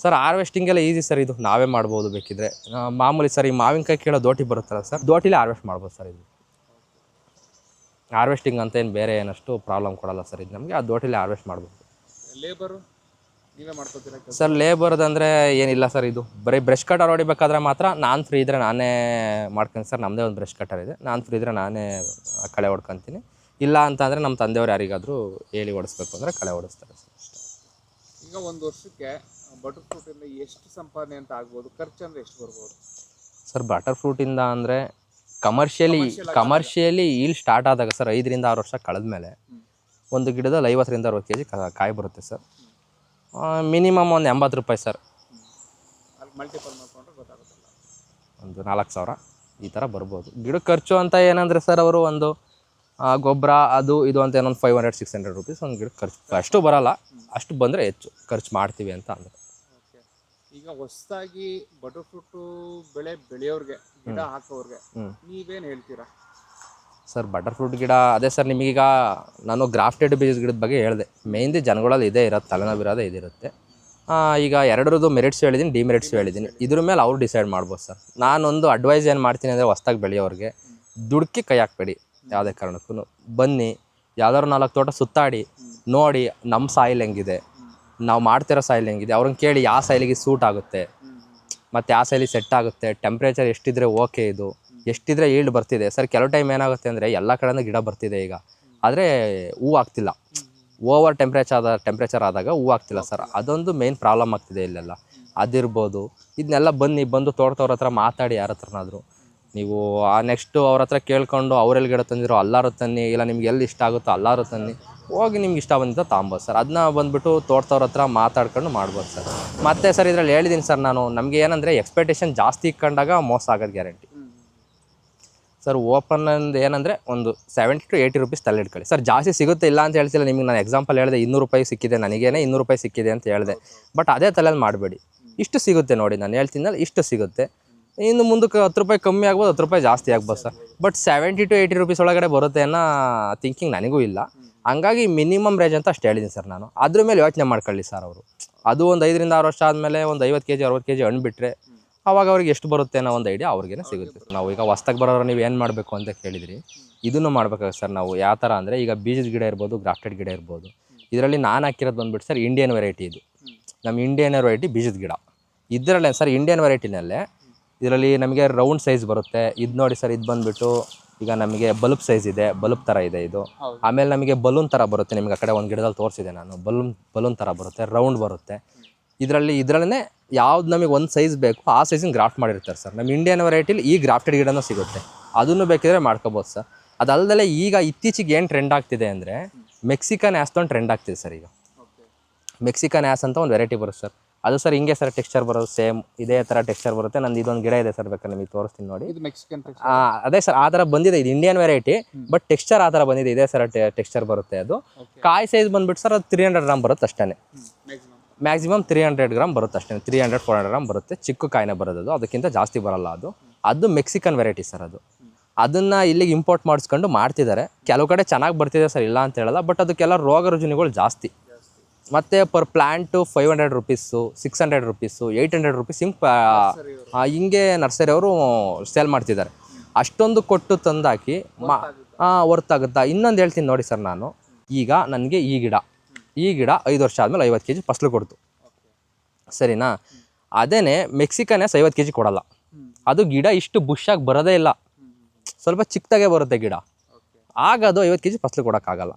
ಸರ್ ಹಾರ್ವೆಸ್ಟಿಂಗ್ ಎಲ್ಲ ಈಸಿ ಸರ್, ಇದು ನಾವೇ ಮಾಡ್ಬೋದು ಬೇಕಿದ್ರೆ. ಮಾಮೂಲಿ ಸರ್, ಈ ಮಾವಿನಕಾಯಿ ಕೀಳೋ ದೋಟಿ ಬರುತ್ತಲ್ಲ ಸರ್, ದೋಟಿಲೇ ಹಾರ್ವೆಸ್ಟ್ ಮಾಡ್ಬೋದು ಸರ್. ಇದು ಹಾರ್ವೆಸ್ಟಿಂಗ್ ಅಂತ ಏನು ಬೇರೆ ಏನಷ್ಟು ಪ್ರಾಬ್ಲಮ್ ಕೊಡಲ್ಲ ಸರ್ ಇದು ನಮಗೆ. ಆ ದೋಟಿಲೇ ಹಾರ್ವೆಸ್ಟ್ ಮಾಡ್ಬೋದು. ಲೇಬರು ನೀವೇ ಮಾಡ್ಕೊತೀರಾ ಸರ್? ಲೇಬರ್ದಂದರೆ ಏನಿಲ್ಲ ಸರ್, ಇದು ಬರೀ ಬ್ರಷ್ ಕಟರ್ ಹೊಡಿಬೇಕಾದ್ರೆ ಮಾತ್ರ ನಾನು ಫ್ರೀ ಇದ್ದರೆ ನಾನೇ ಮಾಡ್ತೀನಿ ಸರ್. ನಮ್ಮದೇ ಒಂದು ಬ್ರಷ್ ಕಟರ್ ಇದೆ, ನಾನು ಫ್ರೀ ಇದ್ದರೆ ನಾನೇ ಕಳೆ ಹೊಡ್ಕೊತೀನಿ. ಇಲ್ಲ ಅಂತಂದರೆ ನಮ್ಮ ತಂದೆಯವ್ರು ಯಾರಿಗಾದರೂ ಹೇಳಿ ಹೊಡಿಸ್ಬೇಕು ಅಂದರೆ ಕಳೆ ಹೊಡಿಸ್ತಾರೆ ಸರ್ ಅಷ್ಟೇ. ಈಗ ಒಂದು ವರ್ಷಕ್ಕೆ ಬಟರ್ ಫ್ರೂಟಿಂದ ಎಷ್ಟು ಸಂಪಾದನೆ ಅಂತ ಆಗ್ಬೋದು? ಖರ್ಚು ಅಂದರೆ ಎಷ್ಟು ಬರ್ಬೋದು ಸರ್? ಬಟರ್ ಫ್ರೂಟಿಂದ ಅಂದರೆ ಕಮರ್ಷಿಯಲಿ ಇಲ್ಲಿ ಸ್ಟಾರ್ಟ್ ಆದಾಗ ಸರ್ 5 ರಿಂದ 6 ವರ್ಷ ಕಳೆದ್ಮೇಲೆ ಒಂದು ಗಿಡದಲ್ಲಿ 50 ರಿಂದ 60 kg ಕಾಯಿ ಬರುತ್ತೆ ಸರ್. ಮಿನಿಮಮ್ ಒಂದು 80 ರೂಪಾಯಿ ಸರ್. ಅಲ್ಲಿ ಮಲ್ಟಿಪಲ್ ಮಾಡ್ಕೊಂಡ್ರೆ ಗೊತ್ತಾಗುತ್ತಲ್ಲ, ಒಂದು 4,000 ಈ ಥರ ಬರ್ಬೋದು. ಗಿಡಕ್ಕೆ ಖರ್ಚು ಅಂತ ಏನಂದರೆ ಸರ್, ಅವರು ಒಂದು ಗೊಬ್ಬರ ಅದು ಇದು ಅಂತ ಏನೊಂದು 500-600 ರುಪೀಸ್ ಒಂದು ಗಿಡಕ್ಕೆ ಖರ್ಚು. ಅಷ್ಟು ಬರೋಲ್ಲ, ಅಷ್ಟು ಬಂದರೆ ಹೆಚ್ಚು ಖರ್ಚು ಮಾಡ್ತೀವಿ ಅಂತ ಅಂದರೆ. ಓಕೆ. ಈಗ ಹೊಸದಾಗಿ ಬಟರ್ ಫ್ರೂಟು ಬೆಳೆಯೋರಿಗೆ, ಗಿಡ ಹಾಕೋರಿಗೆ ನೀವೇನು ಹೇಳ್ತೀರಾ ಸರ್? ಬಟರ್ ಫ್ರೂಟ್ ಗಿಡ ಅದೇ ಸರ್, ನಿಮಗೀಗ ನಾನು ಗ್ರಾಫ್ಟೆಡ್ ಬೀಜದ ಗಿಡದ ಬಗ್ಗೆ ಹೇಳಿದೆ. ಮೇಯ್ನ್ಲಿ ಜನಗಳಲ್ಲಿ ಇದೇ ಇರೋದು, ತಲೆನೋವಿರೋದೇ ಇದಿರುತ್ತೆ. ಈಗ ಎರಡರದ್ದು ಮೆರಿಟ್ಸ್ ಹೇಳಿದ್ದೀನಿ, ಡಿಮೆರಿಟ್ಸ್ ಹೇಳಿದ್ದೀನಿ. ಇದ್ರ ಮೇಲೆ ಅವ್ರು ಡಿಸೈಡ್ ಮಾಡ್ಬೋದು ಸರ್. ನಾನೊಂದು ಅಡ್ವೈಸ್ ಏನು ಮಾಡ್ತೀನಿ ಅಂದರೆ, ಹೊಸ್ದಾಗಿ ಬೆಳೆಯೋರಿಗೆ ದುಡ್ಕಿ ಕೈ ಹಾಕ್ಬೇಡಿ ಯಾವುದೇ ಕಾರಣಕ್ಕೂ. ಬನ್ನಿ, ಯಾವ್ದಾದ್ರು 4 ತೋಟ ಸುತ್ತಾಡಿ ನೋಡಿ, ನಮ್ಮ ಸಾಯಿಲ್ ಹೆಂಗಿದೆ, ನಾವು ಮಾಡ್ತಿರೋ ಸಾಯಿಲ್ ಹೆಂಗಿದೆ, ಅವ್ರನ್ನ ಕೇಳಿ ಯಾವ ಸಾಯಿಲಿಗೆ ಸೂಟ್ ಆಗುತ್ತೆ ಮತ್ತು ಯಾವ ಸಾಯಿಲಿಗೆ ಸೆಟ್ ಆಗುತ್ತೆ, ಟೆಂಪ್ರೇಚರ್ ಎಷ್ಟಿದ್ರೆ ಓಕೆ, ಇದು ಎಷ್ಟಿದ್ರೆ ಈಲ್ಡ್ ಬರ್ತಿದೆ ಸರ್. ಕೆಲವು ಟೈಮ್ ಏನಾಗುತ್ತೆ ಅಂದರೆ, ಎಲ್ಲ ಕಡೆಯಿಂದ ಗಿಡ ಬರ್ತಿದೆ ಈಗ, ಆದರೆ ಹೂ ಆಗ್ತಿಲ್ಲ. ಓವರ್ ಟೆಂಪ್ರೇಚರ್ ಆದಾಗ ಹೂ ಆಗ್ತಿಲ್ಲ ಸರ್. ಅದೊಂದು ಮೇಯ್ನ್ ಪ್ರಾಬ್ಲಮ್ ಆಗ್ತಿದೆ ಇಲ್ಲೆಲ್ಲ. ಅದಿರ್ಬೋದು. ಇದನ್ನೆಲ್ಲ ಬಂದು ತೋಟದವ್ರ ಹತ್ರ ಮಾತಾಡಿ, ಯಾರ ಹತ್ರನಾದರೂ ನೀವು ನೆಕ್ಸ್ಟು ಅವ್ರ ಹತ್ರ ಕೇಳ್ಕೊಂಡು ಅವ್ರೆಲ್ಲಿ ಗಿಡ ತಂದಿರೋ ಅಲ್ಲಾರು ತನ್ನಿ, ಇಲ್ಲ ನಿಮ್ಗೆ ಎಲ್ಲಿ ಇಷ್ಟ ಆಗುತ್ತೋ ಅಲ್ಲಾರು ತನ್ನಿ, ಹೋಗಿ ನಿಮ್ಗೆ ಇಷ್ಟ ಬಂದಿದ್ದ ತೊಗೊಬೋದು ಸರ್. ಅದನ್ನ ಬಂದುಬಿಟ್ಟು ತೋಟದವ್ರ ಹತ್ರ ಮಾತಾಡ್ಕೊಂಡು ಮಾಡ್ಬೋದು ಸರ್. ಮತ್ತು ಸರ್ ಇದರಲ್ಲಿ ಹೇಳಿದ್ದೀನಿ ಸರ್ ನಾನು, ನಮಗೆ ಏನಂದರೆ ಎಕ್ಸ್ಪೆಕ್ಟೇಷನ್ ಜಾಸ್ತಿ ಇಟ್ಕೊಂಡಾಗ ಮೋಸ ಆಗೋದು ಗ್ಯಾರಂಟಿ ಸರ್. ಓಪನ್ ಅಂದು ಏನಂದರೆ ಒಂದು 70 to 80 ರುಪೀಸ್ ತಲೆ ಇಟ್ಕೊಳ್ಳಿ ಸರ್. ಜಾಸ್ತಿ ಸಿಗುತ್ತೆ ಇಲ್ಲ ಅಂತ ಹೇಳ್ತಿಲ್ಲ ನಿಮಗೆ. ನಾನು ಎಕ್ಸಾಂಪಲ್ ಹೇಳಿದೆ, 200 ರೂಪಾಯಿ ಸಿಕ್ಕಿದೆ ನನಗೇನೆ, 200 ರೂಪಾಯಿ ಸಿಕ್ಕಿದೆ ಅಂತ ಹೇಳಿದೆ. ಬಟ್ ಅದೇ ತಲೆಯಲ್ಲಿ ಮಾಡಬೇಡಿ. ಇಷ್ಟು ಸಿಗುತ್ತೆ ನೋಡಿ, ನಾನು ಹೇಳ್ತೀನಲ್ಲ ಇಷ್ಟು ಸಿಗುತ್ತೆ. ಇನ್ನು ಮುಂದಕ್ಕೆ 10 ರೂಪಾಯಿ ಕಮ್ಮಿ ಆಗ್ಬೋದು, 10 ರೂಪಾಯಿ ಜಾಸ್ತಿ ಆಗ್ಬೋದು ಸರ್. ಬಟ್ 70 to 80 ರುಪೀಸ್ ಒಳಗಡೆ ಬರುತ್ತೆ ಅನ್ನೋ ಥಿಂಕಿಂಗ್ ನನಗೂ ಇಲ್ಲ. ಹಂಗಾಗಿ ಮಿನಿಮಮ್ ರೇಂಜ್ ಅಂತ ಅಷ್ಟು ಹೇಳಿದ್ದೀನಿ ಸರ್ ನಾನು. ಅದ್ರ ಮೇಲೆ ಯೋಚನೆ ಮಾಡ್ಕೊಳ್ಳಿ ಸರ್ ಅವರು. ಅದು ಒಂದು 5 ರಿಂದ 6 ವರ್ಷ ಆದಮೇಲೆ ಒಂದು 50 kg 60 kg ಹಣ್ಣು ಬಿಟ್ಟರೆ ಆವಾಗ ಅವ್ರಿಗೆ ಎಷ್ಟು ಬರುತ್ತೆ ಅನ್ನೋ ಒಂದು ಐಡಿಯಾ ಅವ್ರಿಗೇನೆ ಸಿಗುತ್ತೆ. ನಾವು ಈಗ ಹೊಸ್ದಾಗಿ ಬರೋರು ನೀವು ಏನು ಮಾಡಬೇಕು ಅಂತ ಕೇಳಿದ್ರಿ, ಇದನ್ನು ಮಾಡ್ಬೇಕಾಗುತ್ತೆ ಸರ್ ನಾವು. ಯಾವ ಥರ ಅಂದರೆ, ಈಗ ಬೀಜದ ಗಿಡ ಇರ್ಬೋದು, ಗ್ರಾಫ್ಟೆಡ್ ಗಿಡ ಇರ್ಬೋದು. ಇದರಲ್ಲಿ ನಾನು ಹಾಕಿರೋದು ಬಂದುಬಿಟ್ಟು ಸರ್ ಇಂಡಿಯನ್ ವೆರೈಟಿ. ಇದು ನಮ್ಮ ಇಂಡಿಯನ್ ವೆರೈಟಿ ಬೀಜದ ಗಿಡ. ಇದರಲ್ಲೇ ಸರ್ ಇಂಡಿಯನ್ ವೆರೈಟಿನಲ್ಲೇ ಇದರಲ್ಲಿ ನಮಗೆ ರೌಂಡ್ ಸೈಜ್ ಬರುತ್ತೆ. ಇದು ನೋಡಿ ಸರ್, ಇದು ಬಂದುಬಿಟ್ಟು ಈಗ ನಮಗೆ ಬಲ್ಬ್ ಸೈಜ್ ಇದೆ, ಬಲ್ಬ್ ಥರ ಇದೆ ಇದು. ಆಮೇಲೆ ನಮಗೆ ಬಲೂನ್ ಥರ ಬರುತ್ತೆ. ನಿಮಗೆ ಆ ಕಡೆ ಒಂದು ಗಿಡದಲ್ಲಿ ತೋರಿಸಿದೆ ನಾನು, ಬಲೂನ್ ಥರ ಬರುತ್ತೆ, ರೌಂಡ್ ಬರುತ್ತೆ. ಇದರಲ್ಲೇ ಯಾವ್ದು ನಮಗೆ ಒಂದು ಸೈಜ್ ಬೇಕು ಆ ಸೈಜಿನ ಗ್ರಾಫ್ಟ್ ಮಾಡಿರ್ತಾರೆ ಸರ್. ನಮ್ಮ ಇಂಡಿಯನ್ ವೆರೈಟಿಲಿ ಈ ಗ್ರಾಫ್ಟೆಡ್ ಗಿಡನೂ ಸಿಗುತ್ತೆ, ಅದನ್ನು ಬೇಕಿದ್ರೆ ಮಾಡ್ಕೋಬೋದು ಸರ್. ಅದಲ್ಲದೆ ಈಗ ಇತ್ತೀಚೆಗೆ ಏನು ಟ್ರೆಂಡ್ ಆಗ್ತಿದೆ ಅಂದರೆ, ಮೆಕ್ಸಿಕನ್ ಆ್ಯಸ್ ಒಂದು ಟ್ರೆಂಡ್ ಆಗ್ತಿದೆ ಸರ್. ಈಗ ಮೆಕ್ಸಿಕನ್ ಆ್ಯಸ್ ಅಂತ ಒಂದು ವೆರೈಟಿ ಬರುತ್ತೆ ಸರ್. ಅದು ಸರ್ ಹಿಂಗೆ ಸರ್ ಟೆಕ್ಸ್ಚರ್ ಬರೋದು ಸೇಮ್ ಇದೇ ಥರ ಟೆಕ್ಸ್ಚರ್ ಬರುತ್ತೆ. ನಂದು ಇದೊಂದು ಗಿಡ ಇದೆ ಸರ್, ಬೇಕಾದ್ರೆ ನಿಮಗೆ ತೋರಿಸ್ತೀನಿ ನೋಡಿ. ಇದು ಮೆಕ್ಸಿಕನ್ ಅದೇ ಸರ್ ಆ ಥರ ಬಂದಿದೆ, ಇದು ಇಂಡಿಯನ್ ವೆರೈಟಿ ಬಟ್ ಟೆಕ್ಸ್ಚರ್ ಆ ಥರ ಬಂದಿದೆ, ಇದೇ ಸರ್ ಟೆಕ್ಸ್ಚರ್ ಬರುತ್ತೆ. ಅದು ಕಾಯಿ ಸೈಜ್ ಬಂದ್ಬಿಟ್ಟು ಸರ್ ಅದು 300 ಗ್ರಾಮ್ ಬರುತ್ತೆ ಅಷ್ಟೇ, ಮ್ಯಾಕ್ಸಿಮಮ್ 300 ಗ್ರಾಮ್ ಬರುತ್ತೆ ಅಷ್ಟೇ, 300-400 ಗ್ರಾಮ್ ಬರುತ್ತೆ. ಚಿಕ್ಕ ಕಾಯಿನೇ ಬರೋದು ಅದು, ಅದಕ್ಕಿಂತ ಜಾಸ್ತಿ ಬರಲ್ಲ. ಅದು ಮೆಕ್ಸಿಕನ್ ವೆರೈಟಿ ಸರ್. ಅದನ್ನು ಇಲ್ಲಿಗೆ ಇಂಪೋರ್ಟ್ ಮಾಡಿಸ್ಕೊಂಡು ಮಾಡ್ತಿದ್ದಾರೆ. ಕೆಲವು ಕಡೆ ಚೆನ್ನಾಗಿ ಬರ್ತಿದೆ ಸರ್, ಇಲ್ಲ ಅಂತ ಹೇಳಲ್ಲ, ಬಟ್ ಅದಕ್ಕೆಲ್ಲ ರೋಗ ರುಜಿನಗಳು ಜಾಸ್ತಿ. ಮತ್ತು per plant 500 rupees, 600 rupees, 800 rupees ಹಿಂಗೆ ನರ್ಸರಿ ಅವರು ಸೇಲ್ ಮಾಡ್ತಿದ್ದಾರೆ. ಅಷ್ಟೊಂದು ಕೊಟ್ಟು ತಂದಾಕಿ ವರ್ತ್ ಆಗುತ್ತಾ? ಇನ್ನೊಂದು ಹೇಳ್ತೀನಿ ನೋಡಿ ಸರ್, ನಾನು ಈಗ ನನಗೆ ಈ ಗಿಡ 5 ವರ್ಷ ಆದಮೇಲೆ 50 kg ಫಸಲು ಕೊಡ್ತು, ಸರಿನಾ? ಅದೇನೇ ಮೆಕ್ಸಿಕನ್ಯಾಸ್ 50 kg ಕೊಡಲ್ಲ. ಅದು ಗಿಡ ಇಷ್ಟು ಬುಷಾಗಿ ಬರೋದೇ ಇಲ್ಲ, ಸ್ವಲ್ಪ ಚಿಕ್ಕದಾಗೆ ಬರುತ್ತೆ ಗಿಡ. ಆಗ ಅದು 50 kg ಫಸಲು ಕೊಡೋಕ್ಕಾಗಲ್ಲ.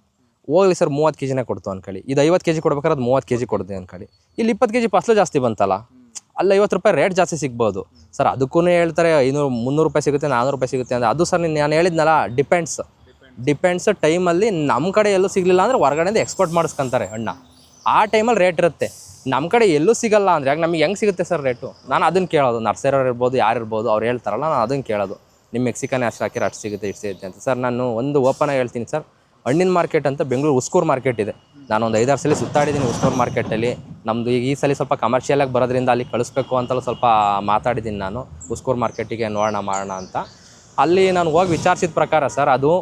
ಹೋಗ್ಲಿ ಸರ್ 30 kgನೇ ಕೊಡ್ತು ಅಂದ್ಕೊಳ್ಳಿ, ಇದು 50 kg ಕೊಡ್ಬೇಕಾದ್ರೆ ಅದು 30 kg ಕೊಡ್ತೀವಿ ಅಂದ್ಕೊಳ್ಳಿ. ಇಲ್ಲಿ 20 kg ಫಸಲು ಜಾಸ್ತಿ ಬಂತಲ್ಲ, ಅಲ್ಲಿ 50 ರೂಪಾಯಿ ರೇಟ್ ಜಾಸ್ತಿ ಸಿಗ್ಬೋದು ಸರ್. ಅದಕ್ಕೂ ಹೇಳ್ತಾರೆ 500-300 ರೂಪಾಯಿ ಸಿಗುತ್ತೆ, 400 ರೂಪಾಯಿ ಸಿಗುತ್ತೆ ಅಂದರೆ. ಅದು ಸರ್ ನಾನು ಹೇಳಿದ್ನಲ್ಲ, ಡಿಪೆಂಡ್ಸ್ ಟೈಮಲ್ಲಿ ನಮ್ಮ ಕಡೆ ಎಲ್ಲೂ ಸಿಗಲಿಲ್ಲ ಅಂದರೆ ಹೊರಗಡೆಯಿಂದ ಎಕ್ಸ್ಪೋರ್ಟ್ ಮಾಡಿಸ್ಕೊಂತಾರೆ ಹಣ್ಣ. ಆ ಟೈಮಲ್ಲಿ ರೇಟ್ ಇರುತ್ತೆ. ನಮ್ಮ ಕಡೆ ಎಲ್ಲೂ ಸಿಗಲ್ಲ ಅಂದರೆ ಯಾಕೆ ನಮಗೆ ಹೆಂಗೆ ಸಿಗುತ್ತೆ ಸರ್ ರೇಟು? ನಾನು ಅದನ್ನು ಕೇಳೋದು, ನರ್ಸರಿಯವ್ರು ಇರ್ಬೋದು, ಯಾರು ಇರ್ಬೋದು, ಅವ್ರು ಹೇಳ್ತಾರಲ್ಲ, ನಾನು ಅದನ್ನು ಕೇಳೋದು. ನಿಮ್ಮ ಮೆಕ್ಸಿಕನ್ ಅಷ್ಟು ಹಾಕಿರೋ ಅಷ್ಟು ಸಿಗುತ್ತೆ, ಇಷ್ಟು ಸಿಗುತ್ತೆ ಅಂತ. ಸರ್ ನಾನು ಒಂದು ಓಪನ್ ಆಗಿ ಹೇಳ್ತೀನಿ ಸರ್, ಹಣ್ಣಿನ ಮಾರ್ಕೆಟ್ ಅಂತ ಬೆಂಗಳೂರು ಉಸ್ಕೂರು ಮಾರ್ಕೆಟ್ ಇದೆ. ನಾನು ಒಂದು 5-6 ಸಲ ಸುತ್ತಾಡಿದ್ದೀನಿ ಉಸ್ಕೂರು ಮಾರ್ಕೆಟಲ್ಲಿ. ನಮ್ಮದು ಈ ಸಲ ಸ್ವಲ್ಪ ಕಮರ್ಷಿಯಲಾಗಿ ಬರೋದ್ರಿಂದ ಅಲ್ಲಿ ಕಳಿಸ್ಬೇಕು ಅಂತಲೂ ಸ್ವಲ್ಪ ಮಾತಾಡಿದ್ದೀನಿ ನಾನು, ಉಸ್ಕೂರು ಮಾರ್ಕೆಟಿಗೆ ನೋಡೋಣ ಮಾಡೋಣ ಅಂತ. ಅಲ್ಲಿ ನಾನು ಹೋಗಿ ವಿಚಾರಿಸಿದ ಪ್ರಕಾರ ಸರ್, ಅದು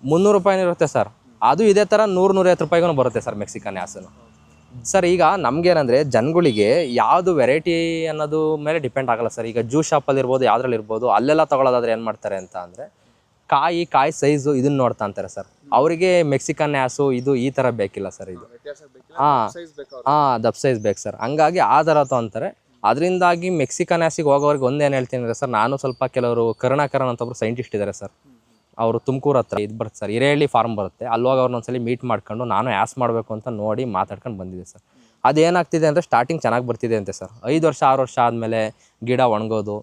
300 ರೂಪಾಯಿನೂ ಇರುತ್ತೆ ಸರ್. ಅದು ಇದೇ ಥರ 100-150 ರೂಪಾಯಿಗೂ ಬರುತ್ತೆ ಸರ್ ಮೆಕ್ಸಿಕನ್ ಹ್ಯಾಸನು. ಸರ್ ಈಗ ನಮಗೇನಂದರೆ ಜನಗಳಿಗೆ ಯಾವುದು ವೆರೈಟಿ ಅನ್ನೋದು ಮೇಲೆ ಡಿಪೆಂಡ್ ಆಗಲ್ಲ ಸರ್. ಈಗ ಜ್ಯೂಸ್ ಶಾಪಲ್ಲಿ ಇರ್ಬೋದು, ಯಾವುದ್ರಲ್ಲಿ ಇರ್ಬೋದು, ಅಲ್ಲೆಲ್ಲ ತೊಗೊಳೋದಾದ್ರೆ ಏನು ಮಾಡ್ತಾರೆ ಅಂತ ಅಂದರೆ ಕಾಯಿ ಸೈಜು ಇದನ್ನು ನೋಡ್ತಾ ಅಂತಾರೆ ಸರ್. ಅವರಿಗೆ ಮೆಕ್ಸಿಕನ್ ಹ್ಯಾಸು ಇದು ಈ ಥರ ಬೇಕಿಲ್ಲ ಸರ್. ಇದು ದಪ್ ಸೈಜ್ ಬೇಕು ಸರ್. ಹಂಗಾಗಿ ಆ ಥರ ಅಂತಾರೆ. ಅದರಿಂದಾಗಿ ಮೆಕ್ಸಿಕನ್ ಹ್ಯಾಸಿಗೆ ಹೋಗೋರಿಗೆ ಒಂದೇನು ಹೇಳ್ತೀನಿ ಅಂದರೆ ಸರ್, ನಾನು ಸ್ವಲ್ಪ ಕೆಲವರು ಕರುಣಾಕರನ್ ಅಂತ ಒಬ್ಬರು ಸೈಂಟಿಸ್ಟ್ ಇದ್ದಾರೆ ಸರ್, ಅವರು ತುಮಕೂರು ಹತ್ರ ಇದು ಬರುತ್ತೆ ಸರ್, ಹಿರೇಹಳ್ಳಿ ಫಾರ್ಮ್ ಬರುತ್ತೆ, ಅಲ್ಲೋಗಿ ಅವ್ರನ್ನ ಒಂದ್ಸಲಿ ಮೀಟ್ ಮಾಡ್ಕೊಂಡು ನಾನು ಹ್ಯಾಸ್ ಮಾಡಬೇಕು ಅಂತ ನೋಡಿ ಮಾತಾಡ್ಕೊಂಡು ಬಂದಿದ್ದೆ ಸರ್. ಅದೇನಾಗ್ತಿದೆ ಅಂದರೆ ಸ್ಟಾರ್ಟಿಂಗ್ ಚೆನ್ನಾಗಿ ಬರ್ತಿದೆ ಅಂತೆ ಸರ್. 5 ವರ್ಷ 6 ವರ್ಷ ಆದಮೇಲೆ ಗಿಡ ಒಣಗೋದು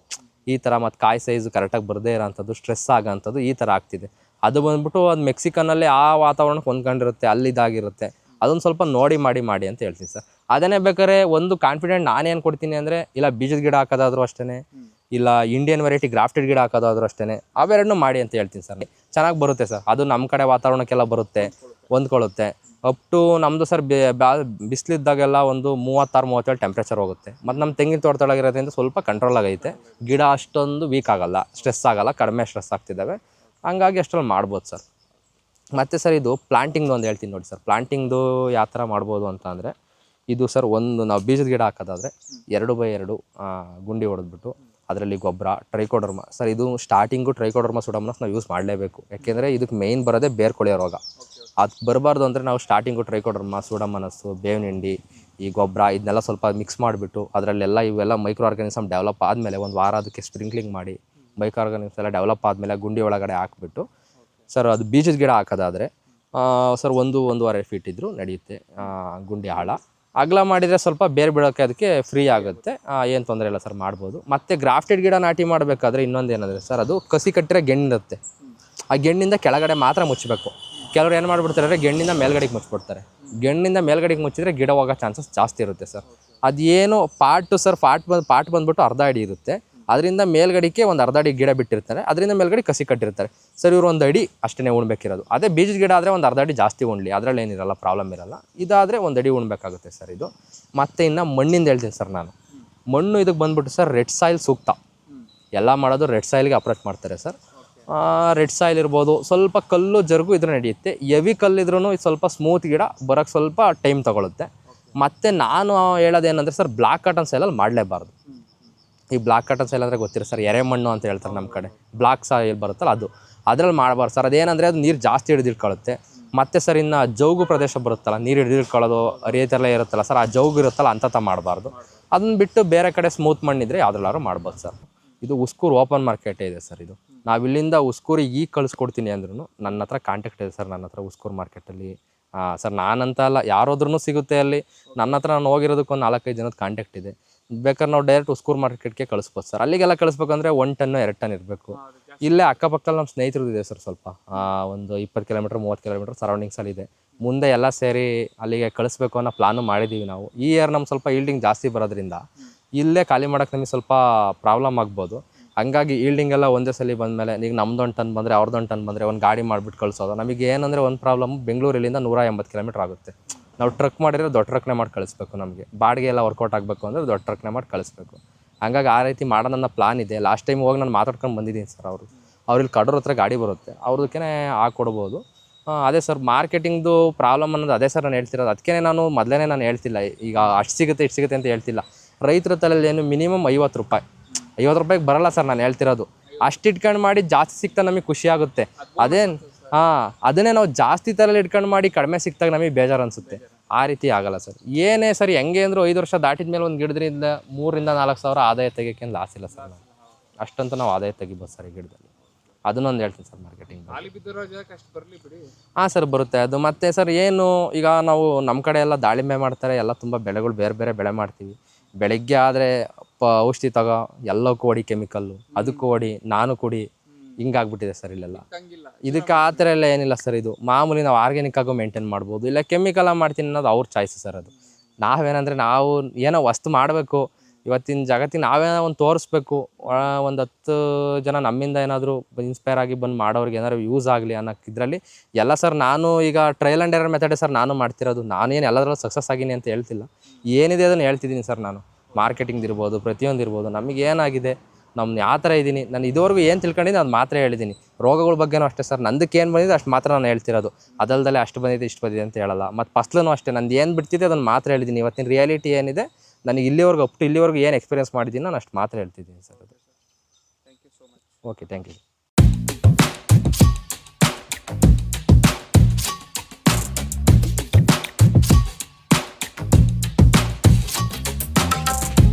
ಈ ಥರ, ಮತ್ತು ಕಾಯಿ ಸೈಜು ಕರೆಕ್ಟಾಗಿ ಬರದೇ ಇರೋಂಥದ್ದು, ಸ್ಟ್ರೆಸ್ ಆಗೋಂಥದ್ದು ಈ ಥರ ಆಗ್ತಿದೆ. ಅದು ಬಂದ್ಬಿಟ್ಟು ಅದು ಮೆಕ್ಸಿಕನ್ನಲ್ಲಿ ಆ ವಾತಾವರಣಕ್ಕೆ ಹೊಂದ್ಕೊಂಡಿರುತ್ತೆ, ಅಲ್ಲಿದ್ದಾಗಿರುತ್ತೆ. ಅದೊಂದು ಸ್ವಲ್ಪ ನೋಡಿ ಮಾಡಿ ಅಂತ ಹೇಳ್ತೀನಿ ಸರ್. ಅದನ್ನೇ ಬೇಕಾದ್ರೆ ಒಂದು ಕಾನ್ಫಿಡೆಂಟ್ ನಾನೇನು ಕೊಡ್ತೀನಿ ಅಂದರೆ, ಇಲ್ಲ ಬೀಜದ ಗಿಡ ಹಾಕೋದಾದ್ರೂ ಅಷ್ಟೇ, ಇಲ್ಲ ಇಂಡಿಯನ್ ವೆರೈಟಿ ಗ್ರಾಫ್ಟೆಡ್ ಗಿಡ ಹಾಕೋದಾದ್ರೂ ಅಷ್ಟೇ, ಅವೆರಡನ್ನೂ ಮಾಡಿ ಅಂತ ಹೇಳ್ತೀನಿ ಸರ್. ಚೆನ್ನಾಗಿ ಬರುತ್ತೆ ಸರ್. ಅದು ನಮ್ಮ ಕಡೆ ವಾತಾವರಣಕ್ಕೆಲ್ಲ ಬರುತ್ತೆ, ಹೊಂದ್ಕೊಳ್ಳುತ್ತೆ. ಅಪ್ ಟು ನಮ್ಮದು ಸರ್ ಬಿಸಿಲಿದ್ದಾಗೆಲ್ಲ ಒಂದು 36-37 ಟೆಂಪ್ರೇಚರ್ ಹೋಗುತ್ತೆ. ಮತ್ತು ನಮ್ಮ ತೆಂಗಿನ ತೋಟದೊಳಗಿರೋದ್ರಿಂದ ಸ್ವಲ್ಪ ಕಂಟ್ರೋಲ್ ಆಗೈತೆ. ಗಿಡ ಅಷ್ಟೊಂದು ವೀಕ್ ಆಗಲ್ಲ, ಸ್ಟ್ರೆಸ್ ಆಗಲ್ಲ, ಕಡಿಮೆ ಸ್ಟ್ರೆಸ್ ಆಗ್ತಿದ್ದಾವೆ. ಹಂಗಾಗಿ ಅಷ್ಟರಲ್ಲಿ ಮಾಡ್ಬೋದು ಸರ್. ಮತ್ತು ಸರ್ ಇದು ಪ್ಲಾಂಟಿಂಗ್ದು ಒಂದು ಹೇಳ್ತೀನಿ ನೋಡಿ ಸರ್. ಪ್ಲಾಂಟಿಂಗ್ದು ಯಾವ ಥರ ಮಾಡ್ಬೋದು ಅಂತ ಅಂದರೆ, ಇದು ಸರ್ ನಾವು ಬೀಜದ ಗಿಡ ಹಾಕೋದಾದರೆ 2x2 ಗುಂಡಿ ಹೊಡೆದ್ಬಿಟ್ಟು ಅದರಲ್ಲಿ ಗೊಬ್ಬರ, ಟ್ರೈಕೋಡರ್ಮಾ ಸರ್. ಇದು ಸ್ಟಾರ್ಟಿಂಗು ಟ್ರೈಕೋಡರ್ಮಾ ಸುಡೋಮನಸ್ ನಾವು ಯೂಸ್ ಮಾಡಲೇಬೇಕು. ಯಾಕೆಂದರೆ ಇದಕ್ಕೆ ಮೇಯ್ನ್ ಬರೋದೇ ಬೇರು ಕೊಳೆಯೋ ರೋಗ. ಅದು ಬರಬಾರ್ದು ಅಂದರೆ ನಾವು ಸ್ಟಾರ್ಟಿಂಗು ಟ್ರೈಕೋಡರ್ಮಾ, ಸೂಡೋಮನಸ್ಸು, ಬೇವಿನ ಹಿಂಡಿ, ಈ ಗೊಬ್ಬರ ಇದನ್ನೆಲ್ಲ ಸ್ವಲ್ಪ ಮಿಕ್ಸ್ ಮಾಡಿಬಿಟ್ಟು ಅದರಲ್ಲೆಲ್ಲ ಇವೆಲ್ಲ ಮೈಕ್ರೋ ಆರ್ಗಾನಿಸಮ್ ಡೆವಲಪ್ ಆದಮೇಲೆ ಒಂದು ವಾರ ಅದಕ್ಕೆ ಸ್ಪ್ರಿಂಕ್ಲಿಂಗ್ ಮಾಡಿ ಮೈಕ್ರೋ ಆರ್ಗಾನಿಸಮ್ ಎಲ್ಲ ಡೆವಲಪ್ ಆದಮೇಲೆ ಗುಂಡಿ ಒಳಗಡೆ ಹಾಕ್ಬಿಟ್ಟು ಸರ್, ಅದು ಬೀಜದ ಗಿಡ ಹಾಕೋದಾದರೆ ಸರ್ 1-1.5 ಫೀಟ್ ಇದ್ದರೂ ನಡೆಯುತ್ತೆ. ಗುಂಡಿ ಆಳ ಅಗಲ ಮಾಡಿದರೆ ಸ್ವಲ್ಪ ಬೇರೆ ಬಿಡೋಕ್ಕೆ ಅದಕ್ಕೆ ಫ್ರೀ ಆಗುತ್ತೆ, ಏನು ತೊಂದರೆ ಇಲ್ಲ ಸರ್, ಮಾಡ್ಬೋದು. ಮತ್ತು ಗ್ರಾಫ್ಟೆಡ್ ಗಿಡ ನಾಟಿ ಮಾಡಬೇಕಾದ್ರೆ ಇನ್ನೊಂದು ಏನಂದರೆ ಸರ್, ಅದು ಕಸಿ ಕಟ್ಟಿರೋ ಗೆಣ್ಣಿರುತ್ತೆ. ಆ ಗೆಣ್ಣಿಂದ ಕೆಳಗಡೆ ಮಾತ್ರ ಮುಚ್ಚಬೇಕು. ಕೆಲವ್ರು ಏನು ಮಾಡಿಬಿಡ್ತಾರೆ ಅಂದರೆ ಗೆಣ್ಣಿಂದ ಮೇಲ್ಗಡೆಗೆ ಮುಚ್ಚಿಬಿಡ್ತಾರೆ. ಗೆಣ್ಣಿಂದ ಮೇಲ್ಗಡೆಗೆ ಮುಚ್ಚಿದ್ರೆ ಗಿಡ ಹೋಗೋ ಚಾನ್ಸಸ್ ಜಾಸ್ತಿ ಇರುತ್ತೆ ಸರ್. ಅದೇನು ಪಾಟ್ ಬಂದ್ಬಿಟ್ಟು ಅರ್ಧ ಅಡಿ ಇರುತ್ತೆ. ಅದರಿಂದ ಮೇಲ್ಗಡೆಗೆ ಒಂದು ಅರ್ಧ ಅಡಿ ಗಿಡ ಬಿಟ್ಟಿರ್ತಾರೆ, ಅದರಿಂದ ಮೇಲ್ಗಡೆ ಕಸಿ ಕಟ್ಟಿರ್ತಾರೆ ಸರ್. ಇವರು 1 ಅಡಿ ಅಷ್ಟೇ ಉಣ್ಬೇಕಿರೋದು. ಅದೇ ಬೀಜದ ಗಿಡ ಆದರೆ ಒಂದು ಅರ್ಧ ಅಡಿ ಜಾಸ್ತಿ ಉಣ್ಲಿ, ಅದರಲ್ಲಿ ಏನಿರಲ್ಲ, ಪ್ರಾಬ್ಲಮ್ ಇರಲ್ಲ. ಇದಾದರೆ 1 ಅಡಿ ಉಣ್ಬೇಕಾಗುತ್ತೆ ಸರ್ ಇದು. ಮತ್ತು ಇನ್ನು ಮಣ್ಣಿಂದ ಹೇಳ್ತೀನಿ ಸರ್ ನಾನು. ಮಣ್ಣು ಇದಕ್ಕೆ ಬಂದ್ಬಿಟ್ಟು ಸರ್ ರೆಡ್ ಸಾಯಿಲ್ ಸೂಕ್ತ. ಎಲ್ಲ ಮಾಡೋದು ರೆಡ್ ಸಾಯಿಲ್ಗೆ ಅಪ್ರೋಚ್ ಮಾಡ್ತಾರೆ ಸರ್. ರೆಡ್ ಸಾಯಿಲ್ ಇರ್ಬೋದು, ಸ್ವಲ್ಪ ಕಲ್ಲು ಜರುಗು ಇದ್ರೆ ನಡೆಯುತ್ತೆ. ಹೆವಿ ಕಲ್ಲಿದ್ರೂ ಸ್ವಲ್ಪ ಸ್ಮೂತ್ ಗಿಡ ಬರೋಕ್ಕೆ ಸ್ವಲ್ಪ ಟೈಮ್ ತೊಗೊಳುತ್ತೆ. ಮತ್ತು ನಾನು ಹೇಳೋದೇನೆಂದರೆ ಸರ್, ಬ್ಲ್ಯಾಕ್ ಕಾಟನ್ ಸಾಯಿಲಲ್ಲಿ ಮಾಡಲೇಬಾರ್ದು. ಈ ಬ್ಲ್ಯಾಕ್ ಕಾಟನ್ ಸಾಯಿಲ್ ಅಂದರೆ ಗೊತ್ತಿರೋ ಸರ್, ಎರೆಮಣ್ಣು ಅಂತ ಹೇಳ್ತಾರೆ ನಮ್ಮ ಕಡೆ. ಬ್ಲ್ಯಾಕ್ ಸಾಯಿಲ್ ಬರುತ್ತಲ್ಲ ಅದು, ಅದರಲ್ಲಿ ಮಾಡಬಾರ್ದು ಸರ್. ಅದೇನಂದರೆ ಅದು ನೀರು ಜಾಸ್ತಿ ಹಿಡಿದಿಟ್ಕೊಳ್ಳುತ್ತೆ. ಮತ್ತು ಸರ್ ಇನ್ನು ಜೌಗು ಪ್ರದೇಶ ಬರುತ್ತಲ್ಲ, ನೀರು ಹಿಡಿದಿಟ್ಕೊಳ್ಳೋದು ಅರಿಯತೆಲ್ಲ ಇರುತ್ತಲ್ಲ ಸರ್, ಆ ಜೌಗು ಇರುತ್ತಲ್ಲ ಅಂಥ ಮಾಡಬಾರ್ದು. ಅದನ್ನ ಬಿಟ್ಟು ಬೇರೆ ಕಡೆ ಸ್ಮೂತ್ ಮಣ್ಣಿದ್ರೆ ಯಾವುದ್ರಲ್ಲಾದ್ರೂ ಮಾಡ್ಬೋದು ಸರ್. ಇದು ಉಸ್ಕೂರು ಓಪನ್ ಮಾರ್ಕೆಟೇ ಇದೆ ಸರ್. ಇದು ನಾವಿಲ್ಲಿಂದ ಉಸ್ಕೂರಿಗೆ ಈಗ ಕಳಿಸ್ಕೊಡ್ತೀನಿ ಅಂದ್ರೂ ನನ್ನ ಹತ್ರ ಕಾಂಟ್ಯಾಕ್ಟ್ ಇದೆ ಸರ್. ನನ್ನ ಹತ್ರ ಉಸ್ಕೂರು ಮಾರ್ಕೆಟಲ್ಲಿ ಸರ್, ನಾನಂತ ಅಲ್ಲ, ಯಾರಾದ್ರೂ ಸಿಗುತ್ತೆ ಅಲ್ಲಿ. ನನ್ನ ಹತ್ರ ನಾನು ಹೋಗಿರೋದಕ್ಕೆ ಒಂದು 4-5 ಜನದ ಕಾಂಟ್ಯಾಕ್ಟ್ ಇದೆ. ಬೇಕಾದ್ರೆ ನಾವು ಡೈರೆಕ್ಟ್ ಉಸ್ಕೂರು ಮಾರ್ಕೆಟ್ಗೆ ಕಳಿಸ್ಬೋದು ಸರ್. ಅಲ್ಲಿಗೆಲ್ಲ ಕಳಿಸ್ಬೇಕಂದ್ರೆ 1 ಟನ್ನು 2 ಟನ್ ಇರಬೇಕು. ಇಲ್ಲೇ ಅಕ್ಕಪಕ್ಕದಲ್ಲಿ ನಮ್ಮ ಸ್ನೇಹಿತರು ಇದೆ ಸರ್, ಸ್ವಲ್ಪ ಒಂದು 20 ಕಿಲೋಮೀಟ್ರ್ 30 ಕಿಲೋಮೀಟ್ರ್ ಸರೌಂಡಿಂಗ್ಸಲ್ಲಿ ಇದೆ. ಮುಂದೆ ಎಲ್ಲ ಸೇರಿ ಅಲ್ಲಿಗೆ ಕಳಿಸ್ಬೇಕು ಅನ್ನೋ ಪ್ಲಾನು ಮಾಡಿದ್ದೀವಿ ನಾವು. ಈ ಇಯರ್ ನಮ್ಗೆ ಸ್ವಲ್ಪ ಈಲ್ಡಿಂಗ್ ಜಾಸ್ತಿ ಬರೋದ್ರಿಂದ ಇಲ್ಲೇ ಖಾಲಿ ಮಾಡೋಕ್ಕೆ ನಮಗೆ ಸ್ವಲ್ಪ ಪ್ರಾಬ್ಲಮ್ ಆಗ್ಬೋದು. ಹಂಗಾಗಿ ಈಲ್ಡಿಂಗ್ ಎಲ್ಲ ಒಂದೇ ಸಲ ಬಂದಮೇಲೆ ಈಗ ನಮ್ದೊಂದು ಟನ್ ಬಂದರೆ ಅವ್ರದ್ದೊಂದು ಟನ್ ಬಂದರೆ ಒಂದು ಗಾಡಿ ಮಾಡಿಬಿಟ್ಟು ಕಳಿಸೋದು. ನಮಗೆ ಏನಂದರೆ ಒಂದು ಪ್ರಾಬ್ಲಮ್, ಬೆಂಗಳೂರಿಲ್ಲಿಂದ 180 ಕಿಲೋಮೀಟ್ರ್ ಆಗುತ್ತೆ. ನಾವು ಟ್ರಕ್ ಮಾಡಿದರೆ ದೊಡ್ಡ ಟ್ರಕ್ನೇ ಮಾಡಿ ಕಳಿಸ್ಬೇಕು. ನಮಗೆ ಬಾಡಿಗೆ ಎಲ್ಲ ವರ್ಕೌಟ್ ಆಗಬೇಕು ಅಂದರೆ ದೊಡ್ಡ ಟ್ರಕ್ನೇ ಮಾಡಿ ಕಳಿಸ್ಬೇಕು. ಹಂಗಾಗಿ ಆ ರೀತಿ ಮಾಡೋಣ ನನ್ನ ಪ್ಲಾನ್ ಇದೆ. ಲಾಸ್ಟ್ ಟೈಮ್ ಹೋಗಿ ನಾನು ಮಾತಾಡ್ಕೊಂಡು ಬಂದಿದ್ದೀನಿ ಸರ್. ಅವ್ರು ಕಡೂರ್ ಹತ್ರ ಗಾಡಿ ಬರುತ್ತೆ, ಅವ್ರದಕ್ಕೇ ಹಾಕ್ಕೊಡ್ಬೋದು. ಅದೇ ಸರ್, ಮಾರ್ಕೆಟಿಂಗ್ದು ಪ್ರಾಬ್ಲಮ್ ಅನ್ನೋದು ಅದೇ ಸರ್ ನಾನು ಹೇಳ್ತಿರೋದು. ಅದಕ್ಕೆ ನಾನು ಮೊದಲೇ ನಾನು ಹೇಳ್ತಿಲ್ಲ ಈಗ ಅಷ್ಟು ಸಿಗುತ್ತೆ ಇಷ್ಟು ಸಿಗುತ್ತೆ ಅಂತ ಹೇಳ್ತಿಲ್ಲ. ರೈತರ ತಲೆಯಲ್ಲಿ ಏನು ಮಿನಿಮಮ್ 50 ರೂಪಾಯಿ, 50 ರೂಪಾಯಿಗೆ ಬರೋಲ್ಲ ಸರ್ ನಾನು ಹೇಳ್ತಿರೋದು. ಅಷ್ಟು ಇಟ್ಕೊಂಡು ಮಾಡಿ ಜಾಸ್ತಿ ಸಿಗ್ತಾ ನಮಗೆ ಖುಷಿ ಆಗುತ್ತೆ. ಅದನ್ನೇ ನಾವು ಜಾಸ್ತಿ ತಲೆಯಲ್ಲಿ ಇಟ್ಕೊಂಡು ಮಾಡಿ ಕಡಿಮೆ ಸಿಕ್ತಾಗ ನಮಗೆ ಬೇಜಾರು ಅನಿಸುತ್ತೆ. ಆ ರೀತಿ ಆಗಲ್ಲ ಸರ್. ಏನೇ ಸರಿ ಹೆಂಗೆ ಅಂದರೂ 5 ವರ್ಷ ದಾಟಿದ ಮೇಲೆ ಒಂದು ಗಿಡದಿಂದ 3,000 - 4,000 ಆದಾಯ ತೆಗಿಯೋಕ್ಕೇನು ಲಾಸ್ ಇಲ್ಲ ಸರ್. ನಾವು ಅಷ್ಟಂತೂ ನಾವು ಆದಾಯ ತೆಗಿಬೋದು ಸರ್ ಈ ಗಿಡದಲ್ಲಿ. ಅದನ್ನೊಂದು ಹೇಳ್ತೀನಿ ಸರ್ ಮಾರ್ಕೆಟಿಂಗ್. ಹಾಂ ಸರ್, ಬರುತ್ತೆ ಅದು. ಮತ್ತು ಸರ್ ಏನು ಈಗ ನಾವು ನಮ್ಮ ಕಡೆ ಎಲ್ಲ ದಾಳಿಂಬೆ ಮಾಡ್ತಾರೆ, ಎಲ್ಲ ತುಂಬ ಬೆಳೆಗಳು ಬೇರೆ ಬೇರೆ ಬೆಳೆ ಮಾಡ್ತೀವಿ. ಬೆಳಗ್ಗೆ ಆದರೆ ಔಷಧಿ ತಗೋ, ಎಲ್ಲಕ್ಕೂ ಹೊಡಿ ಕೆಮಿಕಲ್ಲು, ಅದಕ್ಕೂ ಹೊಡಿ, ನಾನು ಕುಡಿ, ಹಿಂಗಾಗ್ಬಿಟ್ಟಿದೆ ಸರ್ ಇಲ್ಲೆಲ್ಲ. ಇದಕ್ಕೆ ಆ ಥರ ಎಲ್ಲ ಏನಿಲ್ಲ ಸರ್. ಇದು ಮಾಮೂಲಿ ನಾವು ಆರ್ಗ್ಯಾನಿಕ್ ಆಗೋ ಮೇಂಟೈನ್ ಮಾಡ್ಬೋದು, ಇಲ್ಲ ಕೆಮಿಕಲಾಗಿ ಮಾಡ್ತೀನಿ ಅನ್ನೋದು ಅವ್ರ ಚಾಯ್ಸ್ ಸರ್. ಅದು ನಾವೇನಂದರೆ ನಾವು ಏನೋ ವಸ್ತು ಮಾಡಬೇಕು, ಇವತ್ತಿನ ಜಗತ್ತಿಗೆ ನಾವೇನೋ ಒಂದು ತೋರಿಸ್ಬೇಕು, ಒಂದು 10 ಜನ ನಮ್ಮಿಂದ ಏನಾದರೂ ಇನ್ಸ್ಪೈರ್ ಆಗಿ ಬಂದು ಮಾಡೋರಿಗೆ ಏನಾದ್ರು ಯೂಸ್ ಆಗಲಿ ಅನ್ನೋಕ್ಕೆ ಇದರಲ್ಲಿ ಎಲ್ಲ ಸರ್. ನಾನು ಈಗ ಟ್ರಯಲ್ ಆ್ಯಂಡ್ ಎರರ್ ಮೆಥಡೇ ಸರ್ ನಾನು ಮಾಡ್ತಿರೋದು. ನಾನೇನು ಎಲ್ಲದರಲ್ಲೂ ಸಕ್ಸಸ್ ಆಗೀನಿ ಅಂತ ಹೇಳ್ತಿಲ್ಲ, ಏನಿದೆ ಅದನ್ನು ಹೇಳ್ತಿದ್ದೀನಿ ಸರ್. ನಾನು ಮಾರ್ಕೆಟಿಂಗ್ ಇರ್ಬೋದು, ಪ್ರತಿಯೊಂದು ಇರ್ಬೋದು, ನಮಗೆ ಏನಾಗಿದೆ, ನಮ್ಮ ಯಾವ ಥರ ಇದ್ದೀನಿ, ನಾನು ಇದುವರೆಗೂ ಏನು ತಿಳ್ಕೊಂಡಿದ್ದೀನಿ ಅದು ಮಾತ್ರ ಹೇಳಿದ್ದೀನಿ. ರೋಗಗಳ ಬಗ್ಗೆನೂ ಅಷ್ಟೇ ಸರ್, ನಂದಕ್ಕೆ ಏನು ಬಂದಿದೆ ಅಷ್ಟು ಮಾತ್ರ ನಾನು ಹೇಳ್ತಿರೋದು. ಅದಲ್ದಲ್ಲೇ ಅಷ್ಟು ಬಂದಿದೆ ಇಷ್ಟು ಬಂದಿದೆ ಅಂತ ಹೇಳಲ್ಲ. ಮತ್ತು ಫಸ್ಲೂ ಅಷ್ಟೇ, ನಂದು ಏನು ಬಿಡ್ತಿದೆ ಅದನ್ನು ಮಾತ್ರ ಹೇಳಿದ್ದೀನಿ. ಇವತ್ತಿನ ರಿಯಾಲಿಟಿ ಏನಿದೆ, ನನಗೆ ಇಲ್ಲಿವರೆಗೂ ಇಲ್ಲಿವರೆಗೂ ಏನು ಎಕ್ಸ್ಪೀರಿಯನ್ಸ್ ಮಾಡಿದ್ದೀನಿ ನಾನು ಅಷ್ಟು ಮಾತ್ರ ಹೇಳ್ತಿದ್ದೀನಿ ಸರ್. ಅದು ಓಕೆ, ಥ್ಯಾಂಕ್ ಯು.